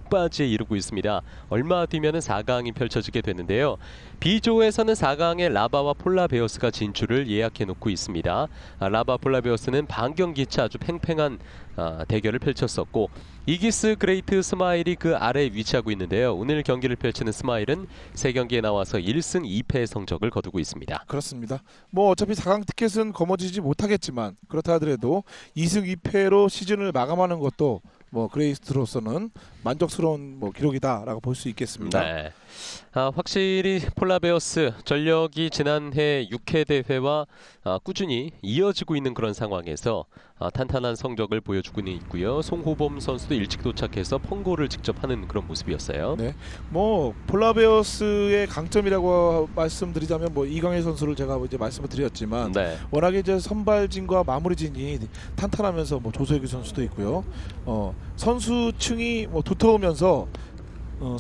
막바지에 이르고 있습니다. 얼마 뒤면은 4강이 펼쳐지게 되는데요. B조에서는 4강에 라바와 폴라베어스가 진출을 예약해 놓고 있습니다. 라바 폴라베어스는 반경기차 아주 팽팽한 대결을 펼쳤었고, 이기스 그레이트 스마일이 그 아래에 위치하고 있는데요. 오늘 경기를 펼치는 스마일은 3경기에 나와서 1승 2패의 성적을 거두고 있습니다. 그렇습니다. 뭐 어차피 4강 티켓은 거머쥐지 못하겠지만 그렇다 하더라도 2승 2패로 시즌을 마감하는 것도 뭐 그레이스로서는 만족스러운 뭐 기록이다라고 볼 수 있겠습니다. 네. 확실히 폴라베어스 전력이 지난해 6회 대회와 꾸준히 이어지고 있는 그런 상황에서 탄탄한 성적을 보여주고 있고요. 송호범 선수도 일찍 도착해서 펑고를 직접 하는 그런 모습이었어요. 네, 뭐 폴라베어스의 강점이라고 말씀드리자면 뭐 이광일 선수를 제가 이제 말씀을 드렸지만 네. 워낙에 이제 선발진과 마무리진이 탄탄하면서 뭐 조석유 선수도 있고요. 선수층이 뭐 두터우면서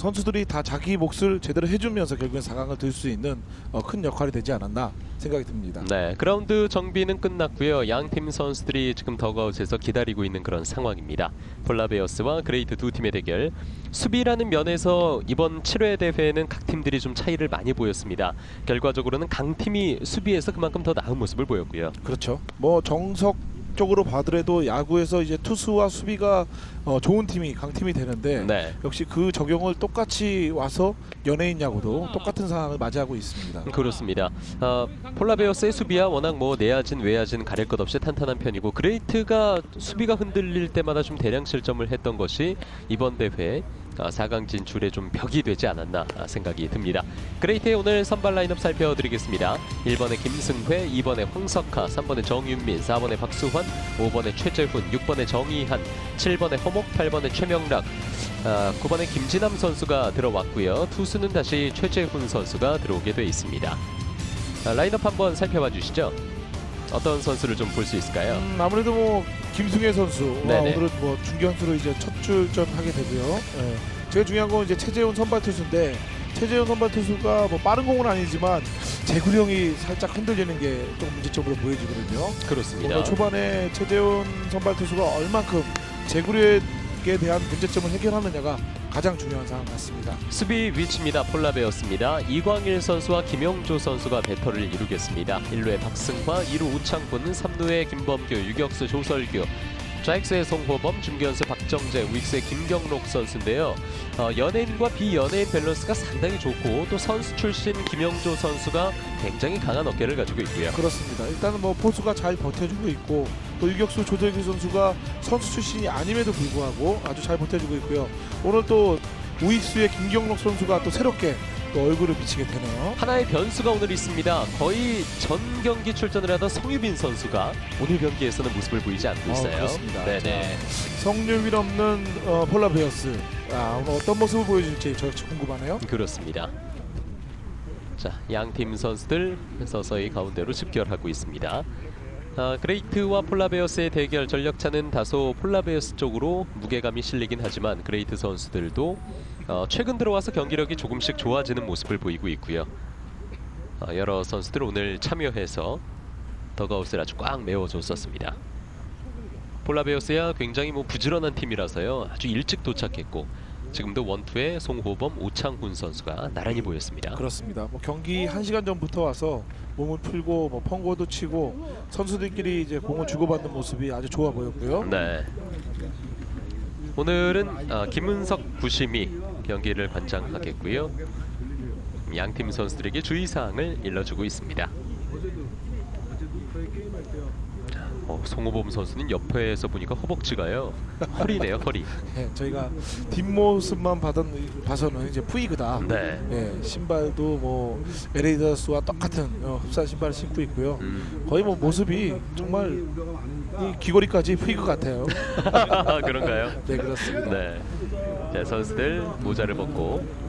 선수들이 다 자기 몫을 제대로 해주면서 결국엔 4강을 들 수 있는 큰 역할이 되지 않았나 생각이 듭니다. 네, 그라운드 정비는 끝났고요. 양팀 선수들이 지금 더그아웃에서 기다리고 있는 그런 상황입니다. 폴라베어스와 그레이트 두 팀의 대결. 수비라는 면에서 이번 7회 대회에는 각 팀들이 좀 차이를 많이 보였습니다. 결과적으로는 강팀이 수비에서 그만큼 더 나은 모습을 보였고요. 그렇죠. 뭐 정석적으로 봐더라도 야구에서 이제 투수와 수비가 좋은 팀이 강팀이 되는데 네. 역시 그 적용을 똑같이 와서 연예인 야구도 똑같은 상황을 맞이하고 있습니다. 그렇습니다. 폴라베어스의 수비야 워낙 뭐 내야진 외야진 가릴 것 없이 탄탄한 편이고, 그레이트가 수비가 흔들릴 때마다 좀 대량 실점을 했던 것이 이번 대회 4강 진출에 좀 벽이 되지 않았나 생각이 듭니다. 그레이트의 오늘 선발 라인업 살펴드리겠습니다. 1번에 김승회, 2번에 황석하, 3번에 정윤민, 4번에 박수환, 5번에 최재훈, 6번에 정희한, 7번에 허목, 8번에 최명락, 9번에 김진남 선수가 들어왔고요. 투수는 다시 최재훈 선수가 들어오게 돼 있습니다. 라인업 한번 살펴봐 주시죠. 어떤 선수를 좀 볼 수 있을까요? 아무래도 뭐 김승혜 선수 네네. 오늘은 뭐 중견수로 이제 첫 출전하게 되고요. 예. 제일 중요한 건 이제 최재훈 선발 투수인데 최재훈 선발 투수가 뭐 빠른 공은 아니지만 제구력이 살짝 흔들리는 게 좀 문제점으로 보여지거든요. 그렇습니다. 오늘 초반에 최재훈 선발 투수가 얼만큼 제구력에 대한 문제점을 해결하느냐가 가장 중요한 상황 같습니다. 수비 위치입니다. 폴라베어스입니다. 이광일 선수와 김영조 선수가 배터를 이루겠습니다. 1루에 박승화, 2루 우창훈, 3루에 김범규, 유격수 조설규, 좌익수의 송호범, 중견수 박정재, 우익수의 김경록 선수인데요. 연예인과 비연예인 밸런스가 상당히 좋고, 또 선수 출신 김영조 선수가 굉장히 강한 어깨를 가지고 있고요. 그렇습니다. 일단은 뭐 포수가 잘 버텨주고 있고 또 유격수 조석유 선수가 선수 출신이 아님에도 불구하고 아주 잘 버텨주고 있고요. 오늘 또 우익수의 김경록 선수가 또 새롭게 또 얼굴을 비치게 되네요. 하나의 변수가 오늘 있습니다. 거의 전 경기 출전을 하던 성유빈 선수가 오늘 경기에서는 모습을 보이지 않고 있어요. 그렇습니다. 네네. 성유빈 없는 폴라베어스 오늘 어떤 모습을 보여줄지 저 궁금하네요. 그렇습니다. 자, 양팀 선수들 서서히 가운데로 집결하고 있습니다. 그레이트와 폴라베어스의 대결, 전력차는 다소 폴라베어스 쪽으로 무게감이 실리긴 하지만 그레이트 선수들도 최근 들어와서 경기력이 조금씩 좋아지는 모습을 보이고 있고요. 여러 선수들 오늘 참여해서 더그아웃을 아주 꽉 메워줬었습니다. 폴라베어스야 굉장히 뭐 부지런한 팀이라서요, 아주 일찍 도착했고 지금도 원투에 송호범, 오창훈 선수가 나란히 보였습니다. 그렇습니다. 뭐 경기 1시간 전부터 와서 몸을 풀고 뭐 펑고도 치고 선수들끼리 이제 공을 주고받는 모습이 아주 좋아 보였고요. 네. 오늘은 김은석 부심이 경기를 관장하겠고요. 양팀 선수들에게 주의사항을 일러주고 있습니다. 송호범 선수는 옆에서 보니까 허벅지가요, 허리네요, 허리. 네, 저희가 뒷모습만 봐서는 이제 푸이그다. 네. 예, 신발도 뭐 에레이더스와 똑같은 흡사 신발을 신고 있고요. 거의 뭐 모습이 정말 이 귀걸이까지 푸이그 같아요. 그런가요? 네, 그렇습니다. 네. 자, 선수들 모자를 벗고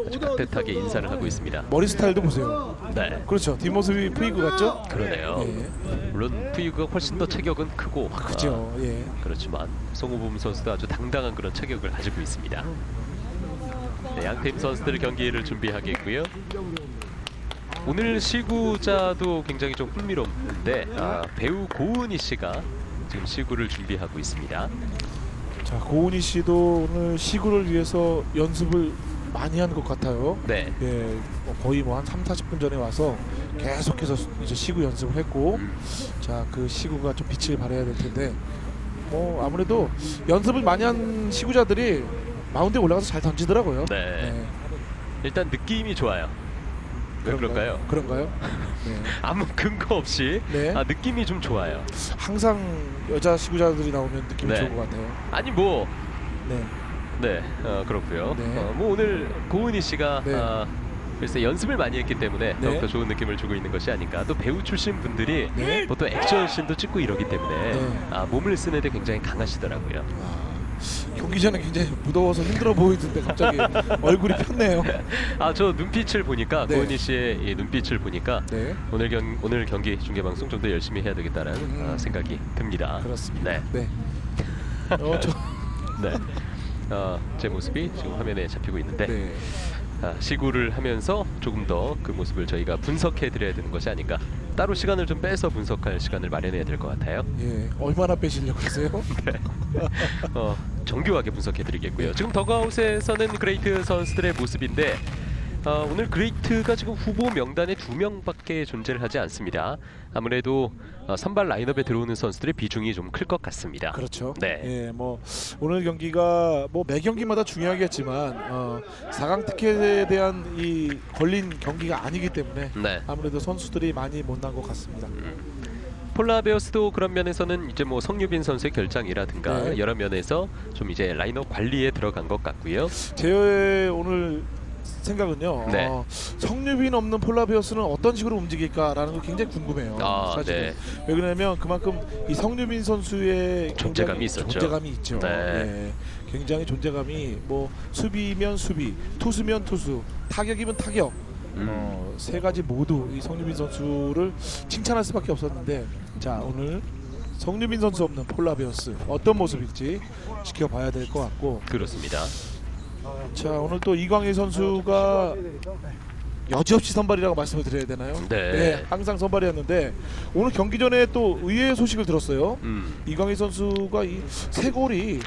아주 깍듯하게 인사를 하고 있습니다. 머리 스타일도 보세요. 네. 그렇죠. 뒷모습이 푸이그 같죠? 그러네요. 예. 물론 푸이그가 훨씬 더 체격은 크고 그죠. 예. 그렇지만 송호범 선수도 아주 당당한 그런 체격을 가지고 있습니다. 네, 양팀 선수들 경기를 준비하겠고요. 오늘 시구자도 굉장히 좀 흥미로운데 배우 고은희 씨가 지금 시구를 준비하고 있습니다. 자, 고은희 씨도 오늘 시구를 위해서 연습을 많이 한 것 같아요. 네. 예, 거의 뭐 한 3, 40분 전에 와서 계속해서 이제 시구 연습을 했고, 자, 그 시구가 좀 빛을 발해야 될 텐데, 뭐 아무래도 연습을 많이 한 시구자들이 마운드에 올라가서 잘 던지더라고요. 네. 일단 느낌이 좋아요. 왜 그럴까요? 그런가요? 네. 아무 근거 없이 네. 느낌이 좀 좋아요. 항상 여자 시구자들이 나오면 느낌이 네. 좋은 것 같아요. 아니 뭐 네. 네, 그렇고요. 네. 뭐 오늘 고은희 씨가 네. 글쎄 연습을 많이 했기 때문에 네. 더욱더 좋은 느낌을 주고 있는 것이 아닌가. 또 배우 출신 분들이 네. 보통 액션씬도 찍고 이러기 때문에 네. 몸을 쓰는데 굉장히 강하시더라고요. 경기 전에 굉장히 무더워서 힘들어 보이던데 갑자기 얼굴이 폈네요. 저 눈빛을 보니까 네. 고은희 씨의 이 눈빛을 보니까 네. 오늘 경기 중계 방송 좀 더 열심히 해야 되겠다는 생각이 듭니다. 그렇습니다. 네. 네. 네. 제 모습이 지금 화면에 잡히고 있는데 네. 시구를 하면서 조금 더 그 모습을 저희가 분석해 드려야 되는 것이 아닌가. 따로 시간을 좀 빼서 분석할 시간을 마련해야 될 것 같아요. 예. 얼마나 빼시려고 하세요? 정교하게 분석해 드리겠고요. 지금 더그아웃에서는 그레이트 선수들의 모습인데 오늘 그레이트가 지금 후보 명단에 2명밖에 존재를 하지 않습니다. 아무래도 선발 라인업에 들어오는 선수들의 비중이 좀 클 것 같습니다. 그렇죠. 네. 예, 뭐 오늘 경기가 뭐 매 경기마다 중요하겠지만 4강 티켓에 대한 이 걸린 경기가 아니기 때문에 네. 아무래도 선수들이 많이 못난 것 같습니다. 폴라베어스도 그런 면에서는 이제 뭐 성유빈 선수의 결장이라든가 네. 여러 면에서 좀 이제 라인업 관리에 들어간 것 같고요. 제 오늘 생각은요. 네. 성유빈 없는 폴라베어스는 어떤 식으로 움직일까라는 거 굉장히 궁금해요. 사실 네. 왜 그러냐면 그만큼 이 성유빈 선수의 존재감이 굉장히 있었죠. 존재감이 있죠. 네. 예. 굉장히 존재감이 뭐 수비면 수비, 투수면 투수, 타격이면 타격. 세 가지 모두 이 성유빈 선수를 칭찬할 수밖에 없었는데, 자, 오늘 성유빈 선수 없는 폴라베어스 어떤 모습일지 지켜봐야 될 것 같고. 그렇습니다. 자, 오늘 또 이광희 선수가 여지없이 선발이라고 말씀을 드려야 되나요? 네. 항상 선발이었는데 오늘 경기 전에 또 의외의 소식을 들었어요. 이광희 선수가 이 세 골이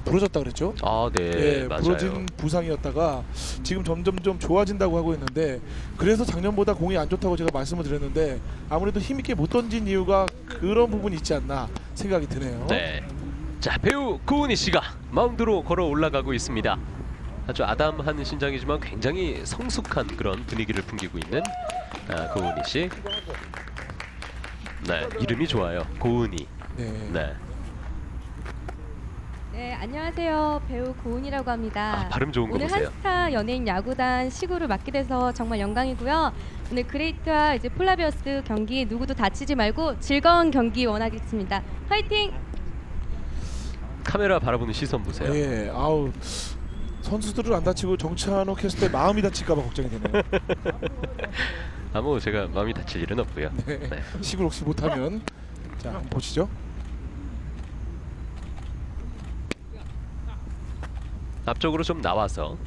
부러졌다 그랬죠? 네, 예, 맞아요. 부러진 부상이었다가 지금 점점 좀 좋아진다고 하고 있는데, 그래서 작년보다 공이 안 좋다고 제가 말씀을 드렸는데 아무래도 힘있게 못 던진 이유가 그런 부분이 있지 않나 생각이 드네요. 네. 자, 배우 고은희 씨가 마운드로 걸어 올라가고 있습니다. 아주 아담한 신장이지만 굉장히 성숙한 그런 분위기를 풍기고 있는 고은희 씨. 네, 이름이 좋아요. 고은희. 네. 네. 네, 안녕하세요. 배우 고은이라고 합니다. 발음 좋은 거 오늘 보세요. 한스타 연예인 야구단 시구를 맡게 돼서 정말 영광이고요. 오늘 그레이트와 이제 폴라베어스 경기 누구도 다치지 말고 즐거운 경기 원하겠습니다. 화이팅! 카메라 바라보는 시선 보세요. 예, 아우, 선수들을 안 다치고 정찬호 캐스터의 마음이 다칠까봐 걱정이 되네요. 뭐 제가 마음이 다칠 일은 없고요. 네. 네. 시구를 혹시 못하면 자, 한번 보시죠. 앞쪽으로 좀 나와서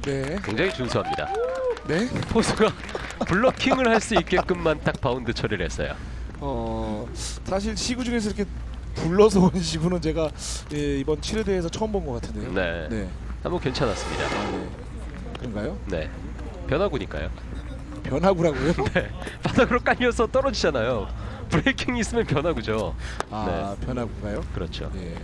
네. 굉장히 준수합니다. 네. 포수가 블러킹을 할 수 있게끔만 딱 바운드 처리를 했어요. 사실 시구 중에서 이렇게 불러서 온 시구는 제가 이번 7회 대회에서 처음 본 것 같은데요. 네. 네. 뭐 괜찮았습니다. 네. 그런가요? 네. 변화구니까요. 변화구라고요? 네. 바닥으로 깔려서 떨어지잖아요. 브레이킹이 있으면 변화구죠. 변화구가요? 그렇죠. 네.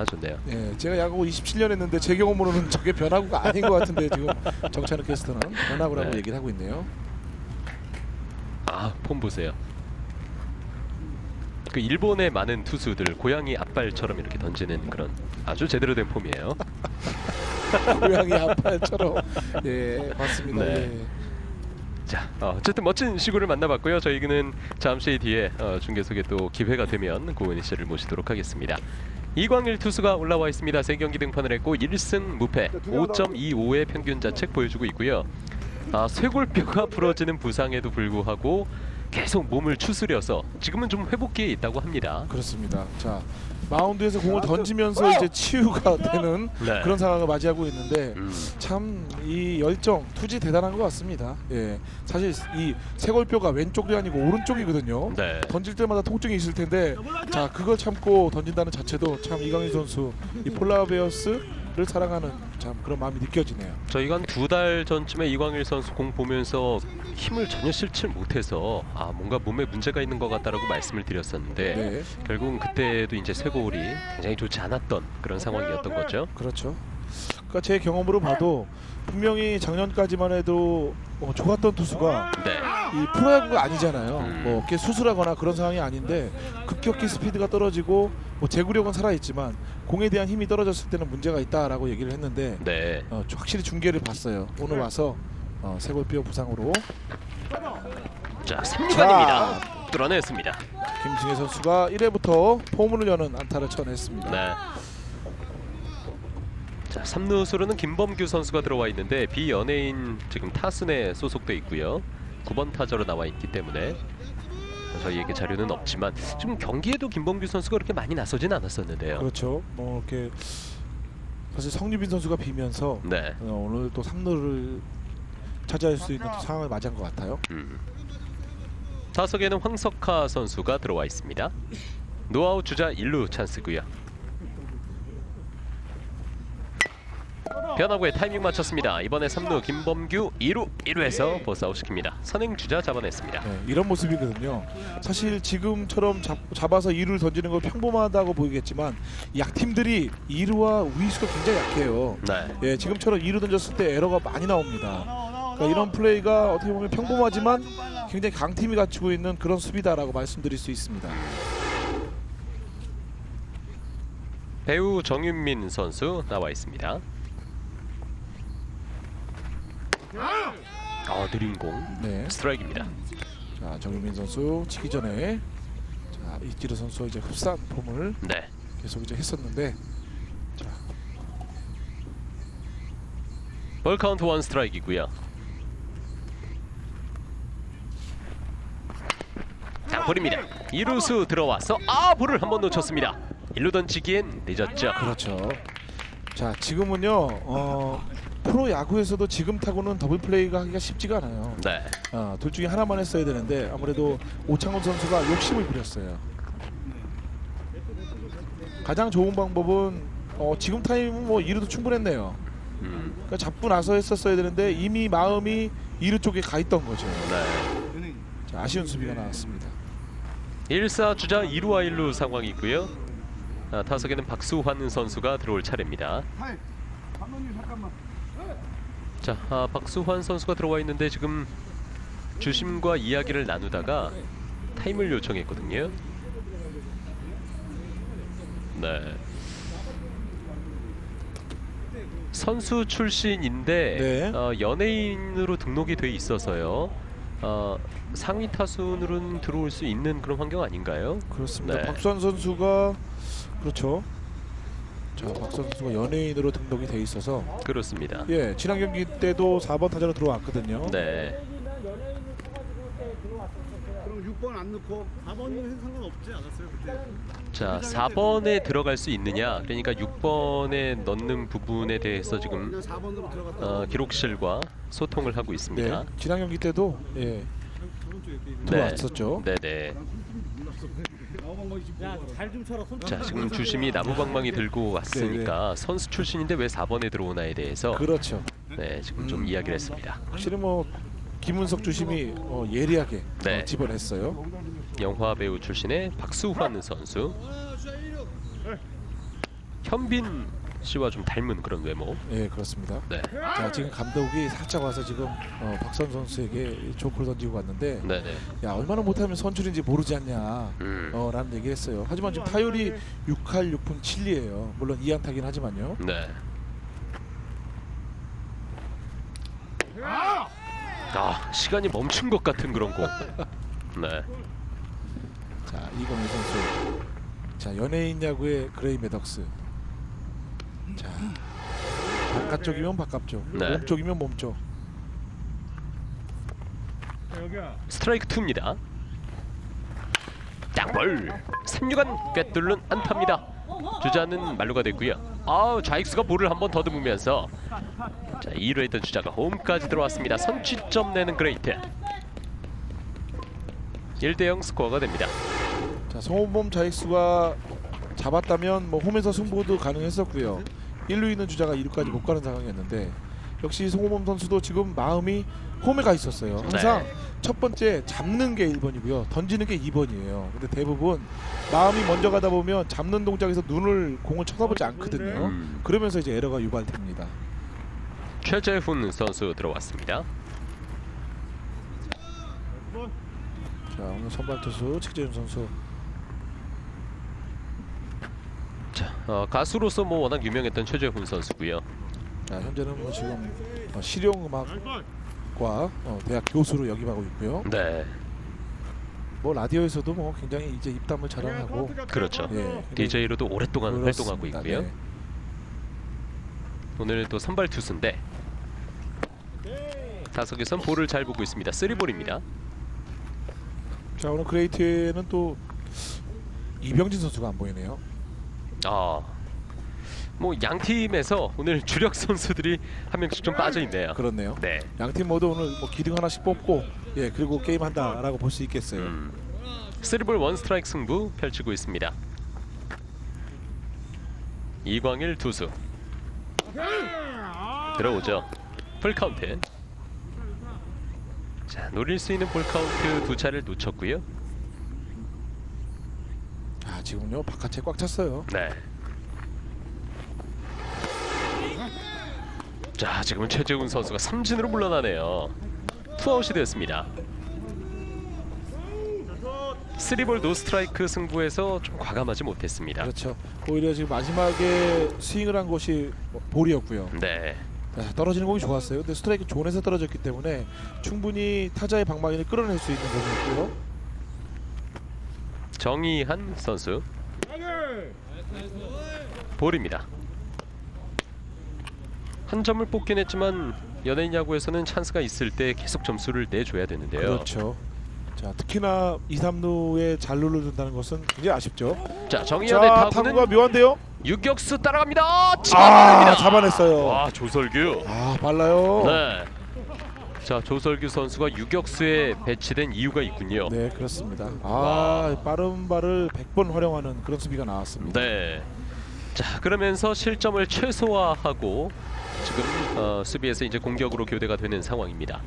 좋네요. 네, 제가 야구 27년 했는데 제 경험으로는 저게 변화구가 아닌 것 같은데 지금 정찬우 캐스터는 변화구라고 네. 얘기를 하고 있네요. 폼 보세요. 그 일본의 많은 투수들 고양이 앞발처럼 이렇게 던지는 그런 아주 제대로 된 폼이에요. 고양이 앞발처럼. 예, 맞습니다. 네. 예. 자, 어쨌든 멋진 시구를 만나봤고요. 저희는 잠시 뒤에 중계 속에 또 기회가 되면 고은희 씨를 모시도록 하겠습니다. 이광일 투수가 올라와 있습니다. 3경기 등판을 했고 1승 무패, 5.25의 평균 자책 보여주고 있고요. 쇄골뼈가 부러지는 부상에도 불구하고 계속 몸을 추스려서 지금은 좀 회복기에 있다고 합니다. 그렇습니다. 자, 마운드에서 공을 던지면서 이제 치유가 되는 네. 그런 상황을 맞이하고 있는데 음. 참 이 열정, 투지 대단한 것 같습니다. 예, 사실 이 쇄골뼈가 왼쪽이 아니고 오른쪽이거든요. 네. 던질 때마다 통증이 있을 텐데, 자 그걸 참고 던진다는 자체도 참 이강인 선수 이 폴라베어스를 사랑하는 참 그런 마음이 느껴지네요. 저희가 한 2달 전쯤에 이광일 선수 공 보면서 힘을 전혀 실질 못해서 뭔가 몸에 문제가 있는 것 같다라고 말씀을 드렸었는데 네, 결국은 그때도 이제 쇄골이 굉장히 좋지 않았던 그런 상황이었던 거죠. 그렇죠. 그러니까 제 경험으로 봐도 분명히 작년까지만 해도 좋았던 투수가 네. 이 프로야구가 아니잖아요. 음. 어깨 수술하거나 그런 상황이 아닌데 급격히 스피드가 떨어지고 제구력은 살아있지만 공에 대한 힘이 떨어졌을 때는 문제가 있다라고 얘기를 했는데 네. 확실히 중계를 봤어요. 오늘 와서 쇄골뼈 부상으로 자, 3루간입니다. 뚫어냈습니다. 김승혜 선수가 1회부터 포문을 여는 안타를 쳐냈습니다. 네. 자, 3루수로는 김범규 선수가 들어와 있는데 비연예인 지금 타순에 소속돼 있고요. 9번 타자로 나와 있기 때문에 저희에게 자료는 없지만 지금 경기에도 김범규 선수가 그렇게 많이 나서진 않았었는데요. 그렇죠. 이렇게 사실 성유빈 선수가 비면서 네. 오늘 또 3루를 차지할 수 있는 상황을 맞이한 것 같아요. 타석에는 황석하 선수가 들어와 있습니다. 노아웃 주자 1루 찬스고요. 변화구에 타이밍 맞췄습니다. 이번에 3루 김범규 2루 1루에서 버스아웃 시킵니다. 선행 주자 잡아냈습니다. 네, 이런 모습이거든요. 사실 지금처럼 잡아서 2루를 던지는 건 평범하다고 보이겠지만 약팀들이 2루와 우익수가 굉장히 약해요. 네. 예, 지금처럼 2루 던졌을 때 에러가 많이 나옵니다. 그러니까 이런 플레이가 어떻게 보면 평범하지만 굉장히 강팀이 갖추고 있는 그런 수비다라고 말씀드릴 수 있습니다. 배우 정윤민 선수 나와 있습니다. 느린 공 네, 스트라이크입니다. 자 정유민 선수 치기 전에 자 이지르 선수 이제 흡사 폼을 네. 계속 이제 했었는데 볼 카운트 1 스트라이크이고요. 자, 볼입니다. 2루수 들어와서 볼을 한번 놓쳤습니다. 1루 던지기엔 늦었죠. 그렇죠. 자 지금은요 프로 야구에서도 지금 타고는 더블 플레이가 하기가 쉽지가 않아요. 네. 둘 중에 하나만 했어야 되는데 아무래도 오창훈 선수가 욕심을 부렸어요. 가장 좋은 방법은 지금 타임은 2루도 충분했네요. 그러니까 잡고 나서 했었어야 되는데 이미 마음이 2루 쪽에 가 있던 거죠. 네. 자, 아쉬운 수비가 나왔습니다. 1사 주자 2루와 1루 상황이고요. 타석에는 박수환 선수가 들어올 차례입니다. 자, 박수환 선수가 들어와 있는데 지금 주심과 이야기를 나누다가 타임을 요청했거든요. 네. 선수 출신인데 네. 연예인으로 등록이 돼 있어서요. 상위 타순으로는 들어올 수 있는 그런 환경 아닌가요? 그렇습니다. 네. 박수환 선수가 그렇죠. 자, 박수환 선수가 연예인으로 등록이 돼 있어서 그렇습니다. 예, 지난 경기 때도 4번 타자로 들어왔거든요. 네. 그럼 6번 안 넣고 4번은 상관없지 않았어요 그때? 자, 4번에 들어갈 수 있느냐? 그러니까 6번에 넣는 부분에 대해서 지금 그냥 4번으로 들어갔다. 기록실과 소통을 하고 있습니다. 네, 지난 경기 때도 예, 저번 주에 게임. 들어왔었죠. 네네. 야잘좀 쳐라. 손 자, 지금 주심이 나무방망이 들고 왔으니까 선수 출신인데 왜 4번에 들어오나에 대해서 그렇죠. 네, 지금 좀 이야기를 했습니다. 확실히 김은석 주심이 예리하게 네. 집어냈어요. 영화 배우 출신의 박수환 선수. 현빈 씨와 좀 닮은 그런 외모. 예, 그렇습니다. 네. 자, 지금 감독이 살짝 와서 지금 박선 선수에게 조크를 던지고 갔는데 네네. 야, 얼마나 못하면 선출인지 모르지 않냐 라는 얘기를 했어요. 하지만 지금 타율이 6할 6푼 7리예요. 물론 2안타긴 하지만요. 네. 시간이 멈춘 것 같은 그런 공. 네. 자, 이광일 선수. 자, 연예인 야구의 그레이 매덕스. 자, 바깥쪽이면 바깥쪽, 네. 몸쪽이면 몸쪽. 스트라이크 2입니다. 땅볼 3루간 꿰뚫는 안타입니다. 주자는 만루가 됐고요. 좌익수가 볼을 한번 더듬으면서 자 2루에 있던 주자가 홈까지 들어왔습니다. 선취점 내는 그레이트. 1대0 스코어가 됩니다. 자, 송호범 좌익수가 잡았다면 뭐 홈에서 승부도 가능했었고요. 1루 있는 주자가 2루까지 못 가는 상황이었는데 역시 송호범 선수도 지금 마음이 홈에 가 있었어요. 항상 네. 첫 번째 잡는 게 1번이고요. 던지는 게 2번이에요. 근데 대부분 마음이 먼저 가다 보면 잡는 동작에서 공을 쳐다보지 않거든요. 그러면서 이제 에러가 유발됩니다. 최재훈 선수 들어왔습니다. 자, 오늘 선발 투수 최재훈 선수. 자, 가수로서 뭐 워낙 유명했던 최재훈 선수고요. 자, 현재는 뭐 지금 실용음악과 대학 교수로 역임하고 있고요. 네, 뭐 라디오에서도 뭐 굉장히 이제 입담을 자랑하고 그렇죠. 예, DJ로도 오랫동안 활동하고 그렇습니다. 있고요. 네. 오늘 또 선발 투수인데 타석에선 볼을 잘 보고 있습니다. 3볼입니다. 자, 오늘 그레이트에는 또 이병진 선수가 안 보이네요. 뭐 양 팀에서 오늘 주력 선수들이 한 명씩 좀 빠져 있네요. 그렇네요. 네. 양팀 모두 오늘 뭐 기둥 하나씩 뽑고 그리고 게임한다라고 볼 수 있겠어요. 3볼 1스트라이크 승부 펼치고 있습니다. 이광일 투수 들어오죠. 풀카운트. 자, 노릴 수 있는 볼카운트 두 차를 놓쳤고요. 지금요 바깥에 꽉 찼어요. 네. 자, 지금은 최재훈 선수가 삼진으로 물러나네요. 투아웃이 되었습니다. 3볼 노스트라이크 승부에서 좀 과감하지 못했습니다. 그렇죠. 오히려 지금 마지막에 스윙을 한 것이 볼이었고요. 네. 자, 떨어지는 공이 좋았어요. 근데 스트라이크 존에서 떨어졌기 때문에 충분히 타자의 방망이를 끌어낼 수 있는 공이었고요. 정의한 선수 볼입니다. 한 점을 뽑긴 했지만 연예인 야구에서는 찬스가 있을 때 계속 점수를 내줘야 되는데요. 그렇죠. 자, 특히나 2, 3루에 잘 눌러준다는 것은 굉장히 아쉽죠. 자, 정의현의 자, 타구는 타구가 묘한데요. 유격수 따라갑니다. 잡아냅니다. 잡아냈어요. 조설규. 빨라요. 네. 자, 조설규 선수가 유격수에 배치된 이유가 있군요. 네, 그렇습니다. 빠른 발을 100번 활용하는 그런 수비가 나왔습니다. 네. 자, 그러면서 실점을 최소화하고 지금 수비에서 이제 공격으로 교대가 되는 상황입니다.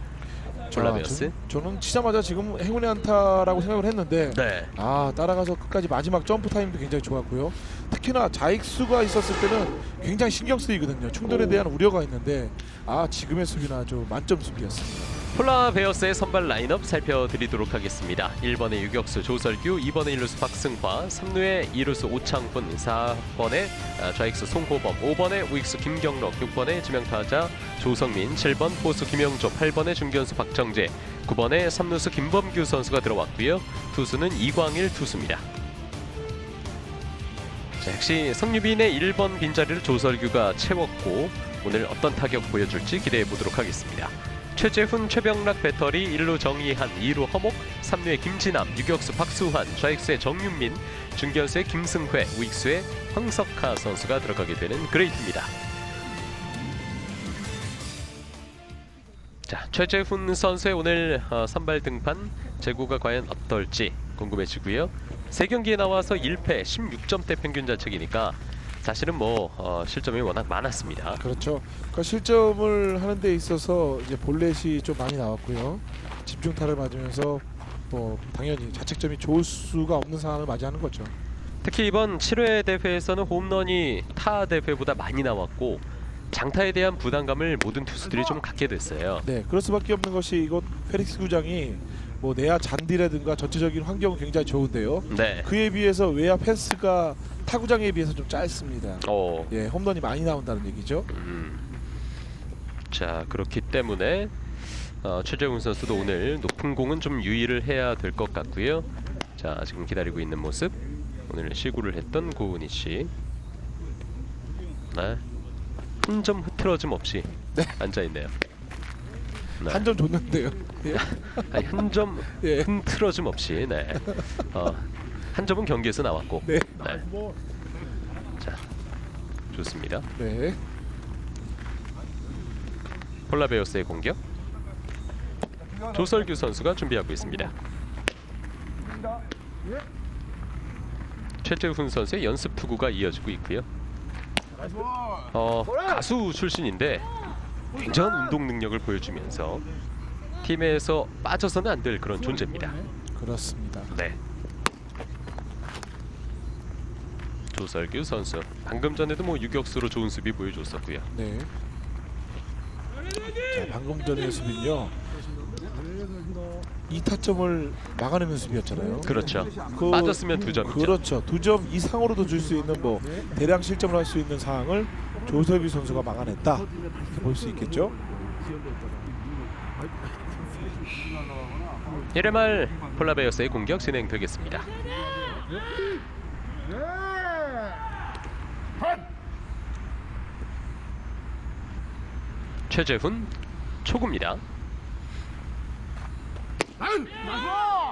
폴라베어스. 저는 치자마자 지금 행운의 안타라고 생각을 했는데 네. 따라가서 끝까지 마지막 점프 타임도 굉장히 좋았고요. 특히나 좌익수가 있었을 때는 굉장히 신경 쓰이거든요. 충돌에 대한 우려가 있는데 지금의 수비는 아주 만점 수비였습니다. 폴라베어스의 선발 라인업 살펴드리도록 하겠습니다. 1번의 유격수 조설규, 2번의 1루수 박승화, 3루의 2루수 오창훈, 4번의 좌익수 송호범, 5번의 우익수 김경록, 6번의 지명타자 조성민, 7번 포수 김영조, 8번의 중견수 박정재, 9번의 3루수 김범규 선수가 들어왔고요. 투수는 이광일 투수입니다. 자, 역시 성유빈의 1번 빈자리를 조설규가 채웠고 오늘 어떤 타격 보여줄지 기대해 보도록 하겠습니다. 최재훈, 최병락 배터리, 1루 정의한, 2루 허목, 3루의 김진남, 유격수 박수환, 좌익수의 정윤민, 중견수의 김승회, 우익수의 황석하 선수가 들어가게 되는 그레이트입니다. 자, 최재훈 선수의 오늘 선발 등판 제구가 과연 어떨지 궁금해지고요. 3경기에 나와서 1패 16점대 평균 자책이니까 사실은 실점이 워낙 많았습니다. 그렇죠. 그러니까 실점을 하는 데 있어서 이제 볼넷이 좀 많이 나왔고요. 집중타를 맞으면서 당연히 자책점이 좋을 수가 없는 상황을 맞이하는 거죠. 특히 이번 7회 대회에서는 홈런이 타 대회보다 많이 나왔고 장타에 대한 부담감을 모든 투수들이 좀 갖게 됐어요. 네, 그럴 수밖에 없는 것이 이곳 페릭스 구장이 내야 잔디라든가 전체적인 환경은 굉장히 좋은데요. 네. 그에 비해서 외야 펜스가 타구장에 비해서 좀 짧습니다. 홈런이 많이 나온다는 얘기죠. 자, 그렇기 때문에 최재훈 선수도 오늘 높은 공은 좀 유의를 해야 될 것 같고요. 자, 지금 기다리고 있는 모습. 오늘 시구를 했던 고은희 씨. 네. 한 점 흐트러짐 없이 앉아 있네요. 네. 한 점 줬는데요. 한 점 예. 흐트러짐 없이. 네. 한 점은 경기에서 나왔고. 네. 네. 자, 좋습니다. 네. 폴라베어스의 공격. 조설규 선수가 준비하고 있습니다. 최재훈 선수의 연습 투구가 이어지고 있고요. 가수 출신인데 굉장한 운동 능력을 보여주면서 팀에서 빠져서는 안 될 그런 존재입니다. 그렇습니다. 네. 조설규 선수 방금 전에도 뭐 유격수로 좋은 수비 보여줬었고요. 네. 자, 방금 전의 수비는요. 2타점을 막아내는 수비였잖아요. 그렇죠. 그- 빠졌으면 2점이죠. 그렇죠. 2점 이상으로도 줄 수 있는 뭐 대량 실점을 할 수 있는 상황을 조설규 선수가 막아냈다. 이렇게 볼 수 있겠죠. 1회 말 폴라베어스의 공격 진행되겠습니다. 최재훈 초구입니다.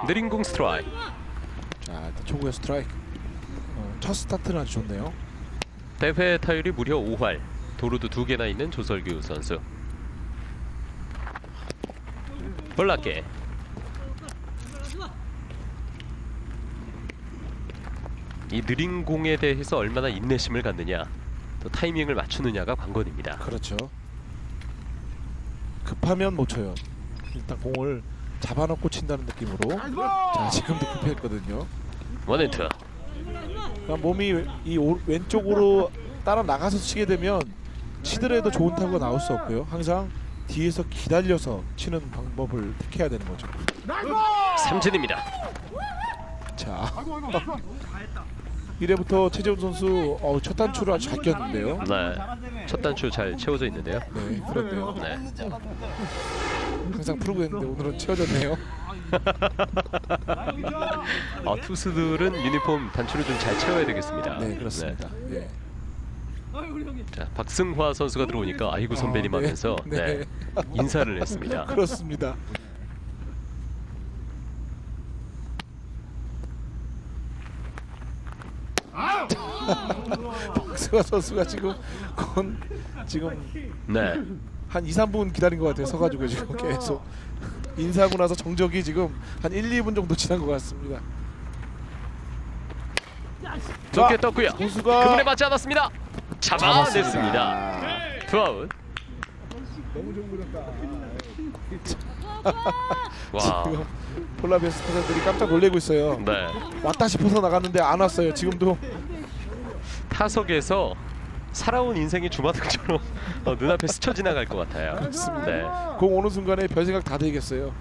느린 공 스트라이크. 자, 일단 초구의 스트라이크. 첫 스타트는 아주 좋네요. 대회 타율이 무려 5할, 도루도 2개나 있는 조설규 선수. 볼락게. 이 느린 공에 대해서 얼마나 인내심을 갖느냐, 또 타이밍을 맞추느냐가 관건입니다. 그렇죠. 급하면 못 쳐요. 일단 공을 잡아놓고 친다는 느낌으로. 자, 지금도 급했거든요. 원앤투. 그냥 몸이 이 왼쪽으로 따라 나가서 치게 되면 치더라도 좋은 타구가 나올 수 없고요. 항상 뒤에서 기다려서 치는 방법을 택해야 되는 거죠. 삼진입니다. 자, 1회부터 최재훈 선수 첫 단추를 아주 잘 꼈는데요. 네, 첫 단추 잘 채워져 있는데요. 네, 그런데요. 네. 항상 풀고 있는데 오늘은 채워졌네요. 투수들은 유니폼 단추를 좀 잘 채워야 되겠습니다. 네, 그렇습니다. 네. 자, 박승화 선수가 들어오니까 아이고 선배님 네. 하면서 네. 네, 인사를 했습니다. 그렇습니다. 박승화 선수가 지금 네, 한 2, 3분 기다린 것 같아요. 서가지고 지금 계속 인사하고 나서 정적이 지금 한 1, 2분 정도 지난 것 같습니다. 높게 떴고요. 공수가 그분에 맞지 않았습니다. 잡아냈습니다. 투아웃. 와, 지금 폴라베어스 타자들이 깜짝 놀래고 있어요. 네, 왔다 싶어서 나갔는데 안 왔어요. 지금도. 타석에서 살아온 인생이 주마등처럼 눈앞에 스쳐 지나갈 것 같아요. 그렇습니다. 네. 공 오는 순간에 별 생각 다 되겠어요.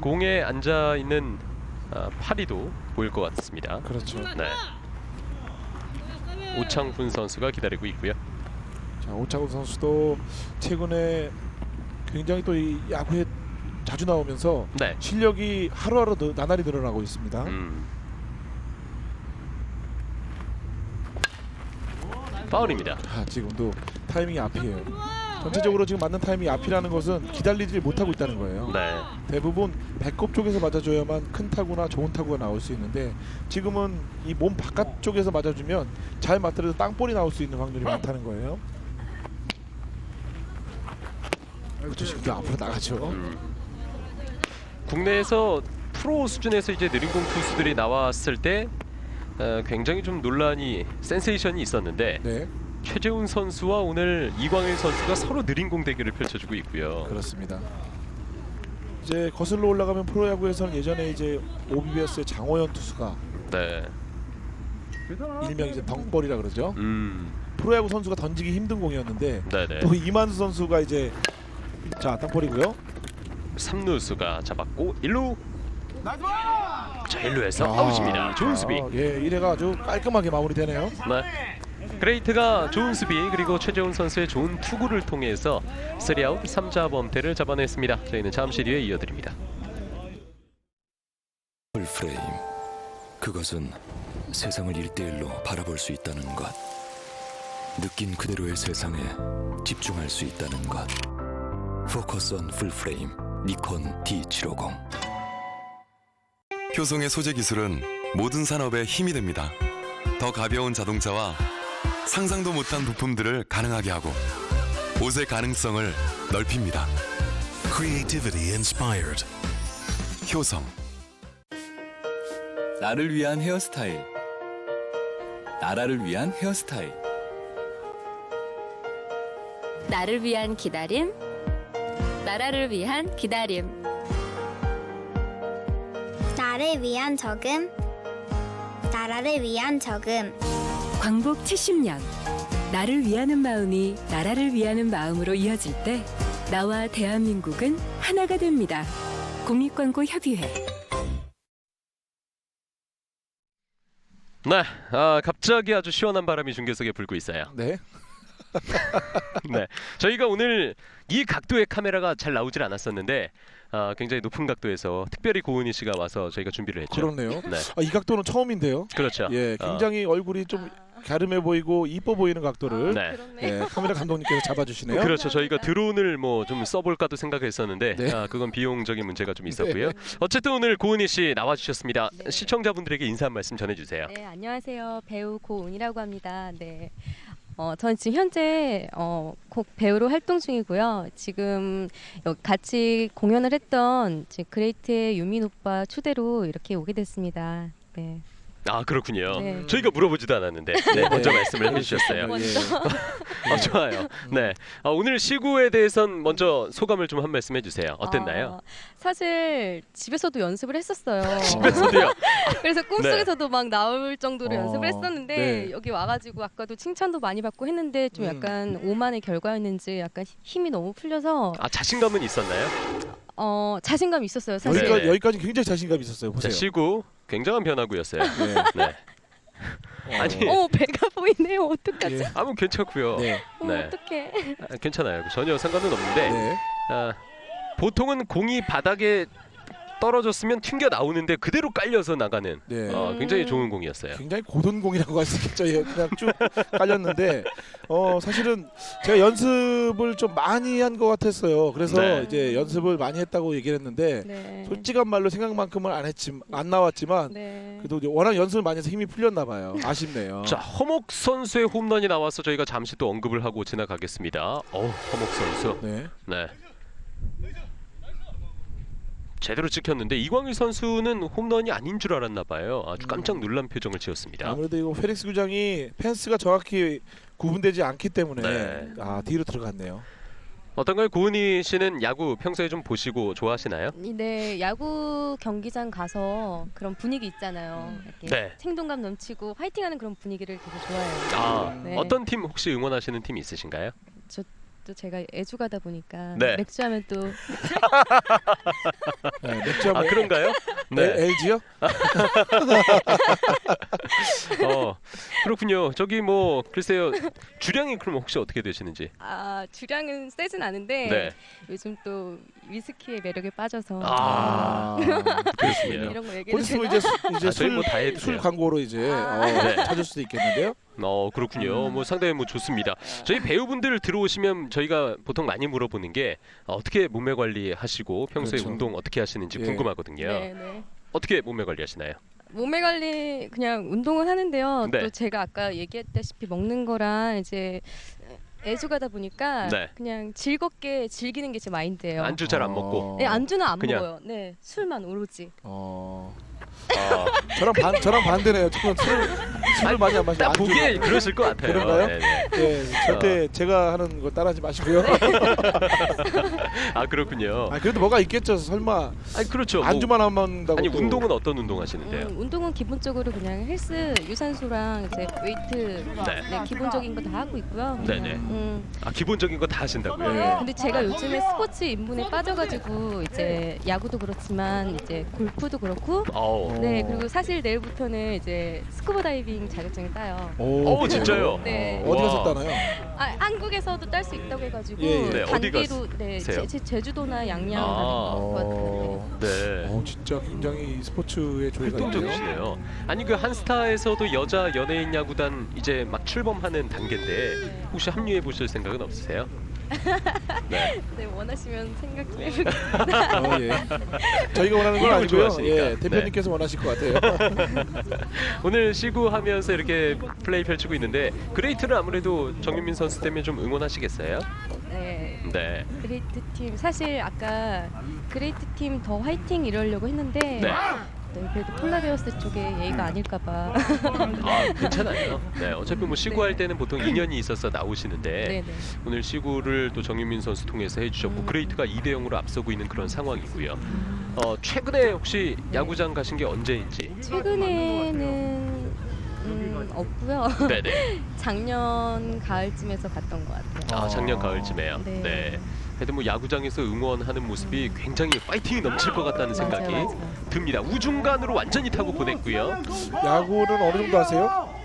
공에 앉아 있는 파리도 보일 것 같습니다. 그렇죠. 네. 오창훈 선수가 기다리고 있고요. 자, 오창훈 선수도 최근에 굉장히 또 이 야구에 자주 나오면서 네. 실력이 하루하루 나날이 늘어나고 있습니다. 파울입니다. 지금도 타이밍이 앞이에요. 전체적으로 지금 맞는 타이밍이 앞이라는 것은 기다리지 못하고 있다는 거예요. 네. 대부분 배꼽 쪽에서 맞아줘야만 큰 타구나 좋은 타구가 나올 수 있는데 지금은 이 몸 바깥 쪽에서 맞아주면 잘 맞더라도 땅볼이 나올 수 있는 확률이 많다는 거예요. 그렇죠. 지금도 앞으로 나가죠. 국내에서 프로 수준에서 이제 느린공 투수들이 나왔을 때 굉장히 좀 논란이 센세이션이 있었는데 네, 최재훈 선수와 오늘 이광일 선수가 서로 느린공 대결을 펼쳐주고 있고요. 그렇습니다. 이제 거슬러 올라가면 프로야구에서는 예전에 이제 OBBS의 장호연 투수가 네. 일명 이제 덩볼이라 그러죠. 음. 프로야구 선수가 던지기 힘든 공이었는데 네네. 또 이만수 선수가 이제 자 땅볼이고요. 3루수가 잡았고 1루. 자 1루에서 아웃입니다. 좋은 수비. 예, 1회가 아주 깔끔하게 마무리되네요. 네. 그레이트가 좋은 수비 그리고 최재훈 선수의 좋은 투구를 통해서 3아웃 3자 범퇴를 잡아냈습니다. 저희는 잠시 뒤에 이어드립니다. 풀프레임. 그것은 세상을 1대1로 바라볼 수 있다는 것. 느낀 그대로의 세상에 집중할 수 있다는 것. 포커스 온 풀프레임. 니콘 D750. 효성의 소재 기술은 모든 산업에 힘이 됩니다. 더 가벼운 자동차와 상상도 못한 부품들을 가능하게 하고 옷의 가능성을 넓힙니다. Creativity inspired. 효성. 나를 위한 헤어스타일. 나라를 위한 헤어스타일. 나를 위한 기다림, 나라를 위한 기다림. 나를 위한 적응, 나라를 위한 적응. 광복 70년. 나를 위하는 마음이 나라를 위하는 마음으로 이어질 때 나와 대한민국은 하나가 됩니다. 공익광고협의회. 네, 갑자기 아주 시원한 바람이 중계석에 불고 있어요. 네. 네, 저희가 오늘 이 각도의 카메라가 잘 나오질 않았었는데 굉장히 높은 각도에서 특별히 고은희 씨가 와서 저희가 준비를 했죠. 그렇네요. 네, 이 각도는 처음인데요. 그렇죠. 예, 굉장히 얼굴이 좀 갸름해 보이고 이뻐 보이는 각도를 네. 그렇네요. 예, 카메라 감독님께서 잡아주시네요. 그렇죠. 저희가 드론을 뭐 좀 써볼까도 생각했었는데 네. 그건 비용적인 문제가 좀 있었고요. 네. 어쨌든 오늘 고은희 씨 나와주셨습니다. 네. 시청자분들에게 인사 한 말씀 전해주세요. 네, 안녕하세요. 배우 고은이라고 합니다. 네. 저는 지금 현재 곡 배우로 활동 중이고요. 지금 같이 공연을 했던 그레이트의 유민 오빠 초대로 이렇게 오게 됐습니다. 네. 아 그렇군요. 네. 저희가 물어보지도 않았는데 먼저 말씀을 해주셨어요. 먼저. 좋아요. 네, 오늘 시구에 대해선 먼저 소감을 좀 한 말씀 해주세요. 어땠나요? 사실 집에서도 연습을 했었어요. 집에서도요. 그래서 꿈속에서도 막 나올 정도로 어, 연습을 했었는데 네. 여기 와가지고 아까도 칭찬도 많이 받고 했는데 좀 약간 오만의 결과였는지 약간 힘이 너무 풀려서 자신감은 있었나요? 자신감이 있었어요. 사실. 네. 여기까지 굉장히 자신감 있었어요. 자, 보세요. 시구 굉장한 변화구였어요. 네. 네. 아니, 배가 보이네요. 어떡하지? 예. 뭐 괜찮고요. 네. 네. 어떡해. 괜찮아요. 전혀 상관은 없는데 네. 보통은 공이 바닥에 떨어졌으면 튕겨 나오는데 그대로 깔려서 나가는 네. 굉장히 좋은 공이었어요. 굉장히 고전공이라고 할 수 있겠죠. 예, 그냥 쭉 깔렸는데 사실은 제가 연습을 좀 많이 한 것 같았어요. 그래서 네. 이제 연습을 많이 했다고 얘기를 했는데 네. 솔직한 말로 생각만큼은 안 나왔지만 네. 그래도 이제 워낙 연습을 많이 해서 힘이 풀렸나 봐요. 아쉽네요. 자, 허목 선수의 홈런이 나와서 저희가 잠시 또 언급을 하고 지나가겠습니다. 허목 선수. 네. 네. 제대로 찍혔는데 이광일 선수는 홈런이 아닌 줄 알았나 봐요. 아주 깜짝 놀란 표정을 지었습니다. 아무래도 이거 페릭스 구장이 펜스가 정확히 구분되지 않기 때문에 네. 뒤로 들어갔네요. 어떤가요? 고은희 씨는 야구 평소에 좀 보시고 좋아하시나요? 네, 야구 경기장 가서 그런 분위기 있잖아요. 이렇게 네. 생동감 넘치고 파이팅하는 그런 분위기를 되게 좋아해요. 네. 어떤 팀 혹시 응원하시는 팀 있으신가요? 또 제가 애주가다 보니까 네. 맥주하면 또 네, 맥주하면 그런가요? 네. LG요? 그렇군요. 저기 뭐 글쎄요. 주량이 그럼 혹시 어떻게 되시는지? 주량은 세진 않은데 네. 요즘 또 위스키의 매력에 빠져서 그렇군요. 이런 거 얘기해도 곧 있으면 되나? 이제 저희 뭐 다 해도 술 돼요. 광고로 이제 네. 찾을 수도 있겠는데요. 그렇군요. 뭐 상당히 뭐 좋습니다. 저희 배우분들 들어오시면 저희가 보통 많이 물어보는 게 어떻게 몸매 관리하시고 평소에 그렇죠. 운동 어떻게 하시는지 예. 궁금하거든요. 네. 어떻게 몸매 관리하시나요? 몸매 관리 그냥 운동을 하는데요. 네. 또 제가 아까 얘기했다시피 먹는 거랑 이제 애주가다 보니까 네. 그냥 즐겁게 즐기는 게 제 마인드예요. 안주 잘 안 먹고. 네, 안주는 안 그냥. 먹어요. 네, 술만 오로지. 저랑 반대네요. 저는 술을 많이 안 마시고 딱 안주로. 보기에 그러실 것 같아요. 그런가요? 네네. 예, 절대 제가 하는 거 따라하지 마시고요. 그렇군요. 그래도 뭐가 있겠죠. 설마 그렇죠. 안주만 안 먹는다고. 아니 또. 운동은 어떤 운동 하시는데요? 운동은 기본적으로 그냥 헬스, 유산소랑 이제 웨이트 네. 기본적인 거 다 하고 있고요. 네네. 기본적인 거 다 하신다고요? 네, 근데 제가 요즘에 스포츠 입문에 빠져가지고 이제 야구도 그렇지만 이제 골프도 그렇고 네, 그리고 사실 내일부터는 이제 스쿠버 다이빙 자격증을 따요. 오, 진짜요? 네. 어디 가서 와. 따나요? 한국에서도 딸 수 있다고 해가지고 예. 네, 어디 단기로 가세요? 제주도나 양양 가는 것 같은데. 네. 진짜 굉장히 스포츠의 조예가 있네요. 활동적이시네요. 아니 그 한스타에서도 여자 연예인 야구단 이제 막 출범하는 단계인데 혹시 합류해 보실 생각은 없으세요? 네. 네, 원하시면 생각 좀 해볼게요. 예. 저희가 원하는 건 운동을 아니고요. 좋아하시니까. 예, 대표님께서 원하실 것 같아요. 오늘 시구하면서 이렇게 플레이 펼치고 있는데 그레이트를 아무래도 정윤민 선수 때문에 좀 응원하시겠어요? 네. 네. 그레이트 팀 사실 아까 그레이트 팀 더 화이팅 이러려고 했는데 네. 네, 그래도 폴라베어스 쪽에 예의가 아닐까봐. 아, 괜찮아요. 네, 어차피 뭐 시구할 때는 보통 인연이 있어서 나오시는데 네네. 오늘 시구를 또 정윤민 선수 통해서 해주셨고 그레이트가 2대0으로 앞서고 있는 그런 상황이고요. 최근에 혹시 야구장 가신 게 언제인지? 최근에는 없고요. 네네. 작년 가을쯤에서 갔던 것 같아요. 아, 작년 가을쯤에요. 네. 네. 하여튼 뭐 야구장에서 응원하는 모습이 굉장히 파이팅이 넘칠 것 같다는 생각이 맞아요. 듭니다. 우중간으로 완전히 타고 보냈고요. 야구는 어느 정도 하세요?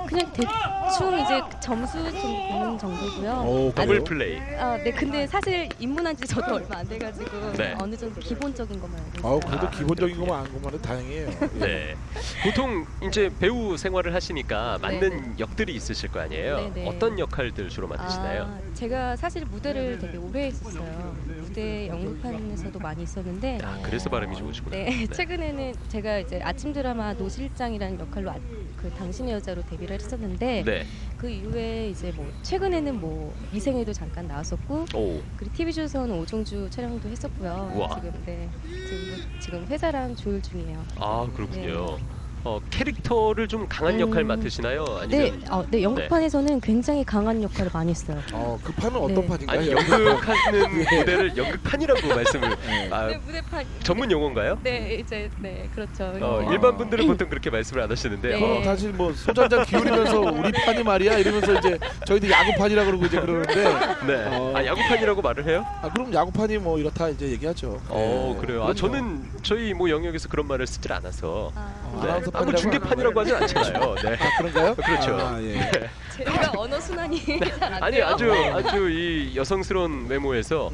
그냥 대충 이제 점수 좀 보는 정도고요. 오, 더블 그래요? 플레이. 네, 근데 사실 입문한 지 저도 얼마 안 돼가지고 네. 어느 정도 기본적인 것만 알고 아우 있어요. 그래도 기본적인 것만 안 것만은 다행이에요. 네. 보통 이제 배우 생활을 하시니까 맡는 네네. 역들이 있으실 거 아니에요. 네네. 어떤 역할들 주로 맡으시나요? 제가 사실 무대를 되게 오래 했었어요. 무대 연극판에서도 많이 있었는데 아, 그래서 발음이 좋으시구나. 네, 최근에는 제가 이제 아침 드라마 노실장이라는 역할로 그 당신의 여자로 데뷔를 했었는데 네. 그 이후에 이제 뭐 최근에는 뭐 미생에도 잠깐 나왔었고 오. 그리고 TV조선 오종주 촬영도 했었고요. 우와. 지금 회사랑 조율 중이에요. 아, 그렇군요. 캐릭터를 좀 강한 역할 맡으시나요? 네, 아니면 네 연극판에서는 굉장히 강한 역할을 많이 했어요. 그 판은 어떤 네. 판인가요? 아니 연극하는 무대를 연극판이라고 말씀을 아, 네, 무대판. 전문 용어인가요? 네, 이제 네 그렇죠. 일반 분들은 보통 그렇게 말씀을 안 하시는데 네. 그럼 사실 뭐 소주 한잔 기울이면서 우리 판이 말이야 이러면서 이제 저희도 야구판이라 그러고 이제 그러는데 네. 아, 야구판이라고 말을 해요? 그럼 야구판이 뭐 이렇다 이제 얘기하죠. 그래요. 아, 저는 저희 뭐 영역에서 그런 말을 쓰질 않아서 아나운서 뭐 중계판이라고 하진 않잖아요. 네. 그런가요? 그렇죠. 예. 제가 언어 순환이 잘 안 아니 돼요. 아주 이 여성스러운 외모에서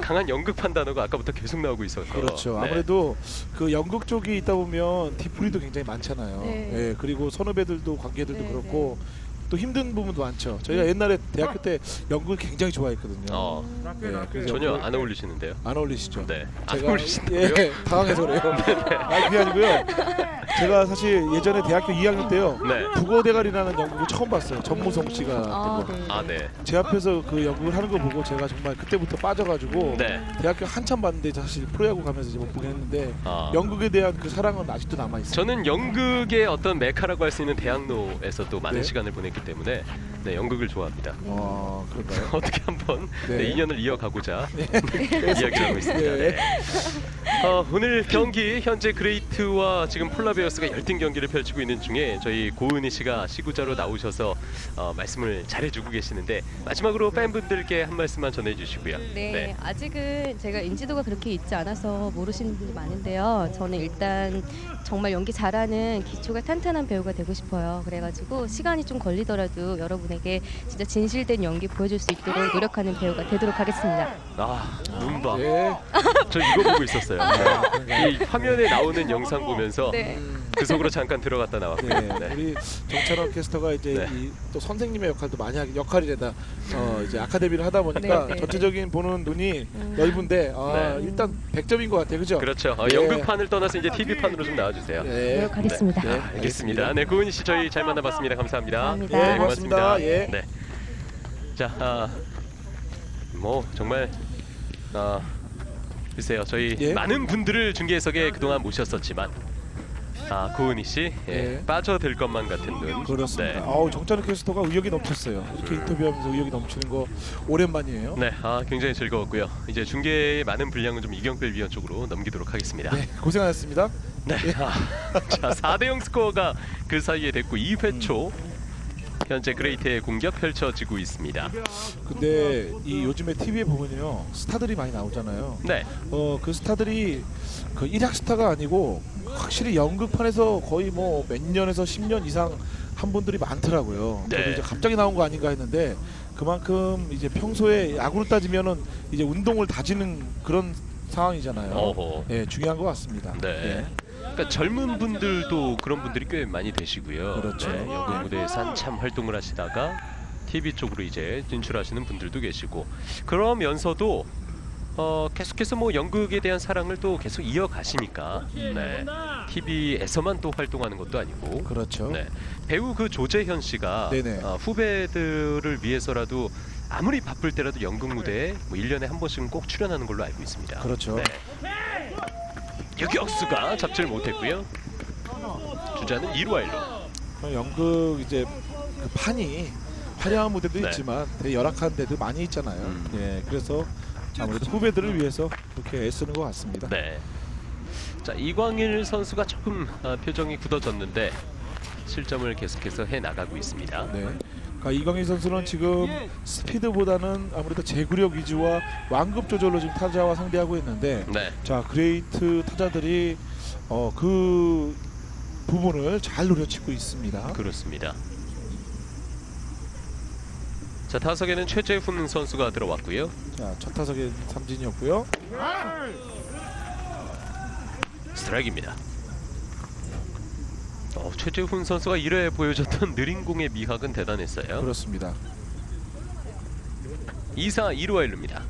강한 연극판 단어가 아까부터 계속 나오고 있어서 그렇죠. 네. 아무래도 그 연극 쪽이 있다 보면 뒷풀이도 굉장히 많잖아요. 네. 예, 그리고 선후배들도 관계들도 네, 그렇고 또 힘든 부분도 많죠. 저희가 옛날에 대학교 때 연극을 굉장히 좋아했거든요. 예, 그래서 전혀 안 어울리시는데요. 안 어울리시죠? 네. 안 제가 어울리신다고요? 예, 당황해서 그래요. 그게 아니고요. 제가 사실 예전에 대학교 2학년 때요. 네. 국어대가리라는 연극을 처음 봤어요. 전무성 씨가 했던 거. 네. 아, 네. 제 앞에서 그 연극을 하는 거 보고 제가 정말 그때부터 빠져가지고 네. 대학교 한참 봤는데 사실 프로야구 가면서 이제 못 보긴 했는데 아. 연극에 대한 그 사랑은 아직도 남아 있어요. 저는 연극의 어떤 메카라고 할 수 있는 대학로에서 또 많은 네. 시간을 보냈기 때문에 네, 연극을 좋아합니다. 그런가요? 어떻게 한번 네. 네, 인연을 이어가고자 이야기를 하고 있습니다. 네. 네. 오늘 경기 현재 그레이트와 지금 폴라베어스가 열띤 경기를 펼치고 있는 중에 저희 고은희 씨가 시구자로 나오셔서 말씀을 잘해주고 계시는데 마지막으로 팬분들께 한 말씀만 전해주시고요. 네, 아직은 제가 인지도가 그렇게 있지 않아서 모르시는 분이 많은데요. 저는 일단 정말 연기 잘하는 기초가 탄탄한 배우가 되고 싶어요. 그래가지고 시간이 좀 걸리더라도 여러분에게 진짜 진실된 연기 보여줄 수 있도록 노력하는 배우가 되도록 하겠습니다. 눈봐. 네. 저 이거 보고 있었어요. 이 화면에 나오는 영상 보면서 네. 그 속으로 잠깐 들어갔다 나왔고요. 네. 우리 정찬원 캐스터가 이제 네. 또 선생님의 역할도 많이 하기 역할이래다. 이제 아카데미를 하다 보니까 네, 네. 전체적인 보는 눈이 넓은데 네. 일단 100점인 것 같아요, 그죠? 그렇죠. 네. 연극판을 떠나서 이제 TV판으로 좀 나와주세요. 네. 노력하겠습니다. 네. 알겠습니다. 네, 고은희 씨 저희 잘 만나봤습니다. 감사합니다. 감사합니다. 예, 네, 고맙습니다. 예. 네. 자, 뭐 정말 글쎄요, 저희 예. 많은 분들을 중계석에 그동안 모셨었지만 고은희 씨 예. 빠져들 것만 같은 눈. 그렇습니다. 네. 정찬우 캐스터가 의욕이 넘쳤어요. 이렇게 인터뷰하면서 의욕이 넘치는 거 오랜만이에요. 네, 굉장히 즐거웠고요. 이제 중계의 많은 분량은 좀 이경필 위원 쪽으로 넘기도록 하겠습니다. 네, 고생하셨습니다. 네. 자, 4대0 스코어가 그 사이에 됐고 2회 초 현재 그레이트의 공격 펼쳐지고 있습니다. 근데 이 요즘에 TV에 보면요 스타들이 많이 나오잖아요. 네. 그 스타들이 그 일약 스타가 아니고 확실히 연극판에서 거의 뭐 몇 년에서 10년 이상 한 분들이 많더라고요. 네. 저도 이제 갑자기 나온 거 아닌가 했는데 그만큼 이제 평소에 야구를 따지면은 이제 운동을 다지는 그런 상황이잖아요. 어허. 네, 중요한 것 같습니다. 네. 그러니까 젊은 분들도 그런 분들이 꽤 많이 되시고요. 그렇죠. 네, 연극 무대에서 한참 활동을 하시다가 TV 쪽으로 이제 진출하시는 분들도 계시고 그러면서도 계속해서 뭐 연극에 대한 사랑을 또 계속 이어가시니까 네. TV에서만 또 활동하는 것도 아니고 그렇죠. 네. 배우 그 조재현 씨가 네네. 후배들을 위해서라도 아무리 바쁠 때라도 연극 무대에 뭐 1년에 한 번씩은 꼭 출연하는 걸로 알고 있습니다. 그렇죠. 네. 유격수가 잡지를 못했고요. 주자는 2루 1루. 연극 이제 그 판이 화려한 무대도 네. 있지만 되게 열악한 데도 많이 있잖아요. 예, 그래서 아무래도 후배들을 위해서 그렇게 애쓰는 것 같습니다. 네. 자, 이광일 선수가 조금 표정이 굳어졌는데 실점을 계속해서 해 나가고 있습니다. 네. 그러니까 이광일 선수는 지금 스피드보다는 아무래도 제구력 위주와 완급 조절로 지금 타자와 상대하고 있는데, 네. 자 그레이트 타자들이 그 부분을 잘 노려치고 있습니다. 그렇습니다. 자, 타석에는 최재훈 선수가 들어왔고요. 자, 첫 타석에 삼진이었고요. 스트라이크입니다. 최재훈 선수가 1회에 보여줬던 느린 공의 미학은 대단했어요. 그렇습니다. 2사 2루와 1루입니다.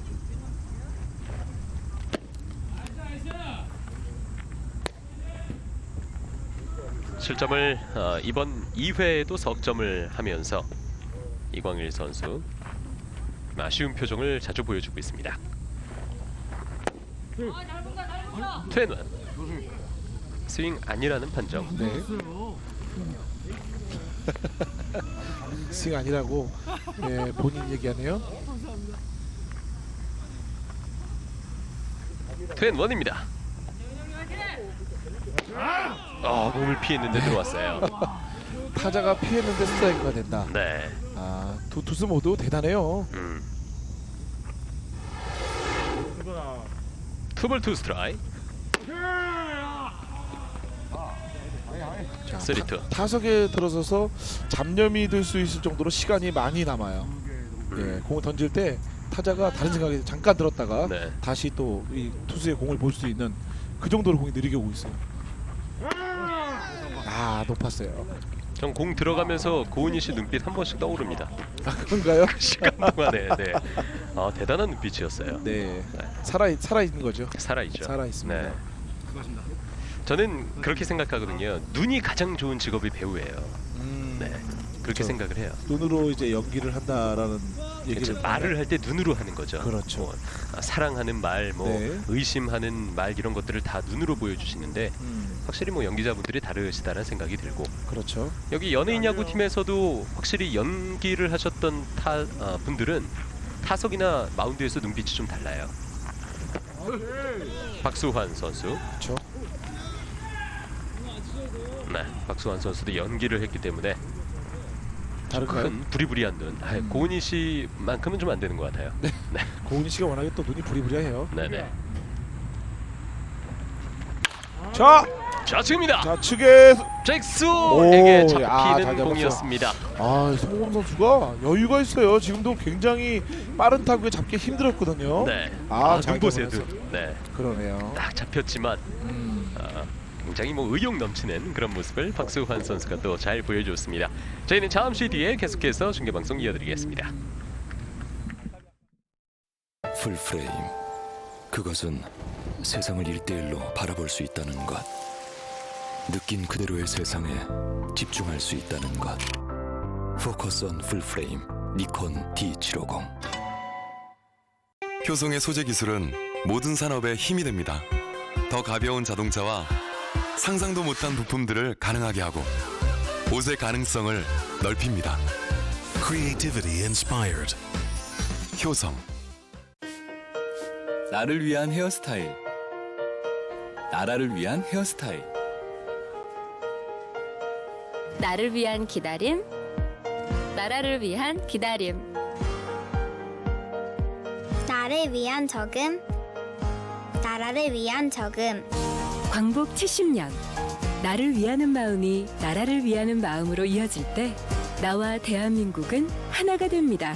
실점을 이번 2회에도 석점을 하면서 이광일 선수 아쉬운 표정을 자주 보여주고 있습니다. 투앤원 스윙 아니라는 판정. 네. 스윙 아니라고 예, 본인 얘기하네요. 투앤원입니다. 몸을 피했는데 들어왔어요. 타자가 피했는데 스트라이크가 된다. 네. 두 투수 모두 대단해요. 투볼 투 스트라이크. 자, 3-2. 타석에 들어서서 잡념이 들 수 있을 정도로 시간이 많이 남아요. 예, 공을 던질 때 타자가 다른 생각에 잠깐 들었다가 네. 다시 또 이 투수의 공을 볼 수 있는 그 정도로 공이 느리게 오고 있어요. 높았어요. 전 공 들어가면서 고은희 씨 눈빛 한 번씩 떠오릅니다. 그런가요? 시간 동안에 네. 대단한 눈빛이었어요. 네. 살아 있는 거죠. 살아있죠. 살아 있습니다. 네. 저는 그렇게 생각하거든요. 눈이 가장 좋은 직업이 배우예요. 네. 그렇게 그렇죠. 생각을 해요. 눈으로 이제 연기를 한다라는 얘기를 그렇죠. 말을 할 때 눈으로 하는 거죠. 그렇죠. 뭐, 사랑하는 말, 뭐 네. 의심하는 말 이런 것들을 다 눈으로 보여주시는데 확실히 뭐 연기자분들이 다르시다는 생각이 들고 그렇죠. 여기 연예인 야구 팀에서도 확실히 연기를 하셨던 분들은 타석이나 마운드에서 눈빛이 좀 달라요. 박수환 선수. 그렇죠. 네, 박수환 선수도 연기를 했기 때문에 다른가요? 큰 부리부리한 눈. 고은희 씨만큼은 좀 안 되는 것 같아요. 네. 네. 고은희 씨가 워낙에 또 눈이 부리부리해요. 네네. 자, 좌측입니다. 좌측에 잭수에게 오, 잡히는 잘 잡았어. 공이었습니다. 송범 선수가 여유가 있어요. 지금도 굉장히 빠른 타구에 잡기 힘들었거든요. 네. 잘 눈 보세요. 잡아냈어. 네. 그러네요. 딱 잡혔지만 굉장히 뭐 의욕 넘치는 그런 모습을 박수환 선수가 또 잘 보여줬습니다. 저희는 잠시 뒤에 계속해서 중계방송 이어드리겠습니다. 풀프레임. 그것은 세상을 1대1로 바라볼 수 있다는 것. 느낀 그대로의 세상에 집중할 수 있다는 것. 포커스 온 풀프레임 니콘 D750. 효성의 소재 기술은 모든 산업에 힘이 됩니다. 더 가벼운 자동차와 상상도 못한 부품들을 가능하게 하고 옷의 가능성을 넓힙니다. Creativity inspired. 효성. 나를 위한 헤어스타일. 나라를 위한 헤어스타일. 나를 위한 기다림, 나라를 위한 기다림. 나를 위한 적음, 나라를 위한 적음. 광복 70년. 나를 위하는 마음이 나라를 위하는 마음으로 이어질 때 나와 대한민국은 하나가 됩니다.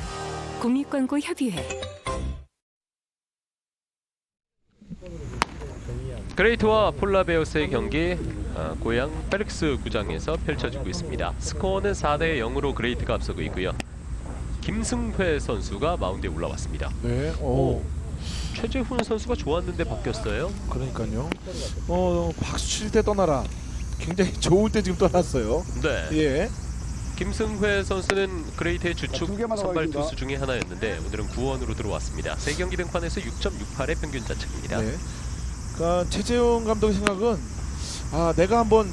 공익광고협의회. 그레이트와 폴라베어스의 경기 고향 페릭스 구장에서 펼쳐지고 있습니다. 스코어는 4대 0으로 그레이트가 앞서고 있고요. 김승회 선수가 마운드에 올라왔습니다. 네. 최재훈 선수가 좋았는데 바뀌었어요. 그러니까요. 박수 칠 때 떠나라. 굉장히 좋을 때 지금 떠났어요. 네. 예. 김승회 선수는 그레이트의 주축 두 개만 선발 나가겠습니다. 투수 중에 하나였는데 오늘은 구원으로 들어왔습니다. 3경기 등판에서 6.68의 평균 자책입니다. 네. 그러니까 최재훈 감독의 생각은 내가 한번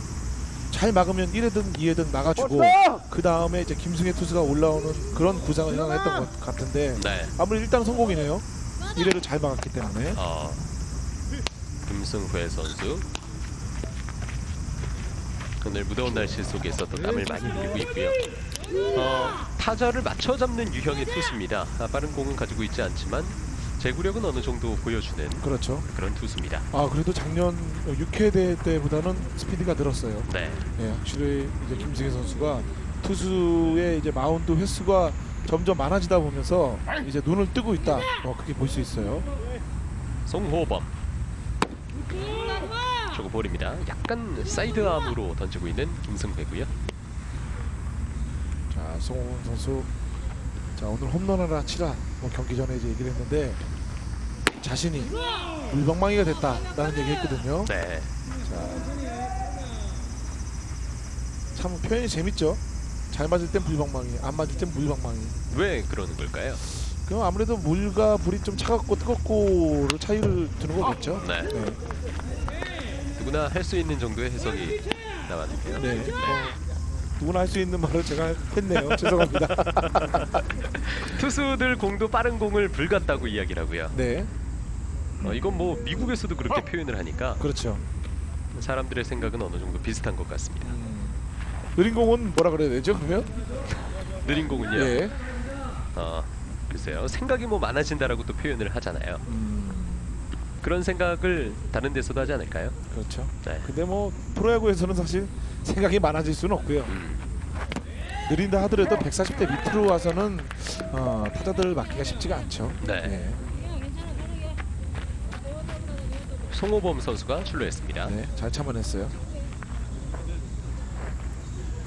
잘 막으면 1회든 2회든 막아주고 그 다음에 이제 김승혜 투수가 올라오는 그런 구상을 생각했던 것 같은데 네. 아무리 일단 성공이네요. 1회를 잘 막았기 때문에. 김승회 선수 오늘 무더운 날씨 속에서 또 땀을 많이 흘리고 있고요. 타자를 맞춰 잡는 유형의 투수입니다. 빠른 공은 가지고 있지 않지만 제구력은 어느 정도 보여주는 그렇죠. 그런 투수입니다. 그래도 작년 6회 대회 때보다는 스피드가 늘었어요. 네. 예, 확실히 이제 김승혜 선수가 투수의 이제 마운드 횟수가 점점 많아지다 보면서 이제 눈을 뜨고 있다. 그렇게 볼 수 있어요. 송호범. 저거 볼입니다. 약간 사이드암으로 던지고 있는 김승회고요. 자, 송호범 선수. 자, 오늘 홈런 하나 치라. 경기 전에 이제 얘기를 했는데 자신이 물방망이가 됐다라는 얘기했거든요. 네. 자, 참 표현이 재밌죠. 잘 맞을 땐 물방망이, 안 맞을 땐 물방망이. 왜 그러는 걸까요? 그럼 아무래도 물과 불이 좀 차갑고 뜨겁고를 차이를 두는 거겠죠. 네. 누구나 할 수 있는 정도의 해석이 나왔는데요. 네. 누구나 할 수 있는 말을 제가 했네요. 죄송합니다. 투수들 공도 빠른 공을 불 같다고 이야기를 하고요. 네. 이건 뭐 미국에서도 그렇게 표현을 하니까 그렇죠. 사람들의 생각은 어느 정도 비슷한 것 같습니다. 느린 공은 뭐라 그래야 되죠? 그러면? 느린 공은요. 예. 글쎄요. 생각이 뭐 많아진다라고 또 표현을 하잖아요. 그런 생각을 다른 데서도 하지 않을까요? 그렇죠. 네. 근데 뭐 프로야구에서는 사실 생각이 많아질 수는 없고요. 느린다 하더라도 140대 밑으로 와서는 타자들을 막기가 쉽지가 않죠. 네. 송호범 선수가 출루했습니다. 네, 잘 참아냈어요.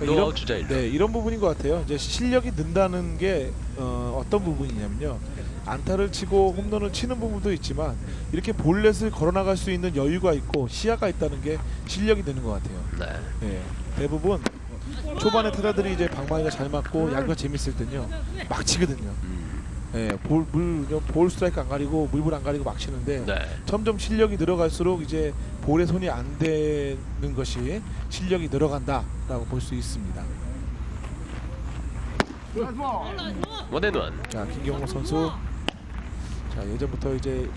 노아웃 주자 1루. 네, 이런 부분인 것 같아요. 이제 실력이 는다는 게 어떤 부분이냐면요. 안타를 치고 홈런을 치는 부분도 있지만 이렇게 볼넷을 걸어나갈 수 있는 여유가 있고 시야가 있다는 게 실력이 되는 것 같아요. 네. 네, 대부분 초반에 타자들이 이제 방망이가 잘 맞고 야구가 재밌을 때는요 막 치거든요. 네, 볼 스트라이크 안 가리고 물불 안 가리고 막 치는데 네. 점점 실력이 늘어갈수록 이제 볼에 손이 안 대는 것이 실력이 늘어간다라고 볼 수 있습니다. 원앤원. 자, 김경호 선수. 자, 예전부터 이제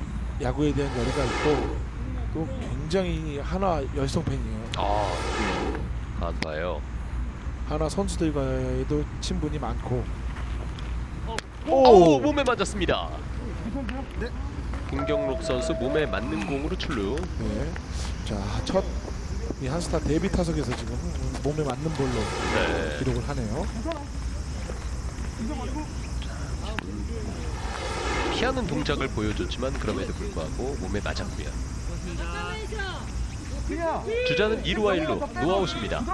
야구에 대한 열의가 있고 또 굉장히 하나 열성 팬이에요. 안 봐요. 하나 선수들과도 친분이 많고. 오, 몸에 맞았습니다. 김경록 선수 몸에 맞는 공으로 출루. 네. 자, 첫 이 한스타 데뷔 타석에서 지금 몸에 맞는 볼로 네. 기록을 하네요. 피하는 동작을 보여줬지만 그럼에도 불구하고 몸에 맞았고요. 주자는 2루와 1루, 노아웃입니다.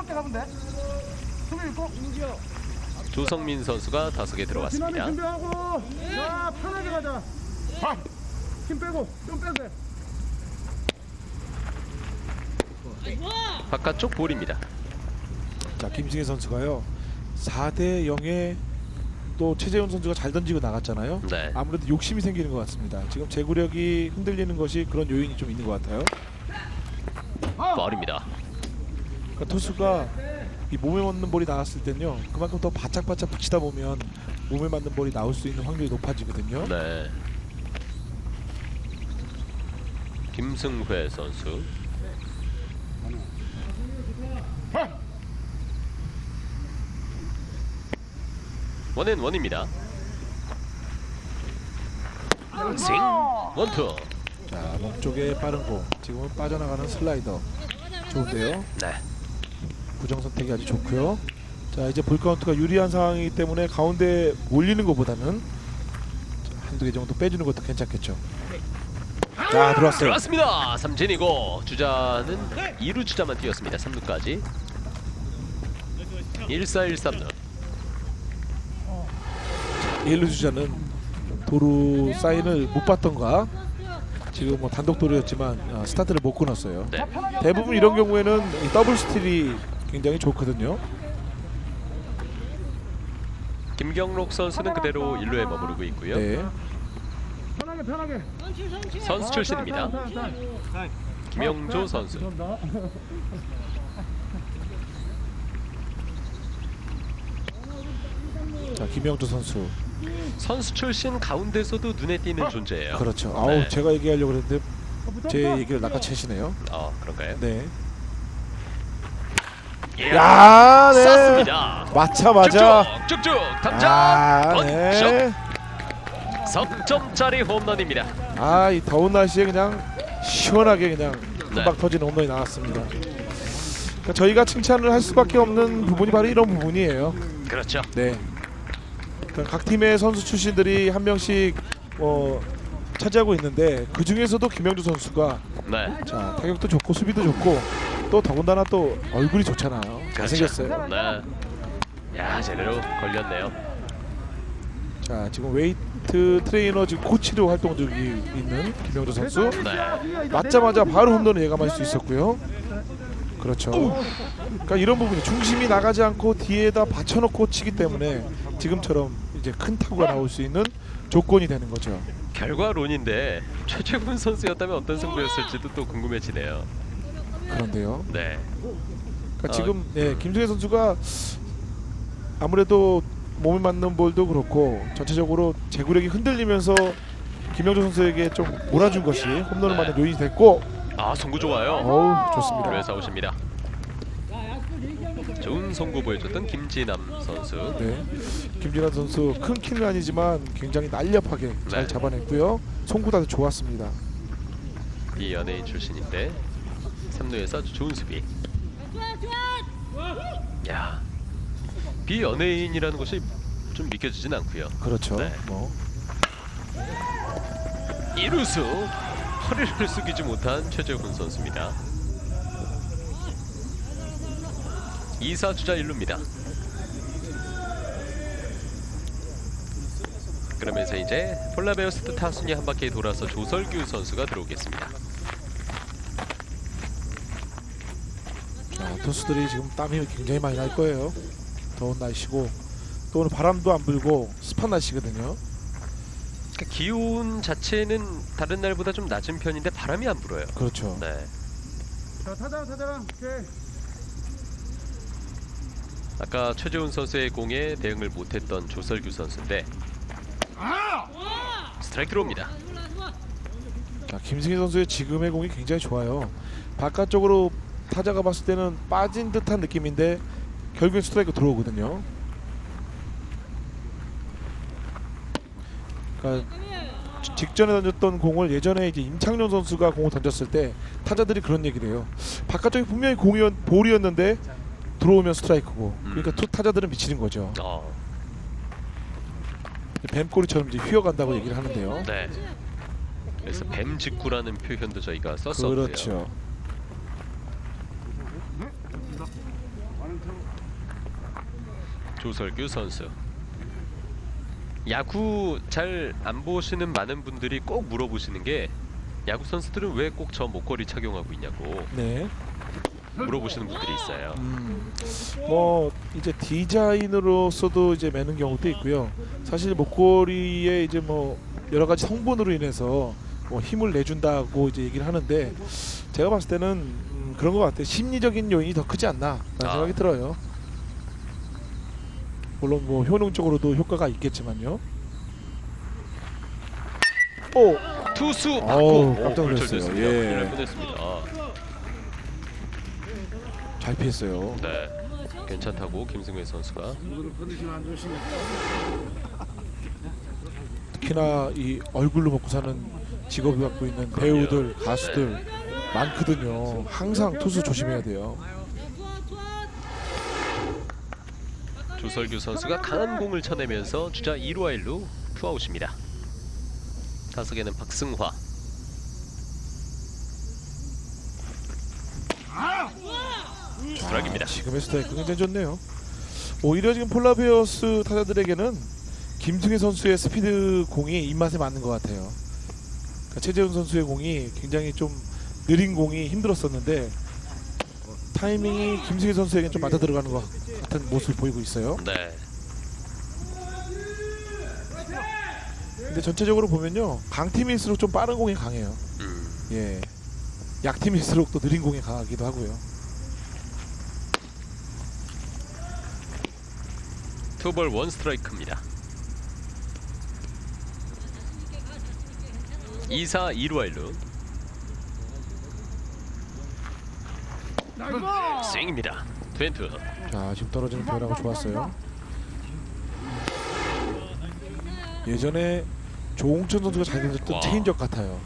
조성민 선수가 타석에 들어왔습니다. 자, 편하게 가자. 힘 빼고, 좀 빼도 돼. 바깥쪽 볼입니다. 자, 김승혜 선수가요 4대 0에 또 최재훈 선수가 잘 던지고 나갔잖아요. 네. 아무래도 욕심이 생기는 것 같습니다. 지금 제구력이 흔들리는 것이 그런 요인이 좀 있는 것 같아요. 파울입니다. 그러니까 투수가 이 몸에 맞는 볼이 나왔을 때는요 그만큼 더 바짝바짝 붙이다 보면 몸에 맞는 볼이 나올 수 있는 확률이 높아지거든요. 네. 김승회 선수. 원앤원입니다. 싱 원투. 자, 몸쪽에 빠른 공. 지금은 빠져나가는 슬라이더. 좋은데요. 네. 구정 선택이 아주 좋고요. 자, 이제 볼 카운트가 유리한 상황이기 때문에 가운데 몰리는 것보다는 한두 개 정도 빼주는 것도 괜찮겠죠. 자, 들어왔어요. 들어왔습니다. 삼진이고 주자는 2루 주자만 뛰었습니다. 3루까지 1-4-1-3루. 1루 주자는 도루 사인을 못 받던가 지금 뭐 단독 도루였지만 스타트를 못 끊었어요. 네. 대부분 이런 경우에는 이 더블 스틸이 굉장히 좋거든요. 김경록 선수는 그대로 1루에 머무르고 있고요. 네. 편하게. 선수 출신입니다. 김영조 선수. 자, 김영조 선수. 선수 출신 가운데서도 눈에 띄는 존재예요. 그렇죠. 네. 아우 제가 얘기하려고 했는데 제 얘기를 낚아채시네요. 그런가요? 네. 예. 야, 네. 쐈습니다. 맞자마자. 쭉쭉 담장 번쩍 네. 3점짜리 홈런입니다. 이 더운 날씨에 그냥 시원하게 그냥 네. 금방 터지는 홈런이 나왔습니다. 그러니까 저희가 칭찬을 할 수밖에 없는 부분이 바로 이런 부분이에요. 그렇죠. 네. 그러니까 각 팀의 선수 출신들이 한 명씩 차지하고 있는데 그 중에서도 김영주 선수가 네. 자 타격도 좋고 수비도 좋고 또 더군다나 또 얼굴이 좋잖아요. 잘생겼어요. 네. 야, 제대로 걸렸네요. 자 지금 웨이트 트레이너 지금 코치로 활동 중이 있는 김영주 선수. 네. 맞자마자 바로 홈런을 예감할 수 있었고요. 그렇죠. 그러니까 이런 부분이 중심이 나가지 않고 뒤에다 받쳐놓고 치기 때문에 지금처럼 이제 큰 타구가 나올 수 있는 조건이 되는 거죠. 결과론인데 최재훈 선수였다면 어떤 승부였을지도 또 궁금해지네요. 그런데요. 네. 그러니까 지금 김승혜 선수가 아무래도 몸에 맞는 볼도 그렇고 전체적으로 제구력이 흔들리면서 김영조 선수에게 좀 몰아준 것이 홈런을 맞는 요인이 됐고. 송구 좋아요. 어우 좋습니다. 그래서 오십니다. 좋은 송구 보여줬던 김진남 선수. 네, 김진남 선수 큰 키는 아니지만 굉장히 날렵하게 잘 잡아냈고요. 송구도 좋았습니다. 이 연예인 출신인데 3루에서 아주 좋은 수비. 야, 비연예인이라는 것이 좀 믿겨지진 않고요. 그렇죠. 네. 뭐 이루수 허리를 숙이지 못한 최재훈 선수입니다. 2사 주자 1루입니다. 그러면서 이제 폴라베어스 타순이 한 바퀴 돌아서 조설규 선수가 들어오겠습니다. 자, 투수들이 지금 땀이 굉장히 많이 날 거예요. 더운 날씨고 또 오늘 바람도 안 불고 습한 날씨거든요. 그러니까 기온 자체는 다른 날보다 좀 낮은 편인데 바람이 안 불어요. 그렇죠. 네. 자, 타자. 오케이. 아까 최재훈 선수의 공에 대응을 못했던 조설규 선수인데 스트라이크로 옵니다. 자, 김승희 선수의 지금의 공이 굉장히 좋아요. 바깥쪽으로 타자가 봤을 때는 빠진 듯한 느낌인데 결국엔 스트라이크 들어오거든요. 그러니까 직전에 던졌던 공을 예전에 이제 임창용 선수가 공을 던졌을 때 타자들이 그런 얘기를 해요. 바깥쪽이 분명히 볼이었는데 들어오면 스트라이크고. 그러니까 투 타자들은 미치는 거죠. 뱀꼬리처럼 이제 휘어간다고 얘기를 하는데요. 네. 그래서 뱀 직구라는 표현도 저희가 썼었고요. 그렇죠. 조설규 선수. 야구 잘 안 보시는 많은 분들이 꼭 물어보시는 게 야구 선수들은 왜 꼭 저 목걸이 착용하고 있냐고 네. 물어보시는 분들이 있어요. 뭐 이제 디자인으로서도 이제 매는 경우도 있고요. 사실 목걸이에 이제 뭐 여러 가지 성분으로 인해서 뭐 힘을 내준다고 이제 얘기를 하는데 제가 봤을 때는 그런 것 같아요. 심리적인 요인이 더 크지 않나라는 생각이 들어요. 물론 뭐 효능적으로도 효과가 있겠지만요. 오, 투수 어우, 받고 깜짝 놀랐어요. 굴절됐습니다. 예. 큰일 날 뻔했습니다. 잘 피했어요. 네, 괜찮다고 김승회 선수가. 특히나 이 얼굴로 먹고 사는 직업을 갖고 있는 배우들, 가수들 많거든요. 항상 투수 조심해야 돼요. 조설규 선수가 강한 공을 쳐내면서 주자 2루와 1루 투아웃입니다. 타석에는 박승화. 스트라이크입니다. 지금의 스트라이크 굉장히 좋네요. 오히려 지금 폴라베어스 타자들에게는 김승혜 선수의 스피드 공이 입맛에 맞는 것 같아요. 그러니까 최재훈 선수의 공이 굉장히 좀 느린 공이 힘들었었는데 타이밍이 김승혜 선수에게 좀 맞아 들어가는 것 같은 모습을 보이고 있어요. 네. 근데 전체적으로 보면요, 강팀일수록 좀 빠른 공이 강해요. 예, 약팀일수록 또 느린 공이 강하기도 하고요. 투볼 원 스트라이크입니다. 2사 2루 1루. 스윙입니다. 트웬투. 자, 지금 떨어지는 변화가 좋았어요. 예전에 조홍천 선수가 잘 던졌던 체인지업 같아요.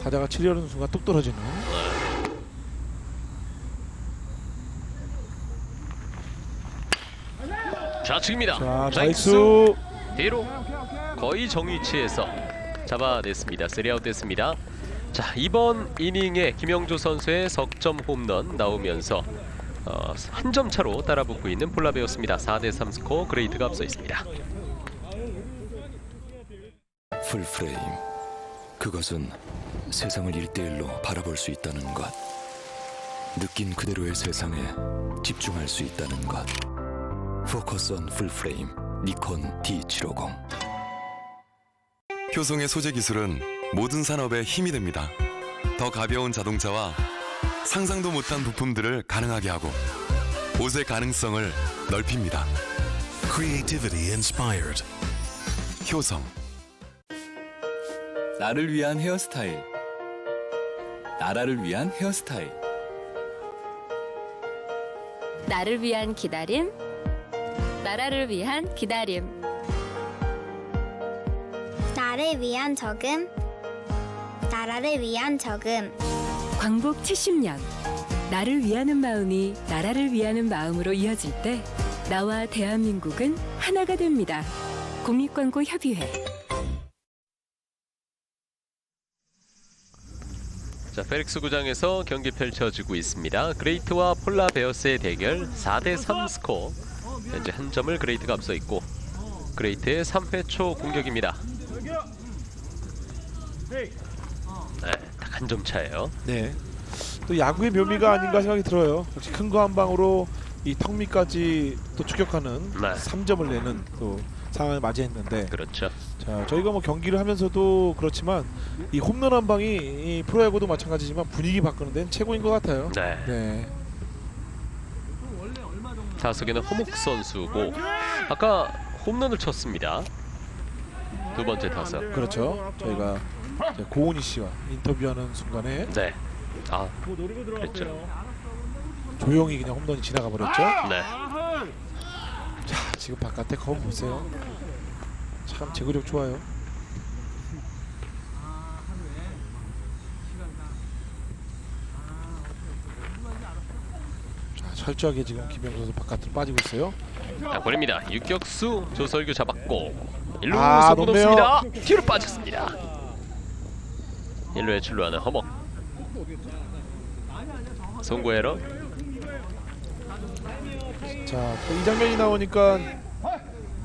타자가 치려는 순간 뚝 떨어지는. 좌측입니다. 자, 좌익수 좌익수. 뒤로 거의 정위치에서 잡아냈습니다. 3아웃 됐습니다. 자, 이번 이닝에 김영조 선수의 석점 홈런 나오면서 한 점 차로 따라붙고 있는 폴라베어스입니다. 4대3 스코어. 그레이트가 앞서 있습니다. 풀프레임. 그것은 세상을 1대1로 바라볼 수 있다는 것. 느낀 그대로의 세상에 집중할 수 있다는 것. 포커스 온 풀프레임. 니콘 D750. 효성의 소재 기술은 모든 산업에 힘이 됩니다. 더 가벼운 자동차와 상상도 못한 부품들을 가능하게 하고 옷의 가능성을 넓힙니다. Creativity inspired. 효성. 나를 위한 헤어스타일. 나라를 위한 헤어스타일. 나를 위한 기다림. 나라를 위한 기다림. 나를 위한 적음. 나라를 위한 적음. 광복 70년. 나를 위하는 마음이 나라를 위하는 마음으로 이어질 때 나와 대한민국은 하나가 됩니다. 국립광고협의회. 자, 페릭스 구장에서 경기 펼쳐지고 있습니다. 그레이트와 폴라베어스의 대결 4대3 스코어. 현재 한 점을 그레이트가 앞서 있고 그레이트의 3회 초 공격입니다. 네, 딱 한 점 차예요. 네. 또 야구의 묘미가 아닌가 생각이 들어요. 역시 큰 거 한 방으로 이 턱 밑까지 또 추격하는 3점을 내는 또 상황을 맞이했는데. 그렇죠. 자, 저희가 뭐 경기를 하면서도 그렇지만 이 홈런 한 방이 이 프로야구도 마찬가지지만 분위기 바꾸는 데는 최고인 것 같아요. 네. 타석에는 허목 선수고 아까 홈런을 쳤습니다. 두 번째 타석. 그렇죠. 저희가 이제 고은희 씨와 인터뷰하는 순간에 네. 아, 그랬죠. 조용히 그냥 홈런이 지나가 버렸죠. 네. 자, 지금 바깥에 거울 보세요. 참 제구력 좋아요. 자, 철저하게 지금 김영수 선수 바깥으로 빠지고 있어요. 자, 보냅니다. 유격수 조설규 잡았고 1루 아, 송구 높네요. 높습니다. 뒤로 빠졌습니다. 1루에 출루하는 허먹. 송구 에러. 자, 또 이 장면이 나오니까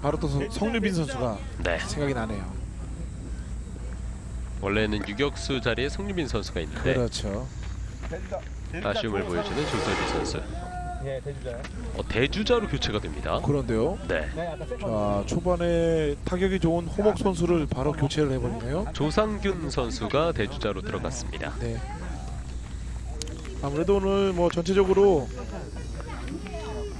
바로 또 성유빈 선수가 네. 생각이 나네요. 원래는 유격수 자리에 성유빈 선수가 있는데 그렇죠. 아쉬움을 보여주는 조설규 선수. 대주자로 교체가 됩니다. 그런데요. 네. 자, 초반에 타격이 좋은 호목 선수를 바로 교체를 해버리네요. 조상균 선수가 대주자로 들어갔습니다. 네. 아무래도 오늘 뭐 전체적으로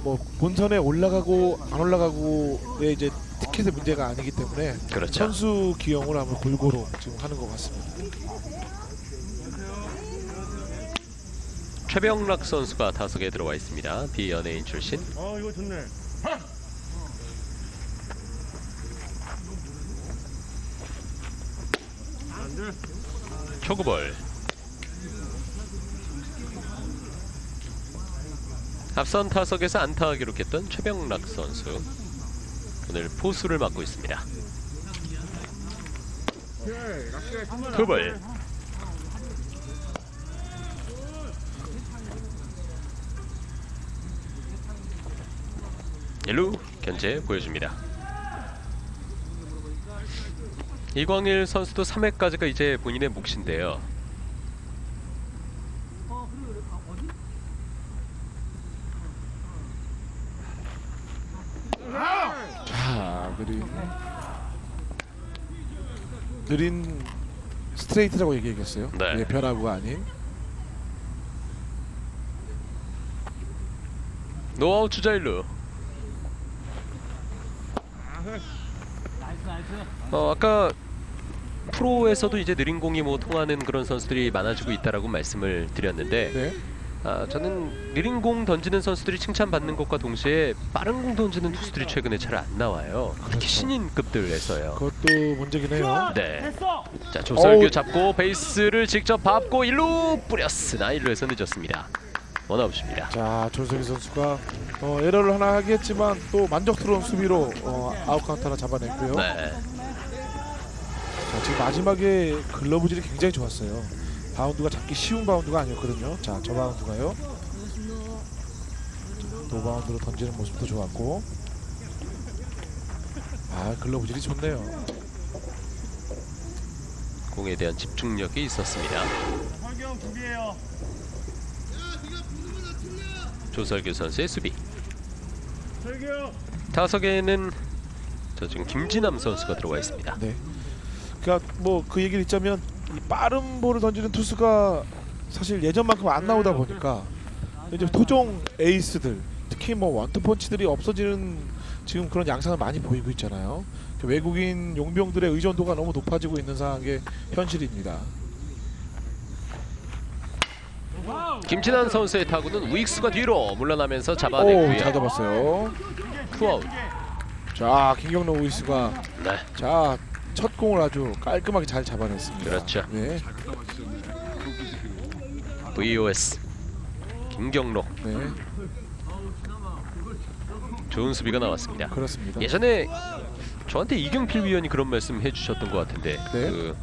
뭐 본선에 올라가고 안 올라가고의 이제 티켓의 문제가 아니기 때문에 그렇죠. 선수 기용을 아마 골고루 지금 하는 것 같습니다. 최병락 선수가 타석에 들어와 있습니다. 비연예인 출신. 이거 좋네. 초구볼. 앞선 타석에서 안타를 기록했던 최병락 선수. 오늘 포수를 맡고 있습니다. 투볼. 일루 견제 보여줍니다. 이광일 선수도 3회까지가 이제 본인의 몫인데요. 자, 느린 스트레이트라고 얘기했어요. 네. 예, 변화구가 아닌. 노아웃 주자 1루. 아까 프로에서도 이제 느린 공이 뭐 통하는 그런 선수들이 많아지고 있다라고 말씀을 드렸는데 네. 저는 느린 공 던지는 선수들이 칭찬받는 것과 동시에 빠른 공 던지는 투수들이 최근에 잘 안 나와요. 특히 그렇죠. 신인급들에서요. 그것도 문제긴 해요. 네. 됐어. 자, 조설규 어우. 잡고 베이스를 직접 밟고 1루 뿌렸으나 1루에서 늦었습니다. 원아웃입니다. 자, 조석희 선수가 에러를 하나 하겠지만 또 만족스러운 수비로 아웃 카운트 하나 잡아냈고요. 네. 자, 지금 마지막에 글러브질이 굉장히 좋았어요. 바운드가 잡기 쉬운 바운드가 아니었거든요. 자, 저 바운드가요. 노바운드로 던지는 모습도 좋았고. 아, 글러브질이 좋네요. 공에 대한 집중력이 있었습니다. 환경 2개예요. 조설규 선수의 수비. 저기요. 타석에는 지금 김진남 선수가 들어와 있습니다. 네. 그러니까 뭐 그 얘기를 있자면 이 빠른 볼을 던지는 투수가 사실 예전만큼 안 나오다 보니까 이제 토종 에이스들, 특히 뭐 원투펀치들이 없어지는 지금 그런 양상을 많이 보이고 있잖아요. 외국인 용병들의 의존도가 너무 높아지고 있는 상황이 현실입니다. 김진환 선수의 타구는 우익수가 뒤로 물러나면서 오, 잡아냈고요. 잘 잡았어요. 투아웃. 자, 김경로 우이스가 네. 자, 첫 공을 아주 깔끔하게 잘 잡아냈습니다. 그렇죠. 네. VOS 김경록. 네. 좋은 수비가 나왔습니다. 그렇습니다. 예전에 저한테 이경필 위원이 그런 말씀 해주셨던 것 같은데 네. 그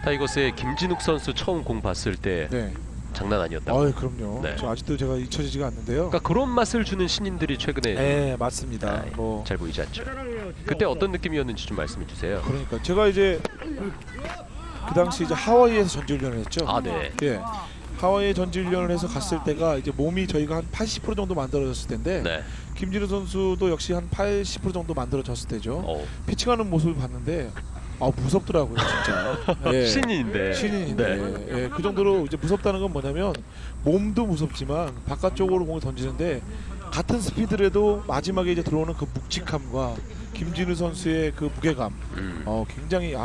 타이거스의 김진욱 선수 처음 공 봤을 때 네. 장난 아니었다고. 아유, 그럼요. 네. 저 아직도 제가 잊혀지지가 않는데요. 그러니까 그런 맛을 주는 신인들이 최근에 네, 맞습니다. 뭐 잘 보이지 않죠. 사랑해요. 진짜 그때 없어. 어떤 느낌이었는지 좀 말씀해 주세요. 그러니까 제가 이제 그 당시 이제 하와이에서 전지훈련을 했죠. 아, 네. 예. 하와이에 전지훈련을 해서 갔을 때가 이제 몸이 저희가 한 80% 정도 만들어졌을 텐데 네. 김진우 선수도 역시 한 80% 정도 만들어졌을 때죠. 어. 피칭하는 모습을 봤는데 무섭더라고요, 진짜. 예. 신인인데. 신인인데 네. 예, 그 정도로 이제 무섭다는 건 뭐냐면 몸도 무섭지만 바깥쪽으로 공을 던지는데 같은 스피드라도 마지막에 이제 들어오는 그 묵직함과 김진우 선수의 그 무게감, 굉장히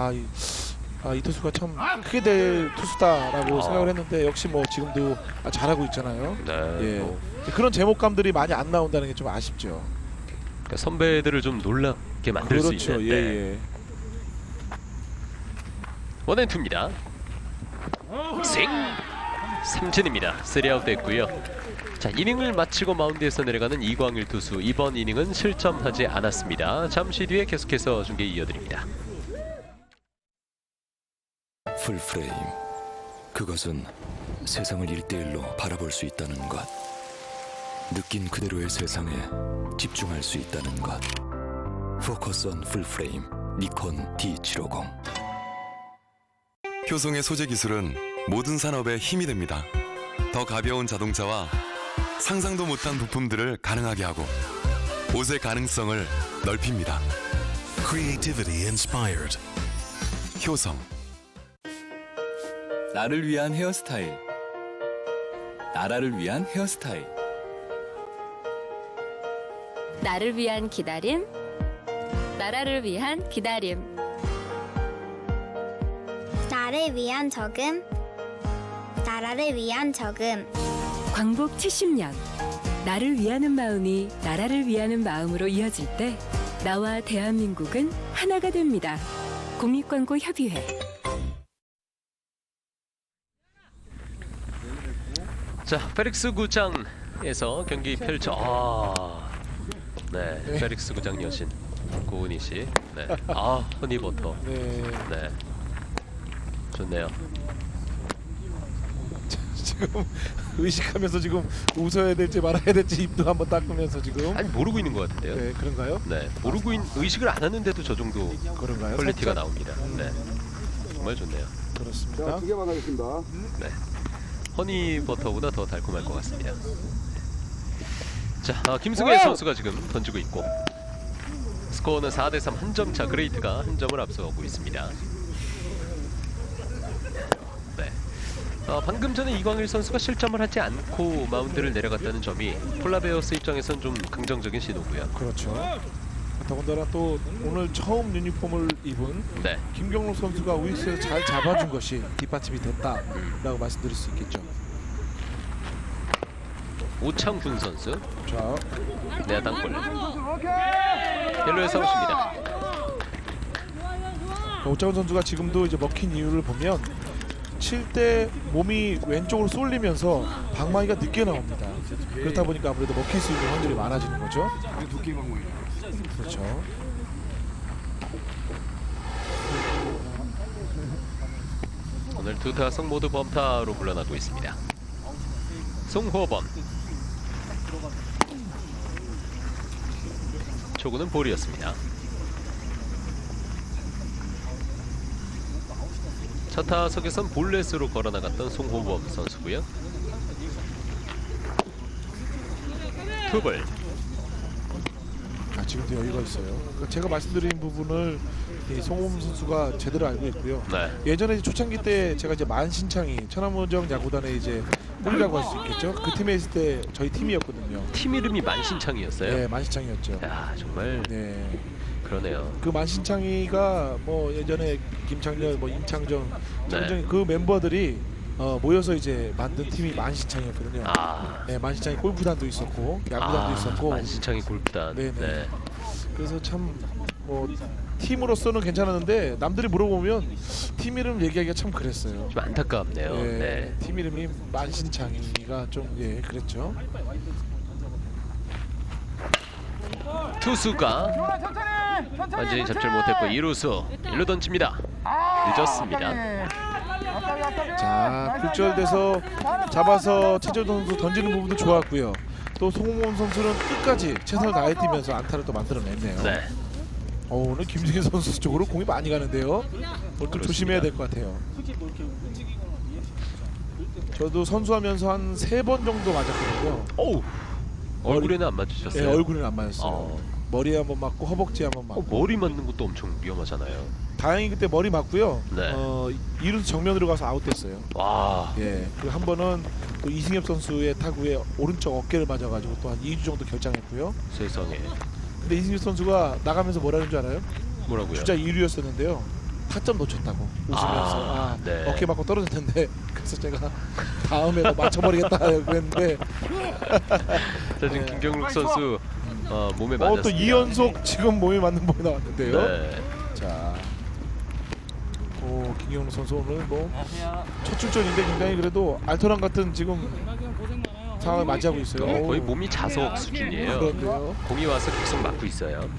이 투수가 참 크게 될 투수다라고 생각을 했는데 역시 뭐 지금도 잘하고 있잖아요. 네. 예. 뭐, 그런 제목감들이 많이 안 나온다는 게 좀 아쉽죠. 그러니까 선배들을 좀 놀랍게 만들 수 그렇죠. 있는. 예. 원앤투입니다. 스윙 삼진입니다. 3아웃 됐고요. 자, 이닝을 마치고 마운드에서 내려가는 이광일 투수. 이번 이닝은 실점하지 않았습니다. 잠시 뒤에 계속해서 중계 이어드립니다. 풀프레임. 그것은 세상을 1대1로 바라볼 수 있다는 것. 느낀 그대로의 세상에 집중할 수 있다는 것. 포커스 온 풀프레임 니콘 D750. 효성의 소재 기술은 모든 산업에 힘이 됩니다. 더 가벼운 자동차와 상상도 못한 부품들을 가능하게 하고 옷의 가능성을 넓힙니다. Creativity inspired. 효성. 나를 위한 헤어스타일. 나라를 위한 헤어스타일. 나를 위한 기다림, 나라를 위한 기다림. 나를 위한 적음, 나라를 위한 적음. 광복 70년. 나를 위하는 마음이 나라를 위하는 마음으로 이어질 때 나와 대한민국은 하나가 됩니다. 국립광고협의회. 자, 페릭스 구장에서 경기 펼쳐. 네, 페릭스 구장 여신 고은희 씨. 네. 허니버터. 네. 네. 좋네요. 지금 의식하면서 지금 웃어야 될지 말아야 될지 입도 한번 닦으면서 지금. 아니 모르고 있는 것 같은데요. 네, 그런가요? 네, 의식을 안 하는데도 저 정도 그런가요? 퀄리티가 살짝? 나옵니다. 네, 정말 좋네요. 그렇습니다. 2개만 하겠습니다. 네, 허니 버터보다 더 달콤할 것 같습니다. 자, 김승혜 선수가 지금 던지고 있고 스코어는 4대3 한 점 차. 그레이트가 한 점을 앞서가고 있습니다. 네. 방금 전에 이광일 선수가 실점을 하지 않고 마운드를 내려갔다는 점이 폴라베어스 입장에선 좀 긍정적인 신호고요. 그렇죠. 더군다나 또 오늘 처음 유니폼을 입은 네. 김경록 선수가 우익수에서 잘 잡아준 것이 뒷받침이 됐다라고 말씀드릴 수 있겠죠. 오창훈 선수 자, 내야 땅볼. 옐로에서 아웃입니다. 오창훈 선수가 지금도 이제 먹힌 이유를 보면 칠 때 몸이 왼쪽으로 쏠리면서 방망이가 늦게 나옵니다. 그렇다 보니까 아무래도 먹힐 수 있는 확률이 많아지는 거죠. 두께 방법이에요. 그렇죠. 오늘 두 타석 모두 범타로 물러나고 있습니다. 송호범. 초구는 볼이었습니다. 첫 타석에선 볼넷으로 걸어나갔던 송호범 선수고요. 투볼. 지금도 여유가 있어요. 그러니까 제가 말씀드린 부분을 이 송호범 선수가 제대로 알고 있고요. 네. 예전에 초창기 때 제가 이제 만신창이 천하무정 야구단의 이제 꿀이라고 할 수 있겠죠. 그 팀에 있을 때 저희 팀이었거든요. 팀 이름이 만신창이었어요. 네, 만신창이었죠. 야, 정말 네. 그러네요. 그 만신창이가 뭐 예전에 김창렬, 뭐 임창정, 장정희 그 멤버들이 모여서 이제 만든 팀이 만신창이었거든요. 네, 만신창이 골프단도 있었고 야구단도 있었고. 만신창이 골프단. 네네. 네. 그래서 참 뭐 팀으로서는 괜찮았는데 남들이 물어보면 팀 이름 얘기하기가 참 그랬어요. 좀 안타깝네요. 네, 네. 팀 이름이 만신창이가 좀 그랬죠. 투수가 완전히 잡질 못했고 2루수 1루 던집니다. 늦었습니다. 자, 굴절돼서 잡아서 최재도 선수 던지는 부분도 좋았고요. 또 송호범 선수는 끝까지 최선을 다해 뛰면서 안타를 또 만들어냈네요. 네. 오늘 김승희 선수 쪽으로 공이 많이 가는데요. 오늘 좀 조심해야 될 것 같아요. 저도 선수하면서 한 3번 정도 맞았거든요. 오우. 얼굴에는 안 맞으셨어요? 네, 얼굴에는 안 맞았어요. 머리에 한번 맞고 허벅지에 한번 맞고. 머리 맞는 것도 엄청 위험하잖아요. 다행히 그때 머리 맞고요. 네. 2루수 정면으로 가서 아웃됐어요. 와. 예. 그리고 한 번은 또 이승엽 선수의 타구에 오른쪽 어깨를 맞아가지고 또 한 2주 정도 결장했고요. 세상에. 근데 이승엽 선수가 나가면서 뭐라는 줄 알아요? 뭐라고요? 주자 2루였었는데요. 타점 놓쳤다고 웃으면서 네. 어깨 맞고 떨어질 텐데 그래서 제가 다음에도 맞춰버리겠다 그랬는데 자, 지금 네. 김경록 선수 몸에 맞았습니다. 또 2연속 지금 몸에 맞는 볼이 나왔는데요. 네. 자, 김경록 선수 오늘 뭐 첫 출전인데 굉장히 그래도 알토란 같은 지금 상황을 맞이하고 있어요. 거의 몸이 자석 수준이에요. 그런데요. 공이 와서 계속 맞고 있어요.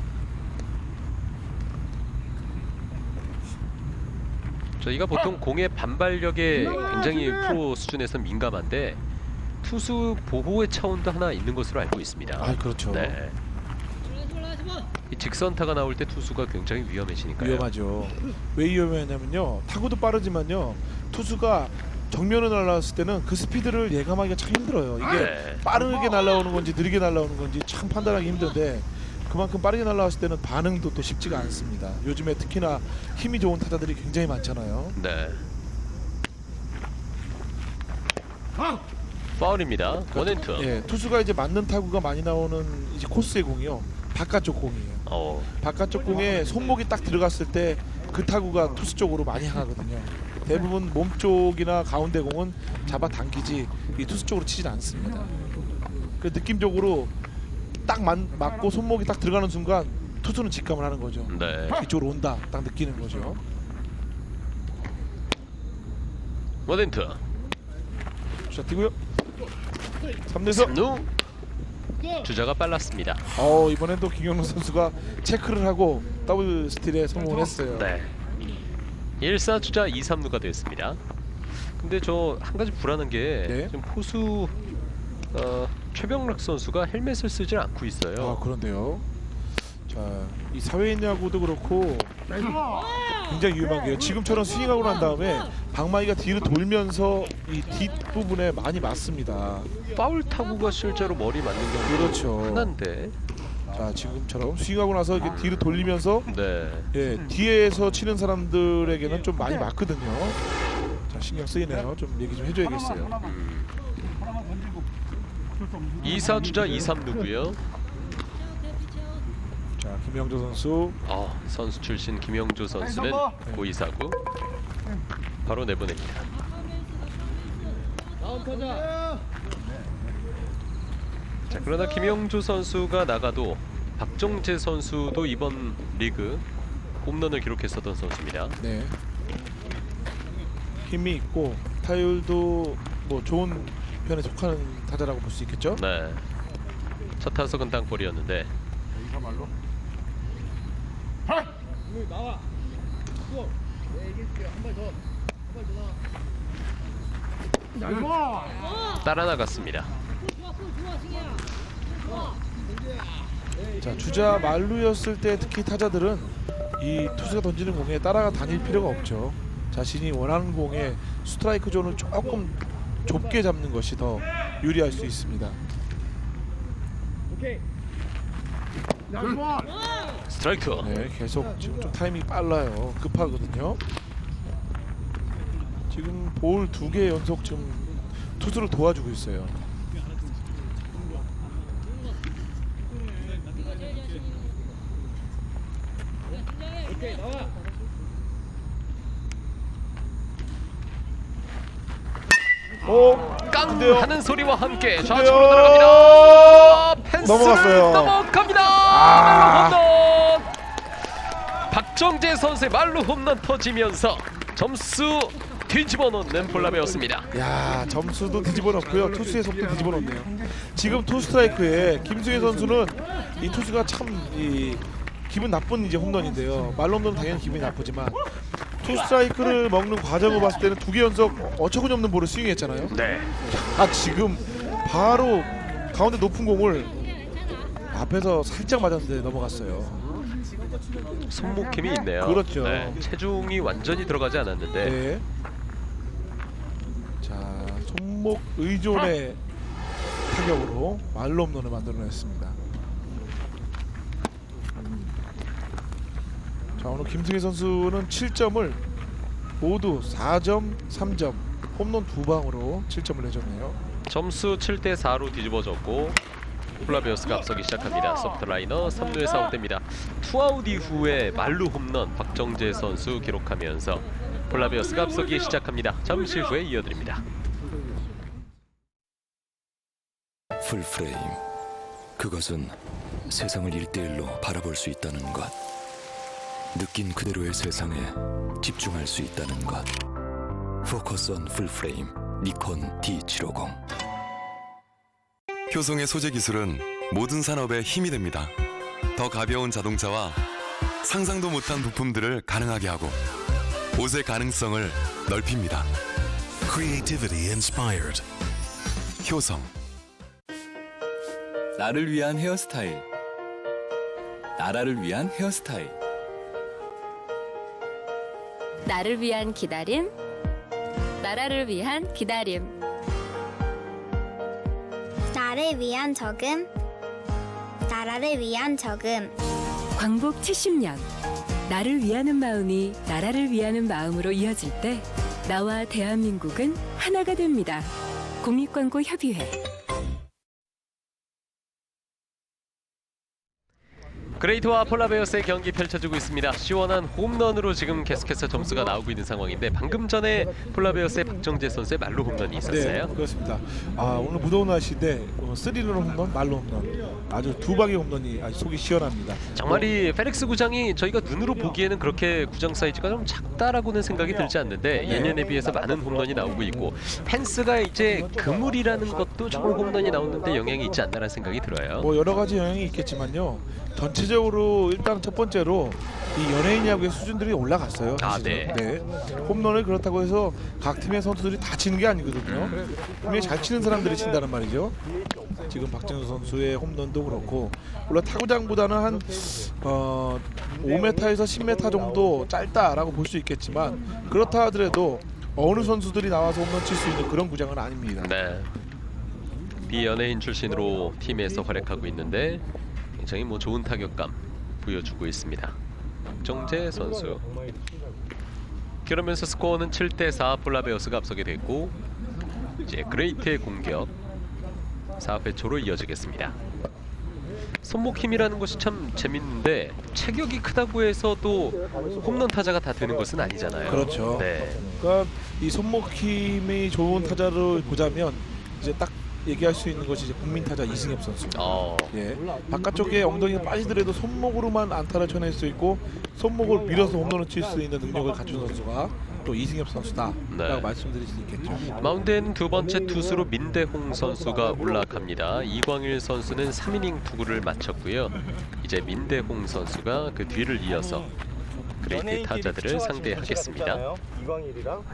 저희가 보통 공의 반발력에 굉장히 프로 수준에서 민감한데 투수 보호의 차원도 하나 있는 것으로 알고 있습니다. 아, 그렇죠. 네. 이 직선타가 나올 때 투수가 굉장히 위험해지니까요. 위험하죠. 왜 위험하냐면요. 타구도 빠르지만요. 투수가 정면으로 날아왔을 때는 그 스피드를 예감하기가 참 힘들어요. 이게 네. 빠르게 날아오는 건지 느리게 날아오는 건지 참 판단하기 힘든데 그만큼 빠르게 날아왔을 때는 반응도 또 쉽지가 않습니다. 요즘에 특히나 힘이 좋은 타자들이 굉장히 많잖아요. 네. 파울입니다. 원앤투. 예, 투수가 이제 맞는 타구가 많이 나오는 이제 코스의 공이요. 바깥쪽 공이에요. 바깥쪽 공에 손목이 딱 들어갔을 때 그 타구가 투수 쪽으로 많이 향하거든요. 대부분 몸 쪽이나 가운데 공은 잡아 당기지 이 투수 쪽으로 치진 않습니다. 그 느낌적으로 딱 맞고 손목이 딱 들어가는 순간 투수는 직감을 하는 거죠. 네. 이쪽으로 온다 딱 느끼는 거죠. 원앤투. 자, 뛰고요. 3루에서 3루. 주자가 빨랐습니다. 이번엔 또 김경록 선수가 체크를 하고 더블 스틸에 성공을 했어요. 네. 1사 주자 2, 3루가 됐습니다. 근데 저 한 가지 불안한 게 네. 지금 포수 최병락 선수가 헬멧을 쓰질 않고 있어요. 아 그런데요. 자, 이 사회인 야구도 그렇고 굉장히 위험한 게요. 지금처럼 스윙하고 난 다음에 방망이가 뒤로 돌면서 이 뒷부분에 많이 맞습니다. 파울 타구가 실제로 머리 맞는 경우도 그렇죠. 흔한데. 자, 지금처럼 스윙하고 나서 이렇게 뒤로 돌리면서 네. 예, 뒤에서 치는 사람들에게는 좀 많이 맞거든요. 자, 신경 쓰이네요. 좀 얘기 좀 해줘야겠어요. 2사 주자 2-3루고요. 자, 김영조 선수. 선수 출신 김영조 선수는 고의사구 바로 내보냅니다. 자, 그러나 김영조 선수가 나가도 박정재 선수도 이번 리그 홈런을 기록했었던 선수입니다. 네. 힘이 있고 타율도 뭐 좋은 편에 속하는 타자라고 볼 수 있겠죠? 네. 첫 타석은 땅볼이었는데 따라 나갔습니다. 자, 주자 만루였을 때 특히 타자들은 이 투수가 던지는 공에 따라가 다닐 필요가 없죠. 자신이 원하는 공에 스트라이크 존을 조금 좁게 잡는 것이 더 유리할 수 있습니다. 스트라이크. 네, 계속 지금 좀 타이밍이 빨라요. 급하거든요. 지금 볼 2개 연속 지금 투수를 도와주고 있어요. 깡 근데요? 하는 소리와 함께 근데요? 좌측으로 들어갑니다. 펜스를 넘어갔어요. 넘어갑니다. 아. 말루 홈런. 박정재 선수의 말루 홈런 터지면서 점수 뒤집어 놓는 볼라베였습니다. 야, 점수도 뒤집어 놓고요. 투수의 속도 뒤집어 놓네요. 지금 투 스트라이크에 김승희 선수는 이 투수가 참 기분 나쁜 이제 홈런인데요. 말로 홈런은 당연히 기분이 나쁘지만 투 스트라이크를 먹는 과정을 봤을 때는 2개 연속 어처구니 없는 볼을 스윙했잖아요. 네. 아, 지금 바로 가운데 높은 공을 앞에서 살짝 맞았는데 넘어갔어요. 손목 힘이 있네요. 그렇죠. 네, 체중이 완전히 들어가지 않았는데 네. 자, 손목 의존의 타격으로 말로 홈런을 만들어냈습니다. 자, 오늘 김승희 선수는 7점을 모두 4점, 3점, 홈런 2방으로 7점을 내줬네요. 점수 7대4로 뒤집어졌고 폴라베어스가 앞서기 시작합니다. 소프트 라이너 3루에서 아웃됩니다. 투아웃 이후에 말루 홈런 박정재 선수 기록하면서 폴라베어스가 앞서기 시작합니다. 잠시 후에 이어드립니다. 풀프레임. 그것은 세상을 1대1로 바라볼 수 있다는 것. 느낀 그대로의 세상에 집중할 수 있다는 것. 포커스 온 풀프레임. 니콘 D750. 효성의 소재 기술은 모든 산업에 힘이 됩니다. 더 가벼운 자동차와 상상도 못한 부품들을 가능하게 하고 옷의 가능성을 넓힙니다. Creativity inspired. 효성. 나를 위한 헤어스타일. 나라를 위한 헤어스타일. 나를 위한 기다림, 나라를 위한 기다림. 나를 위한 적음, 나라를 위한 적음. 광복 70년. 나를 위하는 마음이 나라를 위하는 마음으로 이어질 때 나와 대한민국은 하나가 됩니다. 국립광고협의회. 그레이트와 폴라베어스의 경기 펼쳐지고 있습니다. 시원한 홈런으로 지금 계속해서 점수가 나오고 있는 상황인데 방금 전에 폴라베어스의 박정재 선수의 말루 홈런이 있었어요. 네, 그렇습니다. 아, 오늘 무더운 날씨인데 3런 홈런, 말로 홈런, 아주 2방의 홈런이 아주 속이 시원합니다. 정말 이 페릭스 구장이 저희가 눈으로 보기에는 그렇게 구장 사이즈가 좀 작다라고는 생각이 들지 않는데 예년에 비해서 많은 홈런이 나오고 있고 펜스가 이제 그물이라는 것도 정말 홈런이 나오는데 영향이 있지 않나라는 생각이 들어요. 뭐 여러 가지 영향이 있겠지만요. 전체적으로 일단 첫 번째로 이 연예인 야구의 수준들이 올라갔어요. 아, 사실은. 네. 홈런을 그렇다고 해서 각 팀의 선수들이 다 치는 게 아니거든요. 분명히 잘 치는 사람들이 친다는 말이죠. 지금 박진수 선수의 홈런도 그렇고 물론 타구장보다는 한 5m에서 10m 정도 짧다라고 볼 수 있겠지만 그렇다 하더라도 어느 선수들이 나와서 홈런 칠 수 있는 그런 구장은 아닙니다. 네. 비연예인 출신으로 팀에서 활약하고 있는데 굉장히 뭐 좋은 타격감 보여주고 있습니다. 정재 선수. 그러면서 스코어는 7대4 폴라베어스가 앞서게 됐고 이제 그레이트의 공격 4회 초로 이어지겠습니다. 손목 힘이라는 것이 참 재밌는데 체격이 크다고 해서 또 홈런 타자가 다 되는 것은 아니잖아요. 그렇죠. 네. 그러니까 이 손목 힘이 좋은 타자를 보자면 이제 딱 얘기할 수 있는 것이 이제 국민 타자 이승엽 선수. 예, 바깥쪽에 엉덩이가 빠지더라도 손목으로만 안타를 쳐낼 수 있고 손목을 밀어서 홈런을 칠 수 있는 능력을 갖춘 선수가 또 이승엽 선수다라고 네. 말씀드릴 수 있겠죠. 마운드에는 두 번째 투수로 민대홍 선수가 올라갑니다. 이광일 선수는 3이닝 투구를 마쳤고요. 이제 민대홍 선수가 그 뒤를 이어서 그레이트 타자들을 상대하겠습니다. 이광일이랑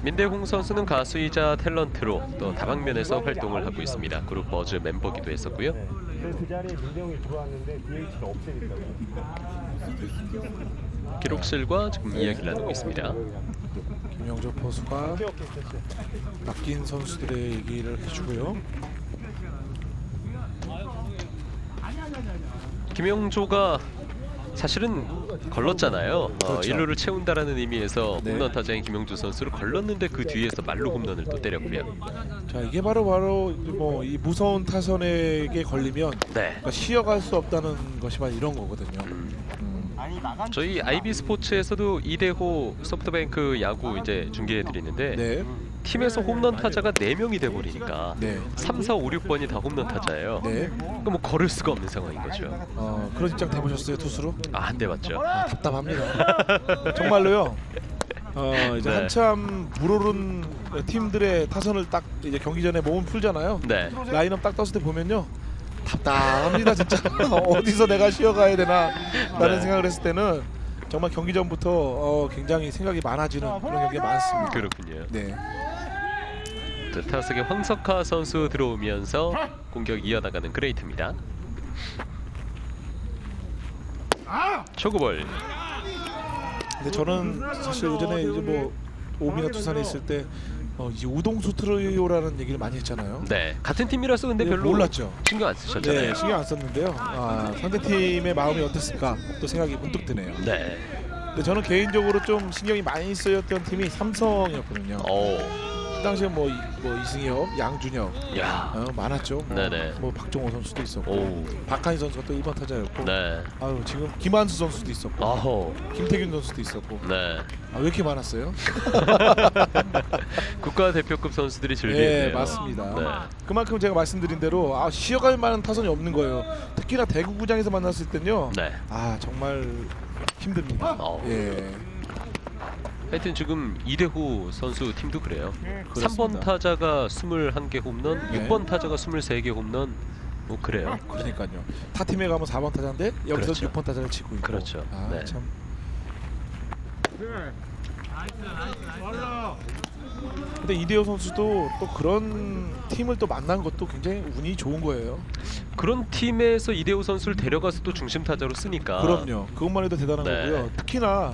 민대홍 선수는 가수이자 탤런트로 또 다방면에서 활동을 하고 있습니다. 그룹 버즈 멤버기도 했었고요. 그 자리에 민대웅이 들어왔는데 DH를 없애겠다고. 기록실과 지금 이야기를 나누고 있습니다. 김영조 포수가 맡긴 선수들의 얘기를 해주고요. 김영조가 사실은 걸렀잖아요. 그렇죠. 1루를 채운다라는 의미에서 네. 홈런 타자인 김영조 선수를 걸렀는데 그 뒤에서 말로 홈런을 또 때렸고요. 자, 이게 바로 뭐 이 무서운 타선에게 걸리면 네. 그러니까 쉬어갈 수 없다는 것이 바로 이런 거거든요. 저희 IB 스포츠에서도 이대호 소프트뱅크 야구 이제 중계해 드리는데 네. 팀에서 홈런 타자가 4명이 돼 버리니까 네. 3, 4, 5, 6번이 다 홈런 타자예요. 네. 그럼 뭐 걸을 수가 없는 상황인 거죠. 그런 입장 돼보셨어요, 투수로? 안 돼봤죠. 답답합니다. 정말로요. 이제 네. 한참 물오른 팀들의 타선을 딱 이제 경기 전에 몸을 풀잖아요. 네. 라인업 딱 떴을 때 보면요, 답답합니다 진짜. 어디서 내가 쉬어가야 되나 라는 네. 생각을 했을 때는 정말 경기 전부터 굉장히 생각이 많아지는 그런 경기가 많습니다. 그렇군요. 네. 자, 타석에 황석하 선수 들어오면서 공격 이어나가는 그레이트입니다. 초구볼. 근데 저는 사실 예전에 이제 뭐 오미나 투산에 있을 때 이제 우동수 트로이오라는 얘기를 많이 했잖아요. 네, 같은 팀이라서 근데 네, 별로 몰랐죠. 신경 안 쓰셨잖아요. 네, 신경 안 썼는데요. 상대 팀의 마음이 어땠을까 또 생각이 문득 드네요. 네. 근데 저는 개인적으로 좀 신경이 많이 쓰였던 팀이 삼성이었거든요. 그 당시에 뭐 이승엽, 양준혁 야. 많았죠. 네네. 뭐 박종호 선수도 있었고, 오. 박한희 선수가 또 1번 타자였고, 네. 지금 김한수 선수도 있었고, 아호. 김태균 선수도 있었고. 네. 왜 이렇게 많았어요? 국가대표급 선수들이 네, 즐기네요. 맞습니다. 네. 그만큼 제가 말씀드린 대로 쉬어갈 만한 타선이 없는 거예요. 특히나 대구구장에서 만났을 때는요. 네. 정말 힘듭니다. 예. 하여튼 지금 이대호 선수 팀도 그래요. 그렇습니다. 3번 타자가 21개 홈런, 네. 6번 타자가 23개 홈런. 뭐 그래요. 그러니까요. 타 팀에 가면 4번 타자인데 여기서 그렇죠. 6번 타자를 치고 있고. 그렇죠. 네. 참. 근데 이대호 선수도 또 그런 팀을 또 만난 것도 굉장히 운이 좋은 거예요. 그런 팀에서 이대호 선수를 데려가서 또 중심 타자로 쓰니까. 그럼요. 그것만 해도 대단한 네. 거고요. 특히나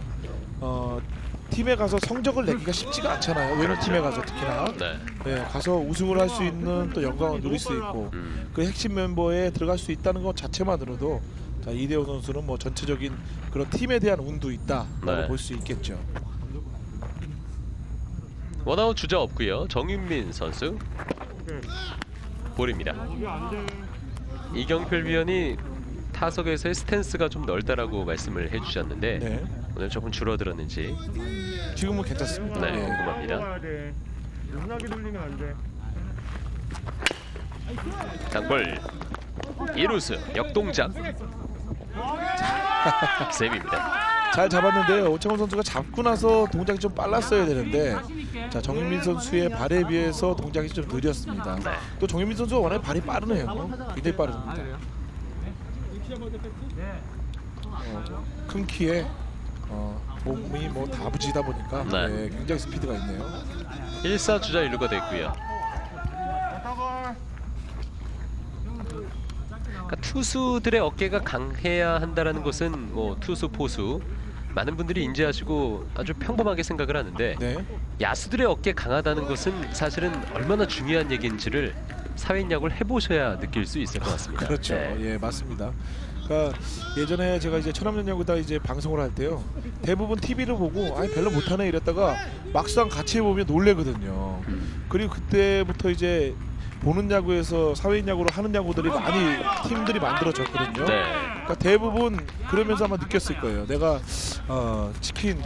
팀에 가서 성적을 내기가 쉽지가 않잖아요. 외국 그렇죠. 팀에 가서 특히나. 네. 네, 가서 우승을 할 수 있는 또 영광을 누릴 수 있고 그 핵심 멤버에 들어갈 수 있다는 것 자체만으로도 이대호 선수는 뭐 전체적인 그런 팀에 대한 운도 있다라고 네. 볼 수 있겠죠. 원아웃 주자 없고요. 정윤민 선수 볼입니다. 이경필 위원이 타석에서의 스탠스가 좀 넓다라고 말씀을 해주셨는데 네. 오늘 조금 줄어들었는지 지금은 괜찮습니다. 네, 네. 궁금합니다. 운하게 돌리면 안 돼. 장볼 1루수 역동작 쌤입니다. 잘 잡았는데요. 오창훈 선수가 잡고 나서 동작이 좀 빨랐어야 되는데 자, 정윤민 선수의 발에 비해서 동작이 좀 느렸습니다. 또 정윤민 선수가 워낙에 발이 빠르네요. 굉장히 빠릅니다. 큰 키에 몸이 뭐 다부지다 보니까 네. 굉장히 스피드가 있네요. 1사 주자 1루가 됐고요. 그러니까 투수들의 어깨가 강해야 한다라는 것은 뭐 투수 포수 많은 분들이 인지하시고 아주 평범하게 생각을 하는데 네. 야수들의 어깨 강하다는 것은 사실은 얼마나 중요한 얘기인지를 사회인야구를 해보셔야 느낄 수 있을 것 같습니다. 그렇죠. 네. 예, 맞습니다. 그러니까 예전에 제가 이제 천하연야구다 이제 방송을 할 때요, 대부분 TV를 보고 아니 별로 못하네 이랬다가 막상 같이 해보면 놀래거든요. 그리고 그때부터 이제 보는 야구에서 사회인 야구로 하는 야구들이 많이 팀들이 만들어졌거든요. 네. 그러니까 대부분 그러면서 아마 느꼈을 거예요. 내가 치킨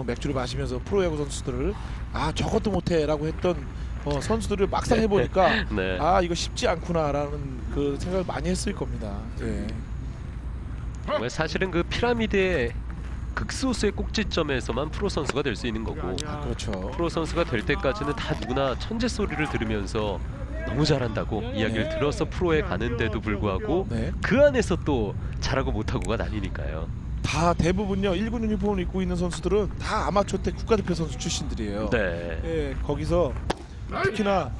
맥주를 마시면서 프로야구 선수들을 아 저것도 못해라고 했던 선수들을 막상 해보니까 네. 아 이거 쉽지 않구나라는 그 생각을 많이 했을 겁니다. 예. 정말 사실은 그 피라미드의 극소수의 꼭지점에서만 프로 선수가 될 수 있는 거고 그렇죠. 프로 선수가 될 때까지는 다 누구나 천재 소리를 들으면서 너무 잘한다고 이야기를 들어서 프로에 가는데도 불구하고 네. 그 안에서 또 잘하고 못하고가 나뉘니까요. 다 대부분요 1군 유니폼을 입고 있는 선수들은 다 아마추어 때 국가대표 선수 출신들이에요. 네. 예, 거기서 특히나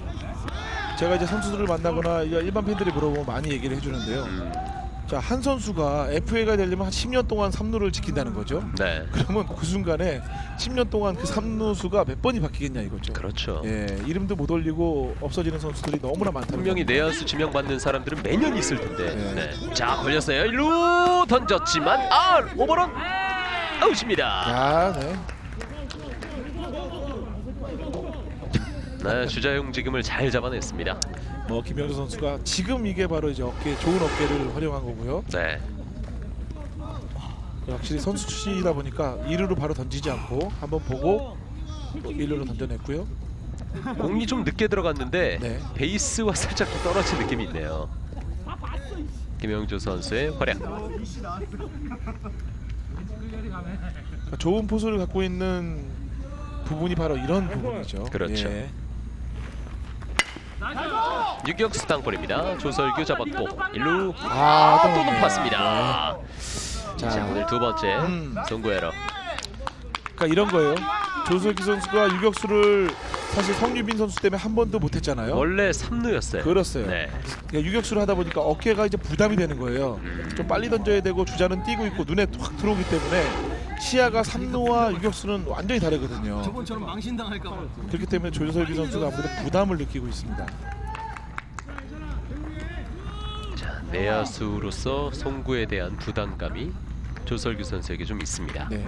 제가 이제 선수들을 만나거나 일반 팬들이 물어보면 많이 얘기를 해주는데요. 자, 한 선수가 FA가 되려면 한 10년 동안 3루를 지킨다는 거죠. 네. 그러면 그 순간에 10년 동안 그 3루수가 몇 번이 바뀌겠냐 이거죠. 그렇죠. 예, 이름도 못 올리고 없어지는 선수들이 너무나 많다는 분명히 겁니다. 내야수 지명받는 사람들은 매년 있을 텐데. 네. 네. 자, 걸렸어요. 1루 던졌지만 오버런 아웃입니다. 야, 네. 네, 주자의 움직임을 잘 잡아냈습니다. 뭐 김영주 선수가 지금 이게 바로 이제 좋은 어깨를 활용한 거고요. 네. 확실히 선수 출신이다 보니까 2루로 바로 던지지 않고 한번 보고 1루로 던져냈고요. 공이 좀 늦게 들어갔는데 네. 베이스와 살짝 좀 떨어진 느낌이 있네요. 김영주 선수의 활약. 그러니까 좋은 포수를 갖고 있는 부분이 바로 이런 부분이죠. 그렇죠. 예. 유격수 땅볼입니다. 조설규 잡았고 1루 또 넘어갔네요. 높았습니다. 자, 자, 오늘 두 번째 송구 에러. 그러니까 이런 거예요. 조석기 선수가 유격수를 사실 성유빈 선수 때문에 한 번도 못했잖아요. 원래 3루였어요. 그렇어요. 네. 그러니까 유격수를 하다 보니까 어깨가 이제 부담이 되는 거예요. 좀 빨리 던져야 되고 주자는 뛰고 있고 눈에 확 들어오기 때문에 시야가 3루와 유격수는 완전히 다르거든요. 저번처럼 망신당할까 봐. 그렇기 때문에 조석기 선수가 아무래도 부담을 느끼고 있습니다. 자, 내야수로서 송구에 대한 부담감이 조설규 선수에게 좀 있습니다. 네.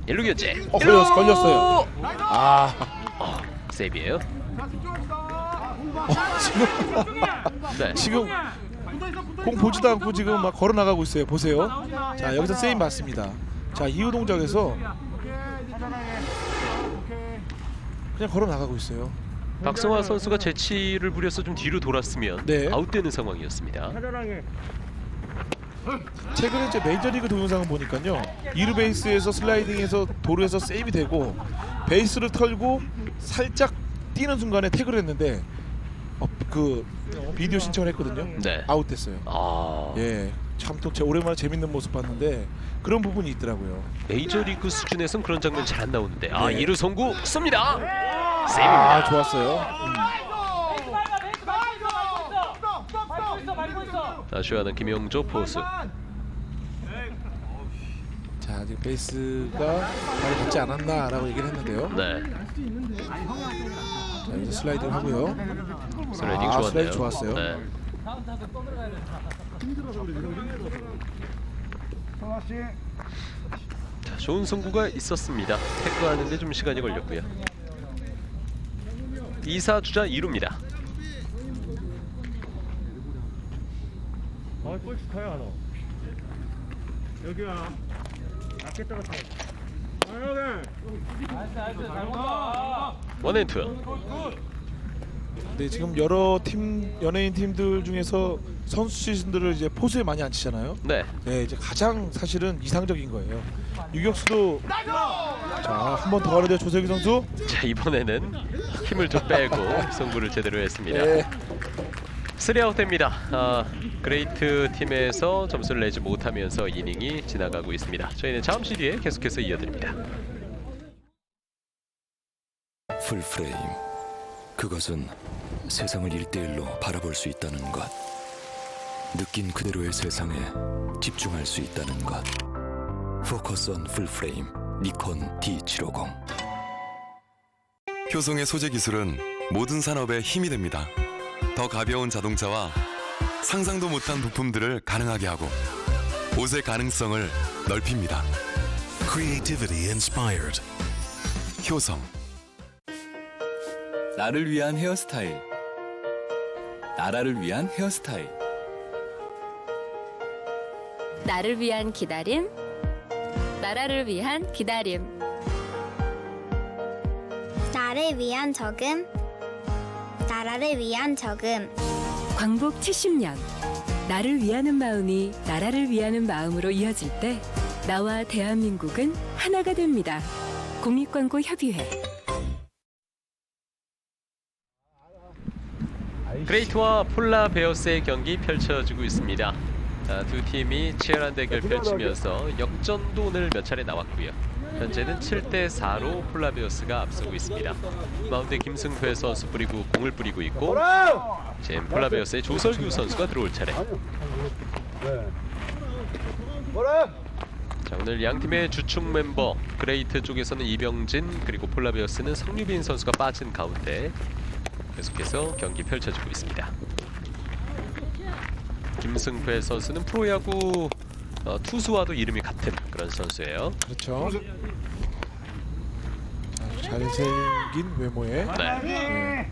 1루 교체. 걸렸어요. 아, 세이브예요. 네. 지금 공 보지도 않고 지금 막 걸어 나가고 있어요. 보세요. 자, 여기서 세이브 맞습니다. 자, 이후 동작에서 그냥 걸어 나가고 있어요. 박성화 선수가 재치를 부려서 좀 뒤로 돌았으면 네. 아웃되는 상황이었습니다. 최근에 이제 메이저리그 동영상을 보니까요, 2루 베이스에서 슬라이딩해서 도루에서 세이브 되고 베이스를 털고 살짝 뛰는 순간에 태그를 했는데 그 비디오 신청을 했거든요. 네. 아웃됐어요. 아, 예, 참 또 오랜만에 재밌는 모습 봤는데 그런 부분이 있더라고요. 메이저리그 수준에선 그런 장면 잘 안 나오는데 아, 네. 2루 송구 씁니다. 세이브입니다. 아, 좋았어요. 아쉬워하는 김용조 포수. 자, 지금 베이스가 발이 닿지 않았나라고 얘기를 했는데요. 네. 자, 이제 슬라이딩 하고요. 슬라이딩 아, 좋았네요. 슬라이딩 좋았어요. 네. 자, 좋은 송구가 있었습니다. 태그하는데 좀 시간이 걸렸고요. 2사 주자 2루입니다. 아, 꼴찌 타야 하나. 여기야. 낫겠다가 타. 아, 여기. 원앤투. 네, 지금 여러 팀 연예인 팀들 중에서 선수 시즌들을 이제 포수에 많이 안 치잖아요. 네. 네, 이제 가장 사실은 이상적인 거예요. 유격수도 자, 한 번 더 가려져 조세기 선수. 자, 이번에는 힘을 좀 빼고 승부를 제대로 했습니다. 네. 3아웃 됩니다. 그레이트 팀에서 점수를 내지 못하면서 이닝이 지나가고 있습니다. 저희는 잠시 뒤에 계속해서 이어드립니다. 풀프레임. 그것은 세상을 1대1로 바라볼 수 있다는 것. 느낀 그대로의 세상에 집중할 수 있다는 것. 포커스 온 풀프레임 니콘 D750. 효성의 소재 기술은 모든 산업에 힘이 됩니다. 더 가벼운 자동차와 상상도 못한 부품들을 가능하게 하고 옷의 가능성을 넓힙니다. Creativity inspired. 효성. 나를 위한 헤어스타일. 나라를 위한 헤어스타일. 나를 위한 기다림. 나라를 위한 기다림. 나를 위한 적음. 나라를 위한 적음. 광복 70년. 나를 위하는 마음이 나라를 위하는 마음으로 이어질 때 나와 대한민국은 하나가 됩니다. 공익광고협의회. 그레이트와 폴라 베어스의 경기 펼쳐지고 있습니다. 두 팀이 치열한 대결 펼치면서 역전도 오늘 몇 차례 나왔고요. 현재는 7대4로 폴라 베어스가 앞서고 있습니다. 마운드에 김승회 선수 뿌리고 공을 뿌리고 있고 지금 폴라 베어스의 조설규 선수가 들어올 차례. 자, 오늘 양 팀의 주축 멤버 그레이트 쪽에서는 이병진 그리고 폴라 베어스는 성유빈 선수가 빠진 가운데 계속해서 경기 펼쳐지고 있습니다. 김승회 선수는 프로야구 투수와도 이름이 같은 그런 선수예요. 그렇죠. 잘생긴 외모에 네.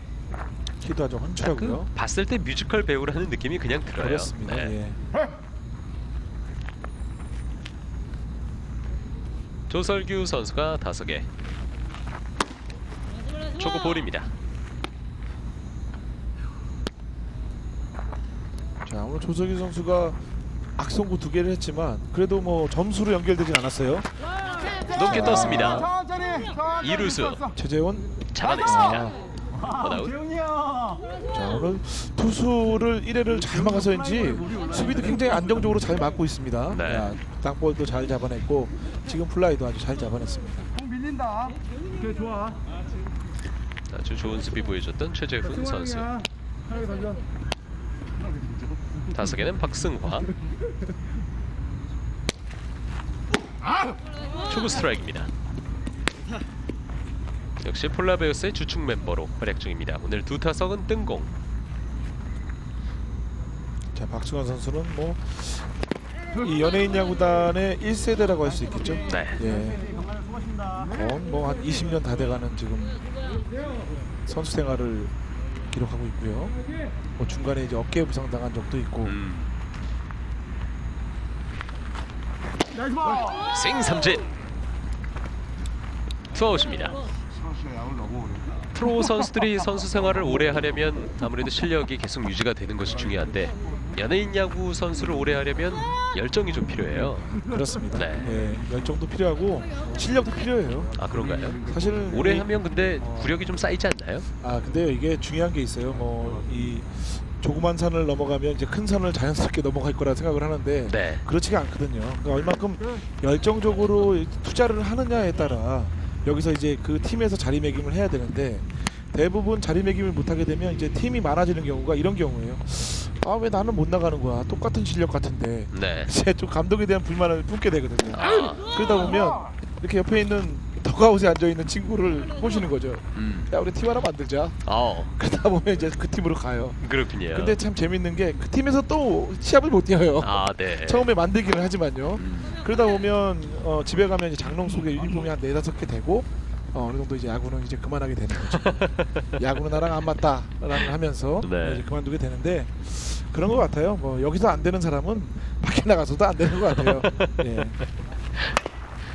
키도 아주 훤칠하고요. 봤을 때 뮤지컬 배우라는 느낌이 그냥 들어요. 그렇습니다. 네. 예. 조설규 선수가 5개. 초구 볼입니다. 자, 오늘 조석희 선수가 악성구 2개를 했지만 그래도 뭐 점수로 연결되진 않았어요. 높게 떴습니다. 천천히. 2루수 최재원. 잡아냈습니다. 원아웃. 재훈이 형. 자, 오늘 투수를 1회를 잘 막아서인지 수비도 굉장히 안정적으로 잘 막고 있습니다. 네. 자, 땅볼도 잘 잡아냈고 지금 플라이도 아주 잘 잡아냈습니다. 공 밀린다. 오케이, 좋아. 아주 좋은 수비 보여줬던 최재훈 선수. 하게 던져. 5개는 박승화. 초구 스트라이크입니다. 역시 폴라베어스의 주축 멤버로 활약 중입니다. 오늘 2타석은 뜬공. 자, 박승환 선수는 뭐 이 연예인 야구단의 1세대라고 할 수 있겠죠. 네. 예. 뭐한 20년 다 돼가는 지금 선수 생활을 기록하고 있고요. 뭐 중간에 이제 어깨 부상 당한 적도 있고. 스윙 삼진. 투아웃입니다. 프로 선수들이 선수 생활을 오래 하려면 아무래도 실력이 계속 유지가 되는 것이 중요한데 연예인 야구 선수를 오래 하려면 열정이 좀 필요해요. 그렇습니다. 네. 예, 열정도 필요하고 실력도 필요해요. 아, 그런가요? 사실은 오래 하면 근데 구력이 좀 쌓이지 않나요? 아, 근데요, 이게 중요한 게 있어요. 뭐 이 조그만 산을 넘어가면 이제 큰 산을 자연스럽게 넘어갈 거라 생각을 하는데 네. 그렇지가 않거든요. 그러니까 얼만큼 열정적으로 투자를 하느냐에 따라 여기서 이제 그 팀에서 자리매김을 해야 되는데 대부분 자리매김을 못하게 되면 이제 팀이 많아지는 경우가 이런 경우예요. 아, 왜 나는 못 나가는 거야? 똑같은 실력 같은데. 네. 이제 좀 감독에 대한 불만을 품게 되거든요. 아. 그러다 보면 이렇게 옆에 있는 더가웃에 앉아 있는 친구를 꼬시는 거죠. 야, 우리 팀 하나 만들자. 그러다 보면 이제 그 팀으로 가요. 그렇군요. 근데 참 재밌는 게 그 팀에서 또 시합을 못 뛰어요. 아, 네. 처음에 만들기는 하지만요. 그러다 보면 집에 가면 이제 장롱 속에 유니폼이 한 4-5개 되고 어느 정도 이제 야구는 이제 그만하게 되는 거죠. 야구는 나랑 안 맞다라는 하면서 네. 이제 그만두게 되는데 그런 것 같아요. 뭐 여기서 안 되는 사람은 밖에 나가서도 안 되는 것 같아요. 예.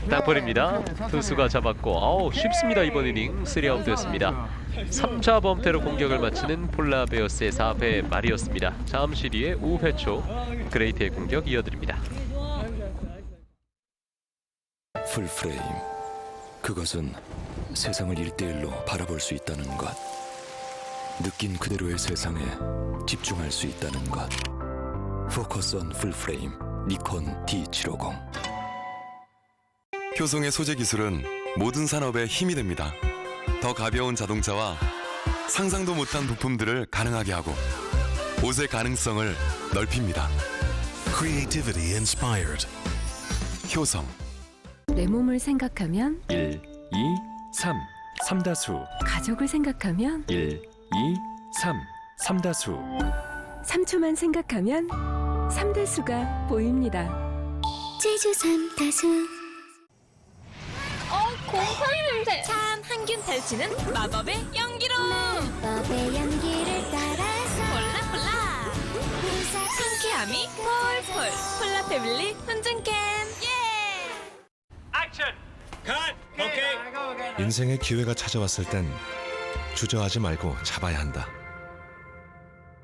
땅볼입니다. 투수가 잡았고 쉽습니다. 이번 이닝 3아웃 됐습니다. 3자 범퇴로 공격을 마치는 폴라베어스의 4회 말이었습니다. 잠시 뒤에 5회 초 그레이트의 공격 이어드립니다. 풀프레임. 그것은 세상을 1대1로 바라볼 수 있다는 것. 느낀 그대로의 세상에 집중할 수 있다는 것. 포커스 온 풀프레임. 니콘 D750. 효성의 소재 기술은 모든 산업의 힘이 됩니다. 더 가벼운 자동차와 상상도 못한 부품들을 가능하게 하고 옷의 가능성을 넓힙니다. Creativity inspired. 효성. 내 몸을 생각하면 1, 2, 3. 삼다수. 가족을 생각하면 1, 2, 3. 삼다수. 3초만 생각하면 3다수가 보입니다. 제주 삼다수. 곰팡이 냄새. 참 항균 탈취는 마법의 연기로. 마법의 연기를 따라서 폴라. 상쾌함이 폴폴. 폴라 패밀리 훈증캔. 인생의 기회가 찾아왔을 땐 주저하지 말고 잡아야 한다.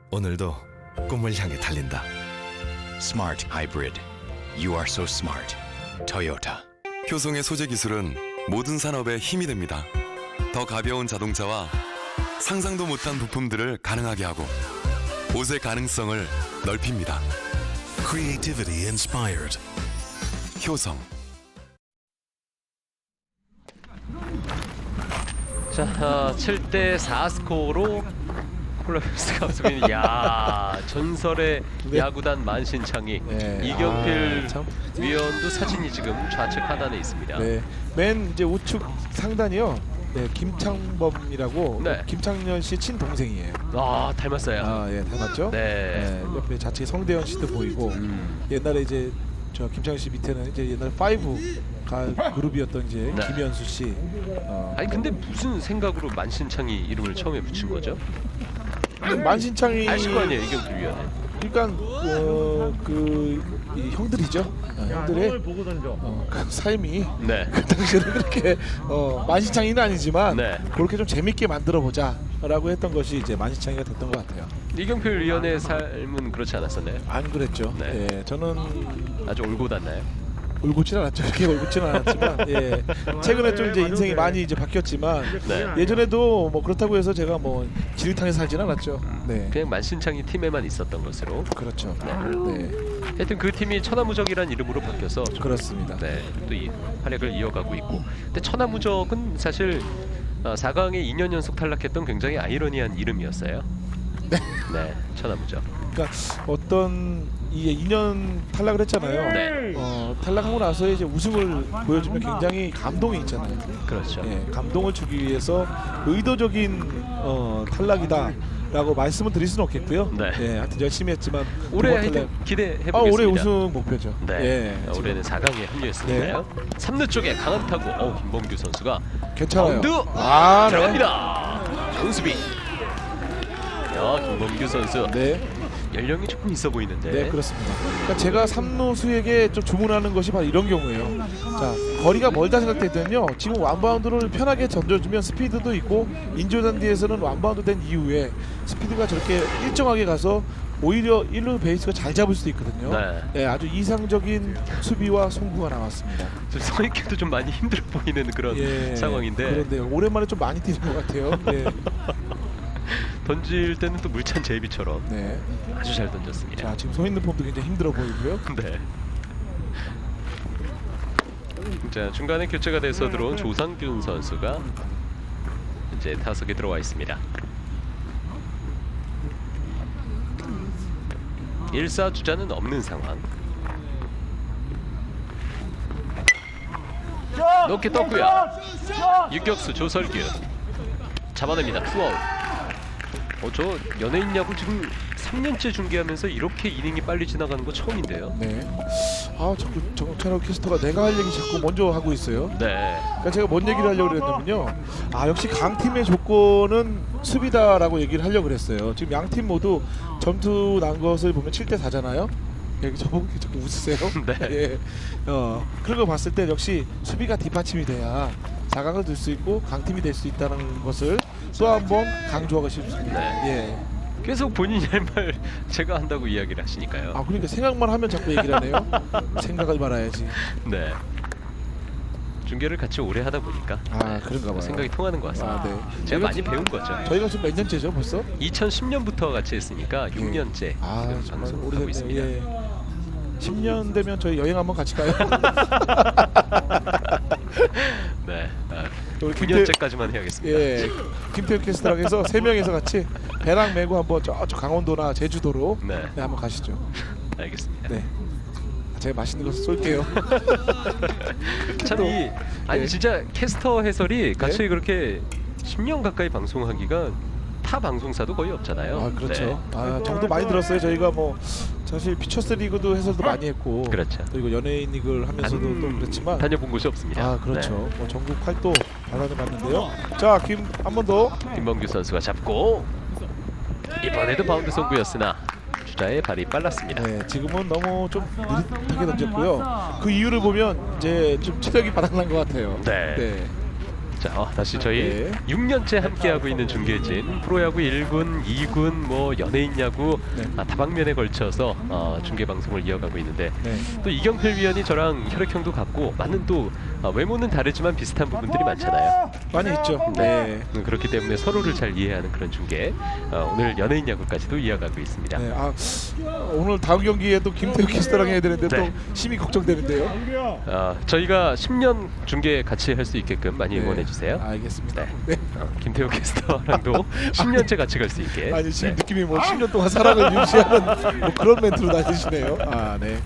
오늘도 꿈을 향해 달린다. Smart Hybrid. You are so smart. Toyota. 효성의 소재 기술은 모든 산업의 힘이 됩니다. 더 가벼운 자동차와 상상도 못한 부품들을 가능하게 하고 옷의 가능성을 넓힙니다. Creativity inspired. 효성. 자, 7대 4 스코어로 폴라베어스가 앞서고 있는 전설의 야구단 만신창이 이경필 위원도 사진이 지금 좌측 하단에 있습니다. 네, 맨 이제 우측 상단이요. 네, 김창범이라고 김창년 씨 친동생이에요. 닮았어요. 예, 닮았죠? 네. 옆에 좌측에 성대현 씨도 보이고 옛날에 이제 저 김창현 씨 밑에는 이제 옛날 5 그룹이었던 이제 김현수 씨. 아니 근데 무슨 생각으로 만신창이 이름을 처음에 붙인 거죠? 만신창이 아실 거 아니에요, 이경필 위원회. 그러니까 이 형들이죠. 형들의 그 삶이 그 당시에는 그렇게 만신창이는 아니지만 그렇게 좀 재밌게 만들어 보자라고 했던 것이 이제 만신창이가 됐던 것 같아요. 이경필 위원의 삶은 그렇지 않았었나요? 안 그랬죠. 네. 예, 저는 아주 올곧았나요? 올곧지는 않았죠. 이렇게 올곧지는 않았지만 최근에 좀 이제 인생이 많이 이제 바뀌었지만 예전에도 뭐 그렇다고 해서 제가 뭐 지리탕에 살지는 않았죠. 그냥 만신창이 팀에만 있었던 것으로. 그렇죠. 하여튼 그 팀이 천하무적이라는 이름으로 바뀌어서 그렇습니다. 또 이 활약을 이어가고 있고. 근데 천하무적은 사실 4강에 2년 연속 탈락했던 굉장히 아이러니한 이름이었어요. 천하무적. 그러니까 어떤 2년 탈락을 했잖아요. 탈락하고 나서 이제 우승을 보여주면 굉장히 감동이 있잖아요. 그렇죠. 감동을 주기 위해서 의도적인 탈락이다라고 말씀을 드릴 수는 없겠고요. 하여튼 열심히 했지만 올해 하여튼 기대해보겠습니다. 올해 우승 목표죠. 올해는 4강에 합류했으니까요. 3루 쪽에 강한 타구. 김범규 선수가 괜찮아요. 들어갑니다. 좋은 수비. 김범규 선수. 연령이 조금 있어 보이는데. 네, 그렇습니다. 그러니까 제가 삼루수에게 좀 주문하는 것이 바로 이런 경우예요. 자, 거리가 멀다 생각되면요, 지금 완바운드를 편하게 던져주면 스피드도 있고 인조단디에서는 완바운드 된 이후에 스피드가 저렇게 일정하게 가서 오히려 1루 베이스가 잘 잡을 수도 있거든요. 아주 이상적인 수비와 송구가 나왔습니다. 서 있기도 좀 많이 힘들어 보이는 그런 상황인데. 그런데요, 오랜만에 좀 많이 뛰는 것 같아요. 던질 때는 또 물찬 제이비처럼 아주 잘 던졌습니다. 자, 지금 서 있는 폼도 굉장히 힘들어 보이고요. 자, 중간에 교체가 돼서 들어온 조상균 선수가 이제 타석에 들어와 있습니다. 1사 주자는 없는 상황. 높게 떴고요. 유격수 조설규 잡아냅니다. 투아웃. 저 연예인 야구 지금 3년째 중계하면서 이렇게 이닝이 빨리 지나가는 거 처음인데요. 자꾸 정찬호 캐스터가 내가 할 얘기 자꾸 먼저 하고 있어요. 그러니까 제가 뭔 얘기를 하려고 그랬냐면요, 역시 강팀의 조건은 수비다라고 얘기를 하려고 그랬어요. 지금 양 팀 모두 점수 난 것을 보면 7대 4잖아요. 저보고 자꾸 웃으세요? 네. 예. 그런 거 봤을 때 역시 수비가 뒷받침이 돼야 4강을 들 수 있고 강팀이 될 수 있다는 것을 또 한 번 강조하고 싶습니다. 네. 계속 본인이 할 말 제가 한다고 이야기를 하시니까요. 아 그러니까 생각만 하면 자꾸 얘기를 하네요. 생각하지 말아야지. 네. 중계를 같이 오래 하다 보니까 그런가 봐요. 생각이 통하는 것 같습니다. 네. 제가 많이 배운 거죠. 저희가 지금 몇 년째죠 벌써? 2010년부터 같이 했으니까 6년째 지금 정말 방송하고 오래됐네요. 있습니다. 예. 10년 되면 저희 여행 한번 같이 가요. 네. 우리 9년째까지만 해야겠습니다. 예. 김태우 캐스터랑 해서 3명이서 같이 배랑 메고 한번 저쪽 강원도나 제주도로 네. 한번 가시죠. 알겠습니다. 네. 제가 맛있는 거 쏠게요. 참 아니 진짜 캐스터 해설이 같이 그렇게 10년 가까이 방송하기가 타 방송사도 거의 없잖아요. 그렇죠. 네. 정도 많이 들었어요. 저희가 뭐 사실 피처스 리그도 해설도 많이 했고, 그렇죠. 그리고 연예인 리그를 하면서도 또 그렇지만 다녀본 곳이 없습니다. 그렇죠. 네. 뭐 전국 활동 받아봤는데요. 자, 한 번 더. 김범규 선수가 잡고 이번에도 바운드 송구였으나 주자의 발이 빨랐습니다. 네, 지금은 너무 좀 느릿하게 던졌고요. 그 이유를 보면 이제 좀 체력이 바닥난 것 같아요. 네. 자, 다시 저희 6년째 함께하고 있는 중계진 프로야구 1군, 2군, 뭐 연예인 야구 다방면에 걸쳐서 중계 방송을 이어가고 있는데 또 이경필 위원이 저랑 혈액형도 같고 많은 또 외모는 다르지만 비슷한 부분들이 많잖아요. 많이 있죠. 네. 그렇기 때문에 서로를 잘 이해하는 그런 중계. 오늘 연예인 야구까지도 이어가고 있습니다. 네, 오늘 다음 경기에도 김태우 캐스터랑 해야 되는데 또 심히 걱정되는데요. 저희가 10년 중계 같이 할 수 있게끔 많이 응원해 주세요. 알겠습니다. 네. 김태우 캐스터랑도 10년째 같이 갈 수 있게. 아니 지금 느낌이 뭐 10년 동안 사랑을 유지하는 뭐 그런 멘트로 나뉘시네요. 네.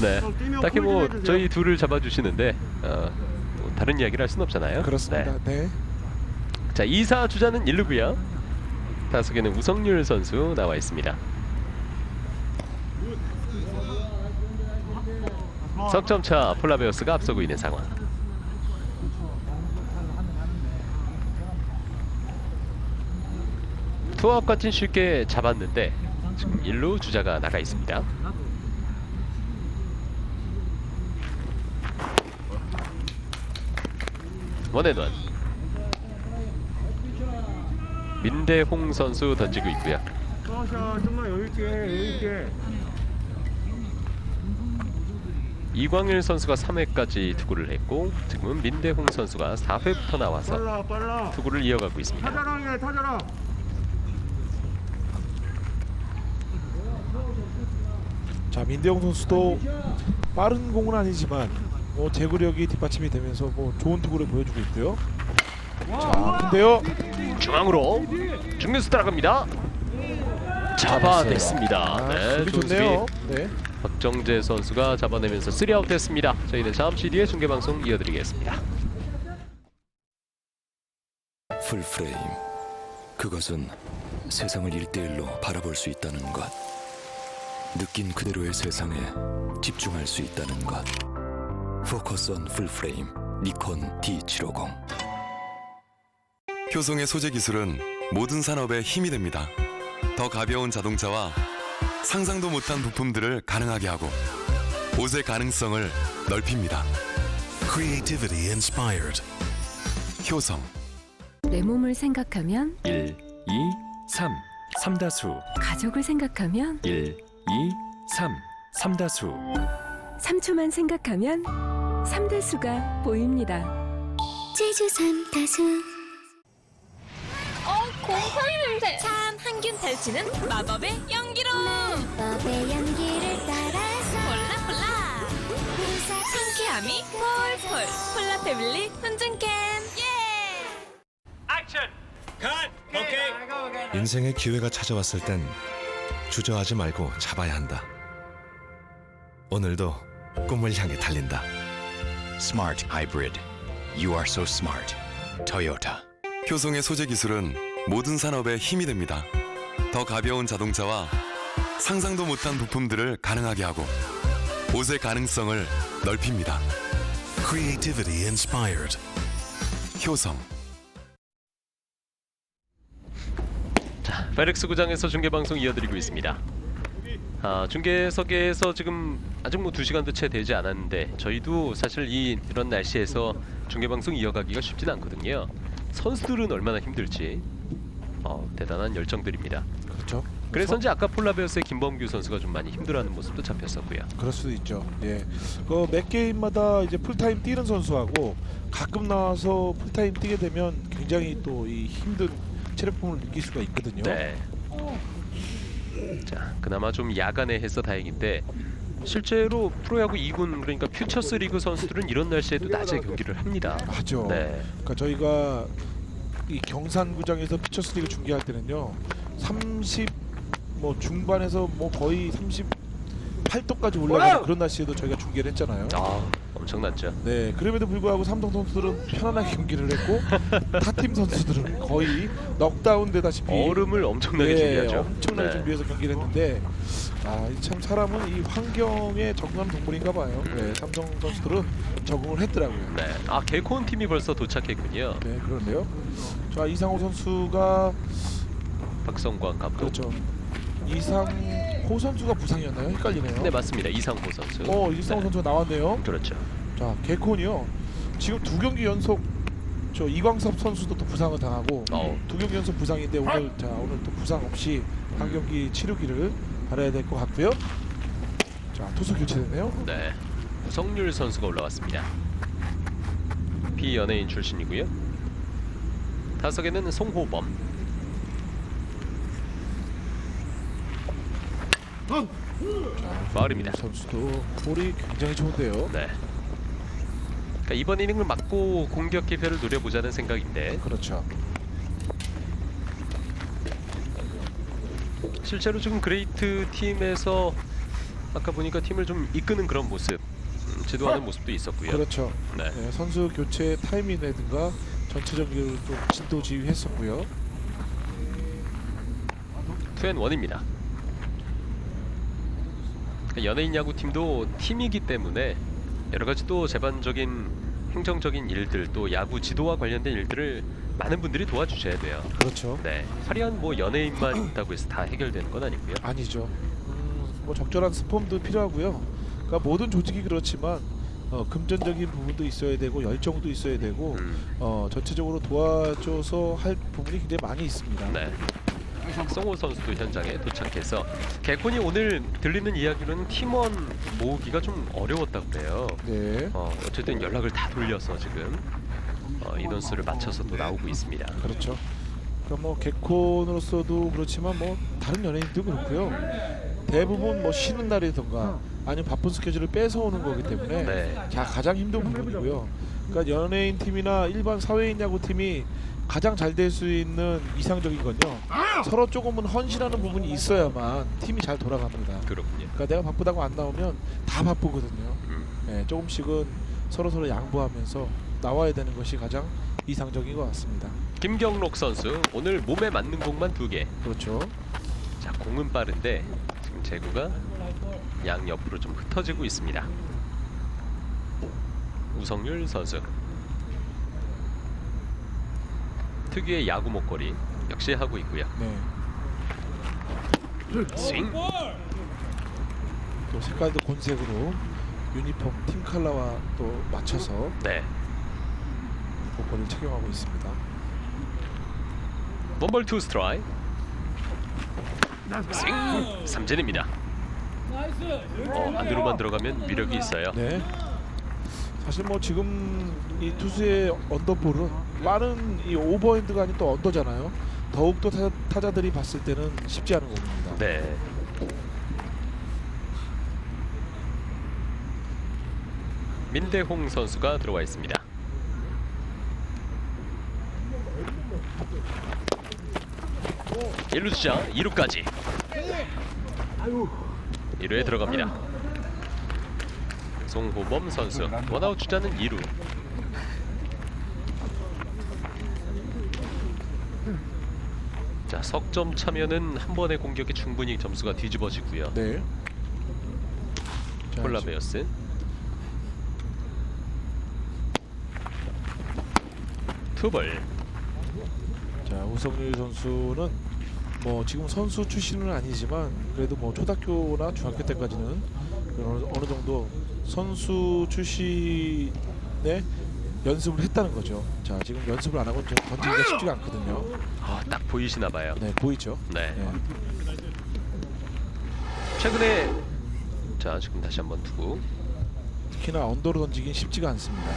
네. 딱히 뭐 저희 둘을 잡아주시는데 뭐 다른 이야기를 할 수는 없잖아요. 그렇습니다. 네. 자, 2사 주자는 1루고요. 타석에는 우성률 선수 나와 있습니다. 석점차 폴라베어스가 앞서고 있는 상황. 투아웃 같은 쉽게 잡았는데 지금 1루 주자가 나가 있습니다. 원앤원. 민대홍 선수 던지고 있고요. 좀만 여유있게. 이광일 선수가 3회까지 투구를 했고 지금은 민대홍 선수가 4회부터 나와서 빨라. 투구를 이어가고 있습니다. 타자랑. 자, 민대용 선수도 빠른 공은 아니지만 제구력이 뒷받침이 되면서 좋은 투구를 보여주고 있고요. 자, 근데요 중앙으로 중견수 따라갑니다. 잡아냈습니다. 네, 좋은 좋네요. 수비. 네. 박정재 선수가 잡아내면서 3아웃 됐습니다. 저희는 잠시 뒤에 중계방송 이어드리겠습니다. 풀프레임. 그것은 세상을 1대1로 바라볼 수 있다는 것. 느낀 그대로의 세상에 집중할 수 있다는 것. 포커스 온 풀프레임 니콘 D750. 효성의 소재 기술은 모든 산업에 힘이 됩니다. 더 가벼운 자동차와 상상도 못한 부품들을 가능하게 하고 옷의 가능성을 넓힙니다. Creativity inspired. 효성. 내 몸을 생각하면 1, 2, 3, 3다수. 가족을 생각하면 1, 2, 3, 3다수. 3초만 생각하면 3대수가 보입니다. 제주 삼다수. 곰팡이 냄새. 참 항균 탈취는 마법의 연기로. 마법의 연기를 따라서 폴라. 상쾌함이 폴폴. 폴라 패밀리 훈증캔. 인생의 기회가 찾아왔을 땐 주저하지 말고 잡아야 한다. 오늘도 꿈을 향해 달린다. Smart hybrid. You are so smart. Toyota. 효성의 소재 기술은 모든 산업에 힘이 됩니다. 더 가벼운 자동차와 상상도 못한 부품들을 가능하게 하고 옷의 가능성을 넓힙니다. Creativity inspired. 효성. 자, 페렉스 구장에서 중계방송 이어드리고 있습니다. 중계석에서 지금 아직 뭐 2시간도 채 되지 않았는데 저희도 사실 이런 날씨에서 중계방송 이어가기가 쉽진 않거든요. 선수들은 얼마나 힘들지 대단한 열정들입니다. 그렇죠. 그래서인지 아까 폴라베어스의 김범규 선수가 좀 많이 힘들어하는 모습도 잡혔었고요. 그럴 수도 있죠. 예. 몇 게임마다 이제 풀타임 뛰는 선수하고 가끔 나와서 풀타임 뛰게 되면 굉장히 또 이 힘든 체력폼을 느낄 수가 있거든요. 네. 자, 그나마 좀 야간에 해서 다행인데 실제로 프로야구 2군 그러니까 퓨처스리그 선수들은 이런 날씨에도 낮에 경기를 합니다. 하죠. 네. 그러니까 저희가 이 경산구장에서 퓨처스리그 중계할 때는요, 30 뭐 중반에서 뭐 거의 38도까지 올라가는 그런 날씨에도 저희가 중계를 했잖아요. 엄청났죠. 네, 그럼에도 불구하고 삼성 선수들은 편안하게 경기를 했고 타팀 선수들은 거의 넉다운 되다시피 얼음을 엄청나게 준비하죠. 엄청나게 준비해서 경기를 했는데 참 사람은 이 환경에 적응하는 동물인가 봐요. 네, 삼성 선수들은 적응을 했더라고요. 네. 개코온 팀이 벌써 도착했군요. 네, 그런데요. 자, 이상호 선수가 박성광 감독. 그렇죠. 이상호 선수가 부상이었나요? 헷갈리네요. 네, 맞습니다. 이상호 선수. 이상호 선수가 나왔네요. 그렇죠. 자, 개콘이요. 지금 2경기 연속 저 이광섭 선수도 또 부상을 당하고 2경기 연속 부상인데 오늘 또 부상 없이 한 경기 치르기를 바라야 될 것 같고요. 자, 투수 교체됐네요. 네. 우성률 선수가 올라왔습니다. 비연예인 출신이고요. 타석에는 송호범. 파울입니다. 선수도 볼이 굉장히 좋은데요. 네. 그러니까 이번 이닝을 막고 공격 기회를 노려보자는 생각인데. 그렇죠. 실제로 지금 그레이트 팀에서 아까 보니까 팀을 좀 이끄는 그런 모습, 지도하는 모습도 있었고요. 그렇죠. 네. 네, 선수 교체 타이밍이라든가 전체적으로 좀 진도 지휘했었고요. 투앤원입니다. 연예인 야구 팀도 팀이기 때문에 여러 가지 또 제반적인 행정적인 일들 또 야구 지도와 관련된 일들을 많은 분들이 도와주셔야 돼요. 그렇죠. 네, 화려한 뭐 연예인만 있다고 해서 다 해결되는 건 아니고요. 아니죠. 뭐 적절한 스폼도 필요하고요. 그러니까 모든 조직이 그렇지만 금전적인 부분도 있어야 되고 열정도 있어야 되고 전체적으로 도와줘서 할 부분이 굉장히 많이 있습니다. 네. 송호 선수도 현장에 도착해서 개콘이 오늘 들리는 이야기로는 팀원 모으기가 좀 어려웠다고 그래요. 네. 어쨌든 연락을 다 돌려서 지금 인원수를 맞춰서 또 나오고 있습니다. 그렇죠. 그러니까 뭐 개콘으로서도 그렇지만 뭐 다른 연예인도 그렇고요. 대부분 뭐 쉬는 날이던가 아니면 바쁜 스케줄을 뺏어오는 거기 때문에 네. 가장 힘든 부분이고요. 그러니까 연예인 팀이나 일반 사회인 야구 팀이 가장 잘 될 수 있는 이상적인 건요. 서로 조금은 헌신하는 부분이 있어야만 팀이 잘 돌아갑니다. 그렇군요. 그러니까 내가 바쁘다고 안 나오면 다 바쁘거든요. 네, 조금씩은 서로 양보하면서 나와야 되는 것이 가장 이상적인 것 같습니다. 김경록 선수 오늘 몸에 맞는 공만 2개. 그렇죠. 자, 공은 빠른데 지금 제구가 양 옆으로 좀 흩어지고 있습니다. 우성률 선수 특유의 야구 목걸이 역시 하고 있고요. 네. 스윙. 또 색깔도 곤색으로 유니폼 팀 컬러와 또 맞춰서 네. 목걸이를 착용하고 있습니다. 원볼 투 스트라이크. 스윙. 삼진입니다. 안으로만 들어가면 위력이 있어요. 네. 사실 뭐 지금 이 투수의 언더볼은 빠른 이 오버핸드가 아닌 또 언더잖아요. 더욱더 타자들이 봤을 때는 쉽지 않은 공입니다. 네. 민대홍 선수가 들어와 있습니다. 일루 주자 2루까지. 1루에 들어갑니다. 송호범 선수 원아웃 주자는 2루. 자, 석점 차면은 한 번의 공격에 충분히 점수가 뒤집어지고요. 네. 폴라베어스 투볼. 자, 우성률 선수는 뭐 지금 선수 출신은 아니지만 그래도 뭐 초등학교나 중학교 때까지는 어느 정도 선수 출신의 연습을 했다는 거죠. 자, 지금 연습을 안 하고 던지기가 쉽지가 않거든요. 딱 보이시나 봐요. 네, 보이죠. 네. 네. 최근에 자, 지금 다시 한번 두고 특히나 언더로 던지긴 쉽지가 않습니다.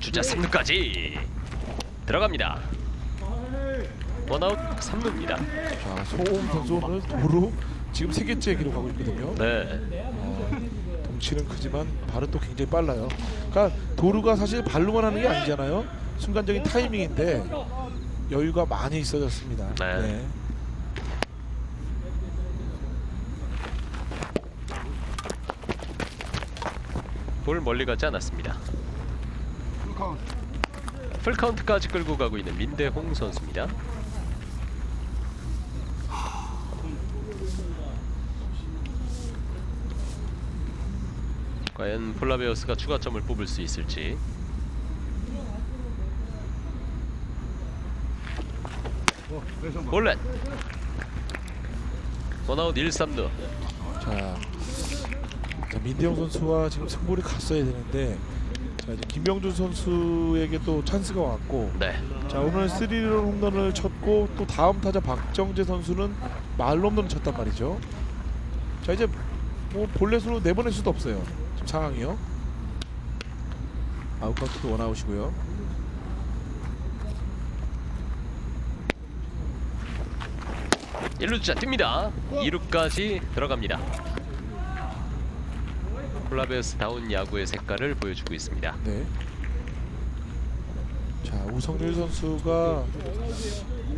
주자 3루까지 들어갑니다. 원아웃 3루입니다. 자, 소홍 선수 오늘 도루 지금 3개째 기록하고 있거든요. 네. 덩치는 크지만 발은 또 굉장히 빨라요. 그러니까 도루가 사실 발로만 하는 게 아니잖아요. 순간적인 타이밍인데 여유가 많이 있어졌습니다. 네. 네. 볼 멀리 가지 않았습니다. 풀카운트까지 끌고 가고 있는 민대홍 선수입니다. 과연 폴라베어스가 추가점을 뽑을 수 있을지. 볼넷 원아웃 1, 3루. 자, 민대용 선수와 지금 승부를 갔어야 되는데, 자, 이제 김병준 선수에게 또 찬스가 왔고, 네. 자, 오늘 3런 홈런을 쳤고 또 다음 타자 박정재 선수는 말로 홈런을 쳤단 말이죠. 자, 이제 뭐 볼넷으로 내보낼 수도 없어요. 지금 상황이요. 아웃카운트도 원아웃이고요. 1루자 뜁니다. 2루까지 들어갑니다. 폴라베어스 다운 야구의 색깔을 보여주고 있습니다. 네. 자, 우성률 선수가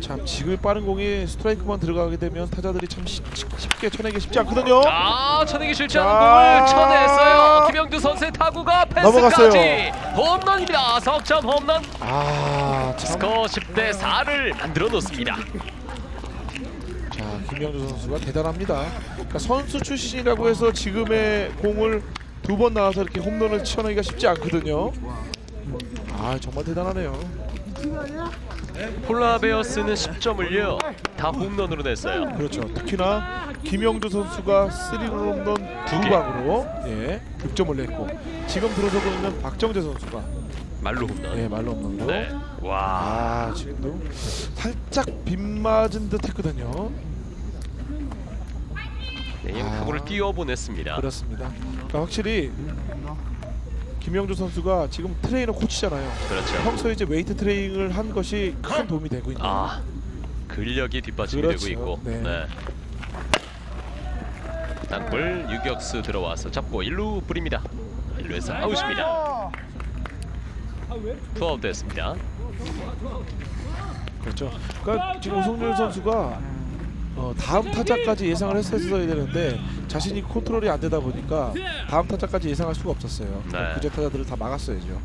참 지금 빠른 공이 스트라이크만 들어가게 되면 타자들이 참 쉽게 쳐내기 쉽지 않거든요. 쳐내기 쉽지 않은 공을 쳐냈어요. 김영주 선수의 타구가 펜스까지 홈런입니다. 석점 홈런. 스코어 10대 4를 만들어 놓습니다. 자, 김영주 선수가 대단합니다. 그러니까 선수 출신이라고 해서 지금의 공을 2번 나와서 이렇게 홈런을 치어내기가 쉽지 않거든요. 정말 대단하네요. 폴라베어스는 10점을요 다 홈런으로 냈어요. 그렇죠. 특히나 김영주 선수가 3런 홈런 2방으로 득점을 냈고, 지금 들어서고 있는 박정재 선수가 말로 홈런. 네, 말로 홈런으로. 네. 와. 지금도 살짝 빗맞은 듯 했거든요. 네, 타구를 띄워보냈습니다. 그렇습니다. 그러니까 확실히 김영주 선수가 지금 트레이너 코치잖아요. 그렇죠. 평소에 이제 웨이트 트레이닝을 한 것이 큰 도움이 되고 있네요. 근력이 뒷받침이 그렇죠. 되고 있고. 네. 땅볼 유격수 들어와서 잡고 1루 뿌립니다. 1루에서 아웃입니다. 투아웃 됐습니다. 그렇죠. 그러니까 지금 오성률 선수가 다음 타자까지 예상을 했었어야 되는데 자신이 컨트롤이 안 되다 보니까 다음 타자까지 예상할 수가 없었어요. 네. 그제 타자들을 다 막았어야죠.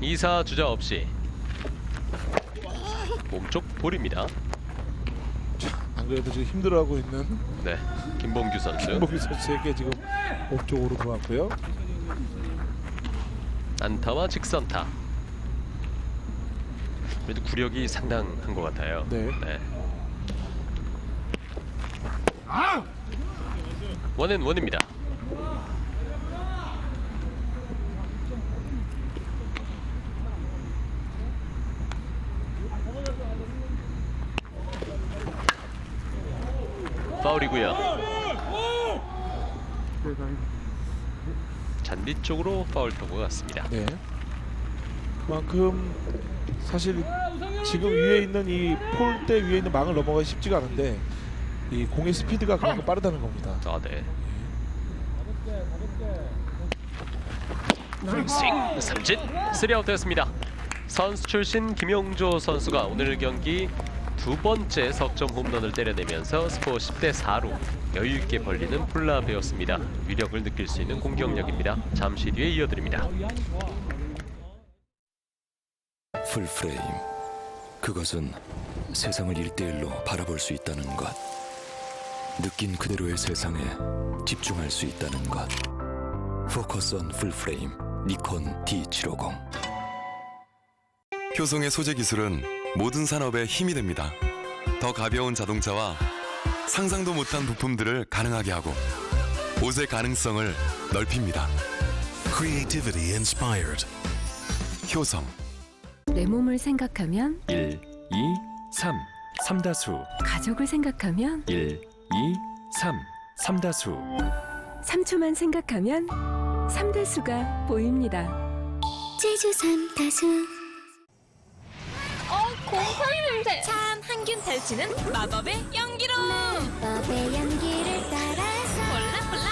2사 주자 없이 몸쪽 볼입니다. 안 그래도 지금 힘들어하고 있는 네, 김봉규 선수. 김봉규 선수에게 지금 몸쪽으로 들어왔고요. 안타와 직선타. 그래도 구력이 상당한 것 같아요. 네. 원앤원입니다. 파울이고요. 잔디 쪽으로 파울 타구가 갔습니다. 네. 그만큼 사실 지금 위에 있는 이 폴대 위에 있는 망을 넘어가기 쉽지가 않은데 이 공의 스피드가 그만큼 빠르다는 겁니다. 네. 스윙 삼진 3아웃 됐습니다. 선수 출신 김용조 선수가 오늘 경기 2번째 석점 홈런을 때려내면서 스코어 10대 4로 여유 있게 벌리는 폴라베어스입니다. 위력을 느낄 수 있는 공격력입니다. 잠시 뒤에 이어드립니다. 풀프레임. 그것은 세상을 1대1로 바라볼 수 있다는 것. 느낀 그대로의 세상에 집중할 수 있다는 것. 포커스 온 풀프레임. 니콘 D750. 효성의 소재 기술은 모든 산업의 힘이 됩니다. 더 가벼운 자동차와 상상도 못한 부품들을 가능하게 하고 옷의 가능성을 넓힙니다. Creativity inspired. 효성. 내 몸을 생각하면 1, 2, 3, 삼다수. 가족을 생각하면 1, 2, 3, 삼다수. 3초만 생각하면 삼다수가 보입니다. 제주 삼다수. 곰팡이 냄새. 참 항균 탈취는 마법의 연기로. 마법의 연기를 따라서 콜라 콜라.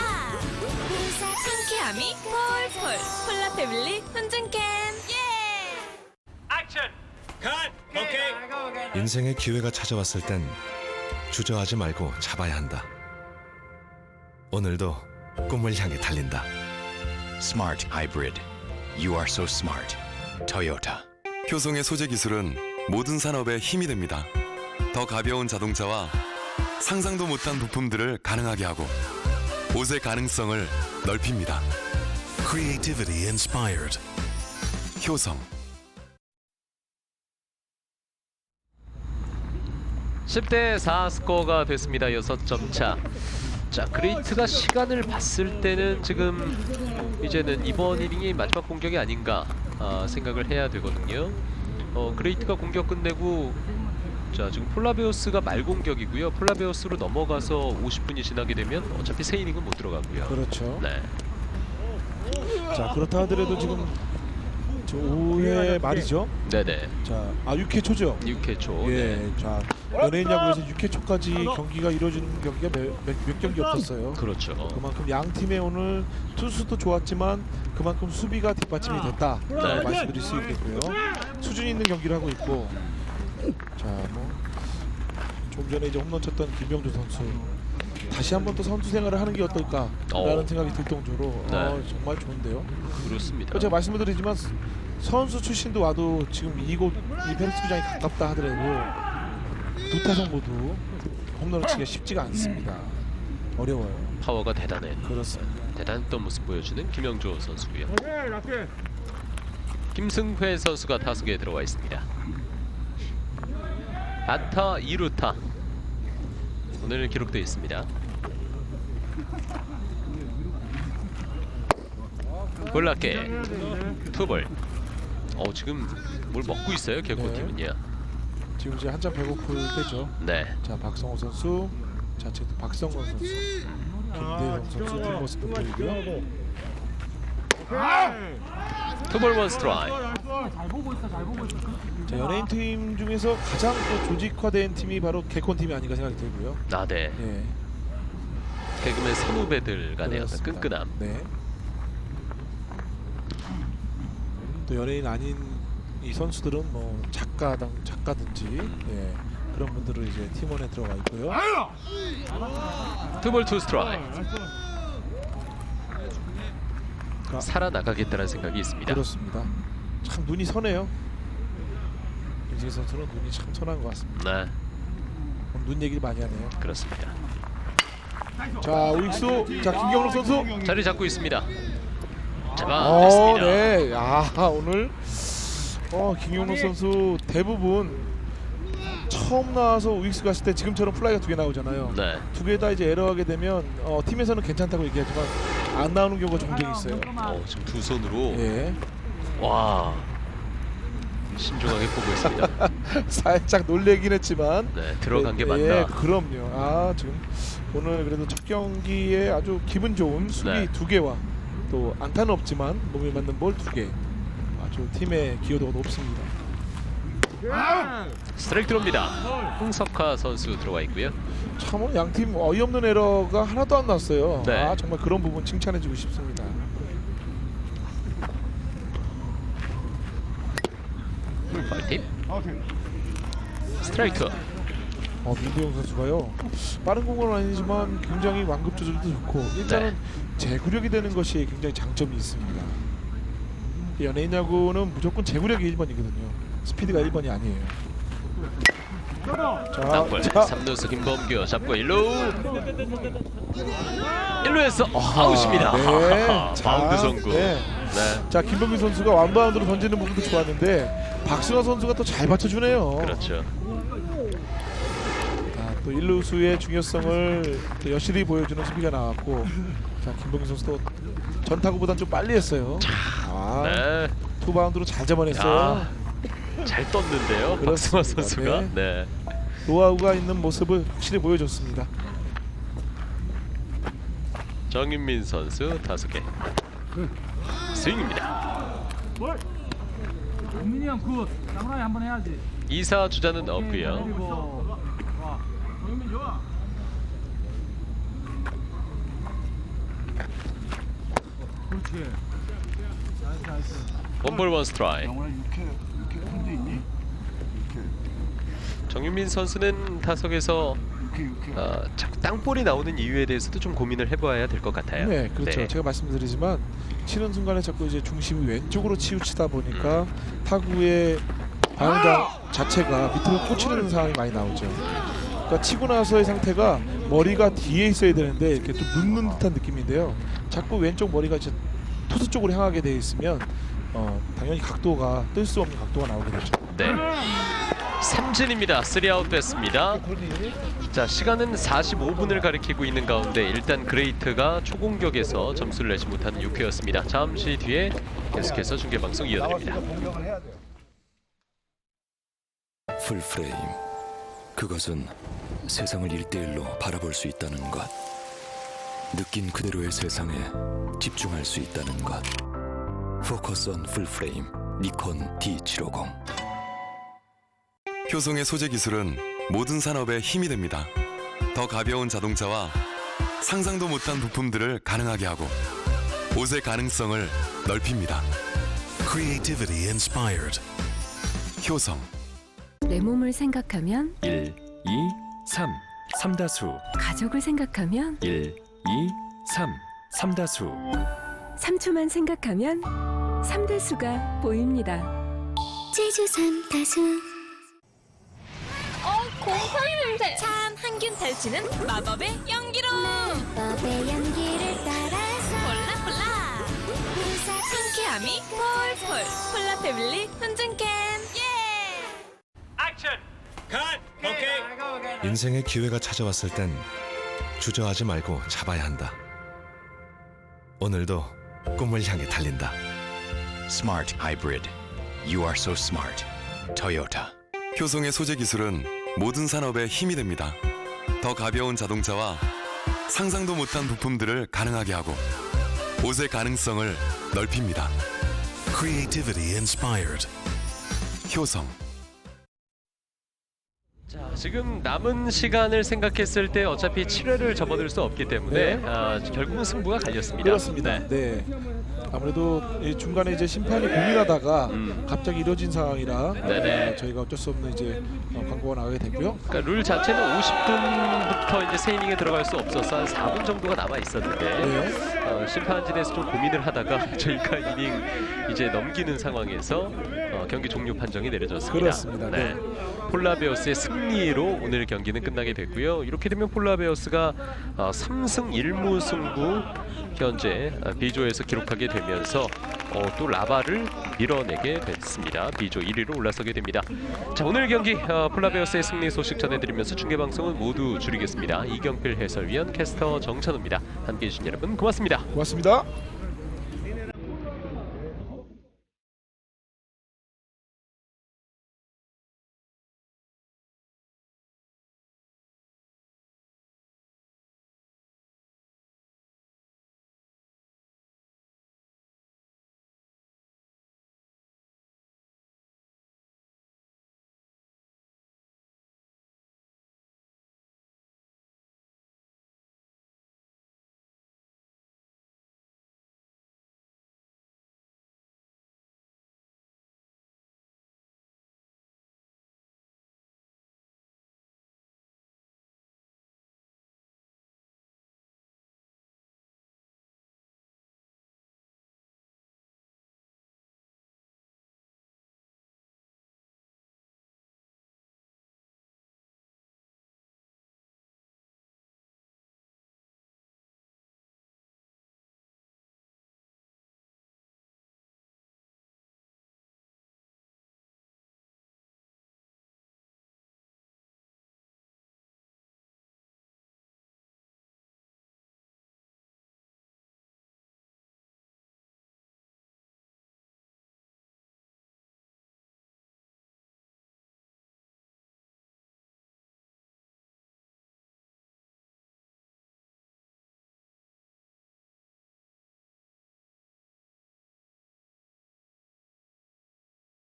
상쾌함이 폴폴. 콜라 패밀리 훈증캔. 예. 인생의 기회가 찾아왔을 땐 주저하지 말고 잡아야 한다. 오늘도 꿈을 향해 달린다. Smart hybrid. You are so smart. Toyota. 효성의 소재 기술은 모든 산업의 힘이 됩니다. 더 가벼운 자동차와 상상도 못한 부품들을 가능하게 하고 옷의 가능성을 넓힙니다. Creativity inspired. 효성. 10대 4 스코어가 됐습니다. 6점 차. 자, 그레이트가 시간을 봤을 때는 지금 이제는 이번 이닝이 마지막 공격이 아닌가 생각을 해야 되거든요. 그레이트가 공격 끝내고 자, 지금 폴라베오스가 말공격이고요. 폴라베오스로 넘어가서 50분이 지나게 되면 어차피 새 이닝은 못 들어가고요. 그렇죠. 네. 자, 그렇다 하더라도 지금 저 5회 말이죠. 네네. 자, 6회 초죠. 6회 초. 예. 네. 자, 연예인 야구에서 6회 초까지 경기가 이루어지는 경기가 몇 경기 없었어요. 그렇죠. 그만큼 양 팀의 오늘 투수도 좋았지만 그만큼 수비가 뒷받침이 됐다. 네. 말씀드릴 수 있겠고요. 수준 있는 경기를 하고 있고. 자, 뭐 좀 전에 이제 홈런 쳤던 김병주 선수 다시 한번 또 선수 생활을 하는 게 어떨까라는 생각이 들 정도로 네. 정말 좋은데요. 그렇습니다. 제가 말씀을 드리지만 선수 출신도 와도 지금 이곳 이 페르스구장이 가깝다 하더라도 두 타석 모두 홈런을 치기가 쉽지가 않습니다. 어려워요. 파워가 대단해. 그렇습니다. 대단했던 모습 보여주는 김영조 선수고요. 낙게. 김승회 선수가 타석에 들어와 있습니다. 안타 2루타 오늘 기록되어 있습니다. 볼락게 투볼. 지금 뭘 먹고 있어요 개코팀은요. 지금 이제 한참 배고플 때죠. 네. 자, 박성호 선수, 자체도 박성원 선수, 김대성 선수 뒷모습 보이고요. 투볼 원 스트라이크. 잘 보고 있어. 자, 연예인 팀 중에서 가장 또 조직화된 팀이 바로 개콘 팀이 아닌가 생각이 들고요. 네. 예. 개그맨 선후배들 간의 어떤 그렇습니다. 끈끈함. 네. 또 연예인 아닌 이 선수들은 뭐 작가든지 예, 그런 분들은 이제 팀원에 들어가 있고요. 투볼 투 스트라이크. 살아나가겠다는 생각이 있습니다. 그렇습니다. 참 눈이 선해요. 김승희 선수는 눈이 참 선한 것 같습니다. 네. 눈 얘기를 많이 하네요. 그렇습니다. 자, 우익수, 자 김경록 선수 자리 잡고 있습니다. 잡아냈습니다. 네. 오늘 김경록 선수 대부분 처음 나와서 우익수 갔을 때 지금처럼 플라이가 2개 나오잖아요. 네. 2개 다 이제 에러하게 되면 팀에서는 괜찮다고 얘기하지만 안 나오는 경우가 종종 있어요. 지금 두 손으로. 예. 와. 신중하게 보고 있습니다. 살짝 놀래긴 했지만 네, 들어간 게 예, 맞나? 그럼요. 지금 오늘 그래도 첫 경기에 아주 기분 좋은 수비 네. 2개와 또 안타는 없지만 몸에 맞는 볼 2개. 아주 팀의 기여도가 높습니다. 스트라이크 들어옵니다. 홍석화 선수 들어와 있고요. 참 오늘 양팀 어이없는 에러가 하나도 안 났어요. 네. 정말 그런 부분 칭찬해주고 싶습니다. 파이팅. 스트라이크. 민대용 선수가요. 빠른 공은 아니지만 굉장히 완급 조절도 좋고 일단은 제구력이 되는 것이 굉장히 장점이 있습니다. 연예인 야구는 무조건 제구력이 1번이거든요. 스피드가 1번이 아니에요. 땅볼 3루수 김범규 잡고 1루에서 아웃입니다. 네. 바운드 성공. 네. 네. 자, 김병민 선수가 완바운드로 던지는 부분도 좋았는데 박순호 선수가 또 잘 받쳐주네요. 그렇죠. 또 일루수의 중요성을 또 여실히 보여주는 수비가 나왔고, 자, 김병민 선수도 전타구보단 좀 빨리 했어요. 네. 투바운드로 잘 잡아냈어요. 잘 떴는데요, 박승환 그렇습니다. 선수가. 네. 노하우가 있는 모습을 확실히 보여줬습니다. 정윤민 선수 5개 스윙입니다. 민이 형 굿. 사무라이 한번 해야지. 2사 주자는 없고요. 그리고 와. 정민 좋아. 그렇지. 나이스. 원볼 원 스트라이크. 영원히 육회 홈도 있니? 정윤민 선수는 타석에서 자꾸 땅볼이 나오는 이유에 대해서도 좀 고민을 해봐야 될 것 같아요. 네, 그렇죠. 제가 말씀드리지만 치는 순간에 자꾸 이제 중심이 왼쪽으로 치우치다 보니까 타구의 방향 자체가 밑으로 꽂히는 상황이 많이 나오죠. 그러니까 치고 나서의 상태가 머리가 뒤에 있어야 되는데 이렇게 좀 눕는 듯한 느낌인데요. 자꾸 왼쪽 머리가 이제 투수 쪽으로 향하게 돼 있으면 당연히 각도가 뜰 수 없는 각도가 나오게 되죠. 네. 삼진입니다. 3아웃 됐습니다. 자, 시간은 45분을 가리키고 있는 가운데 일단 그레이트가 초공격에서 점수를 내지 못하는 6회였습니다. 잠시 뒤에 계속해서 중계방송 이어드립니다. 풀프레임. 그것은 세상을 1대1로 바라볼 수 있다는 것. 느낀 그대로의 세상에 집중할 수 있다는 것. 포커스 온 풀프레임 니콘 D750. 효성의 소재 기술은 모든 산업에 힘이 됩니다. 더 가벼운 자동차와 상상도 못한 부품들을 가능하게 하고 옷의 가능성을 넓힙니다. Creativity inspired. 효성. 내 몸을 생각하면 1, 2, 3, 3다수. 가족을 생각하면 1, 2, 3, 3다수. 3초만 생각하면 3다수가 보입니다. 제주 삼다수. 곰팡이 냄새. 참 항균 탈취는 마법의 연기로. 마법의 연기를 따라서 폴라폴라. 상쾌함이 폴폴. 폴라 패밀리 훈증캔. 인생의 기회가 찾아왔을 땐 주저하지 말고 잡아야 한다. 오늘도 꿈을 향해 달린다. Smart hybrid. You are so smart. Toyota. 효성의 소재 기술은 모든 산업에 힘이 됩니다. 더 가벼운 자동차와 상상도 못한 부품들을 가능하게 하고 옷의 가능성을 넓힙니다. Creativity inspired. 효성. 자, 지금 남은 시간을 생각했을 때 어차피 7회를 접어들 수 없기 때문에 결국은 승부가 갈렸습니다. 그렇습니다. 네. 아무래도 이 중간에 이제 심판이 고민하다가 갑자기 이뤄진 상황이라 저희가 어쩔 수 없는 이제 광고가 나가게 됐고요. 그러니까 룰 자체는 50분부터 이제 세 이닝에 들어갈 수 없어서 한 4분 정도가 남아 있었는데 심판진에서 좀 고민을 하다가 저희가 이닝 이제 넘기는 상황에서 경기 종료 판정이 내려졌습니다. 그렇습니다. 네. 폴라베어스의 승리로 오늘 경기는 끝나게 됐고요. 이렇게 되면 폴라베어스가 3승 1무 승부 현재 B조에서 기록하게 되면서 또 라바를 밀어내게 됐습니다. B조 1위로 올라서게 됩니다. 자, 오늘 경기 폴라베어스의 승리 소식 전해드리면서 중계방송은 모두 줄이겠습니다. 이경필 해설위원, 캐스터 정찬우입니다. 함께해 주신 여러분 고맙습니다. 고맙습니다.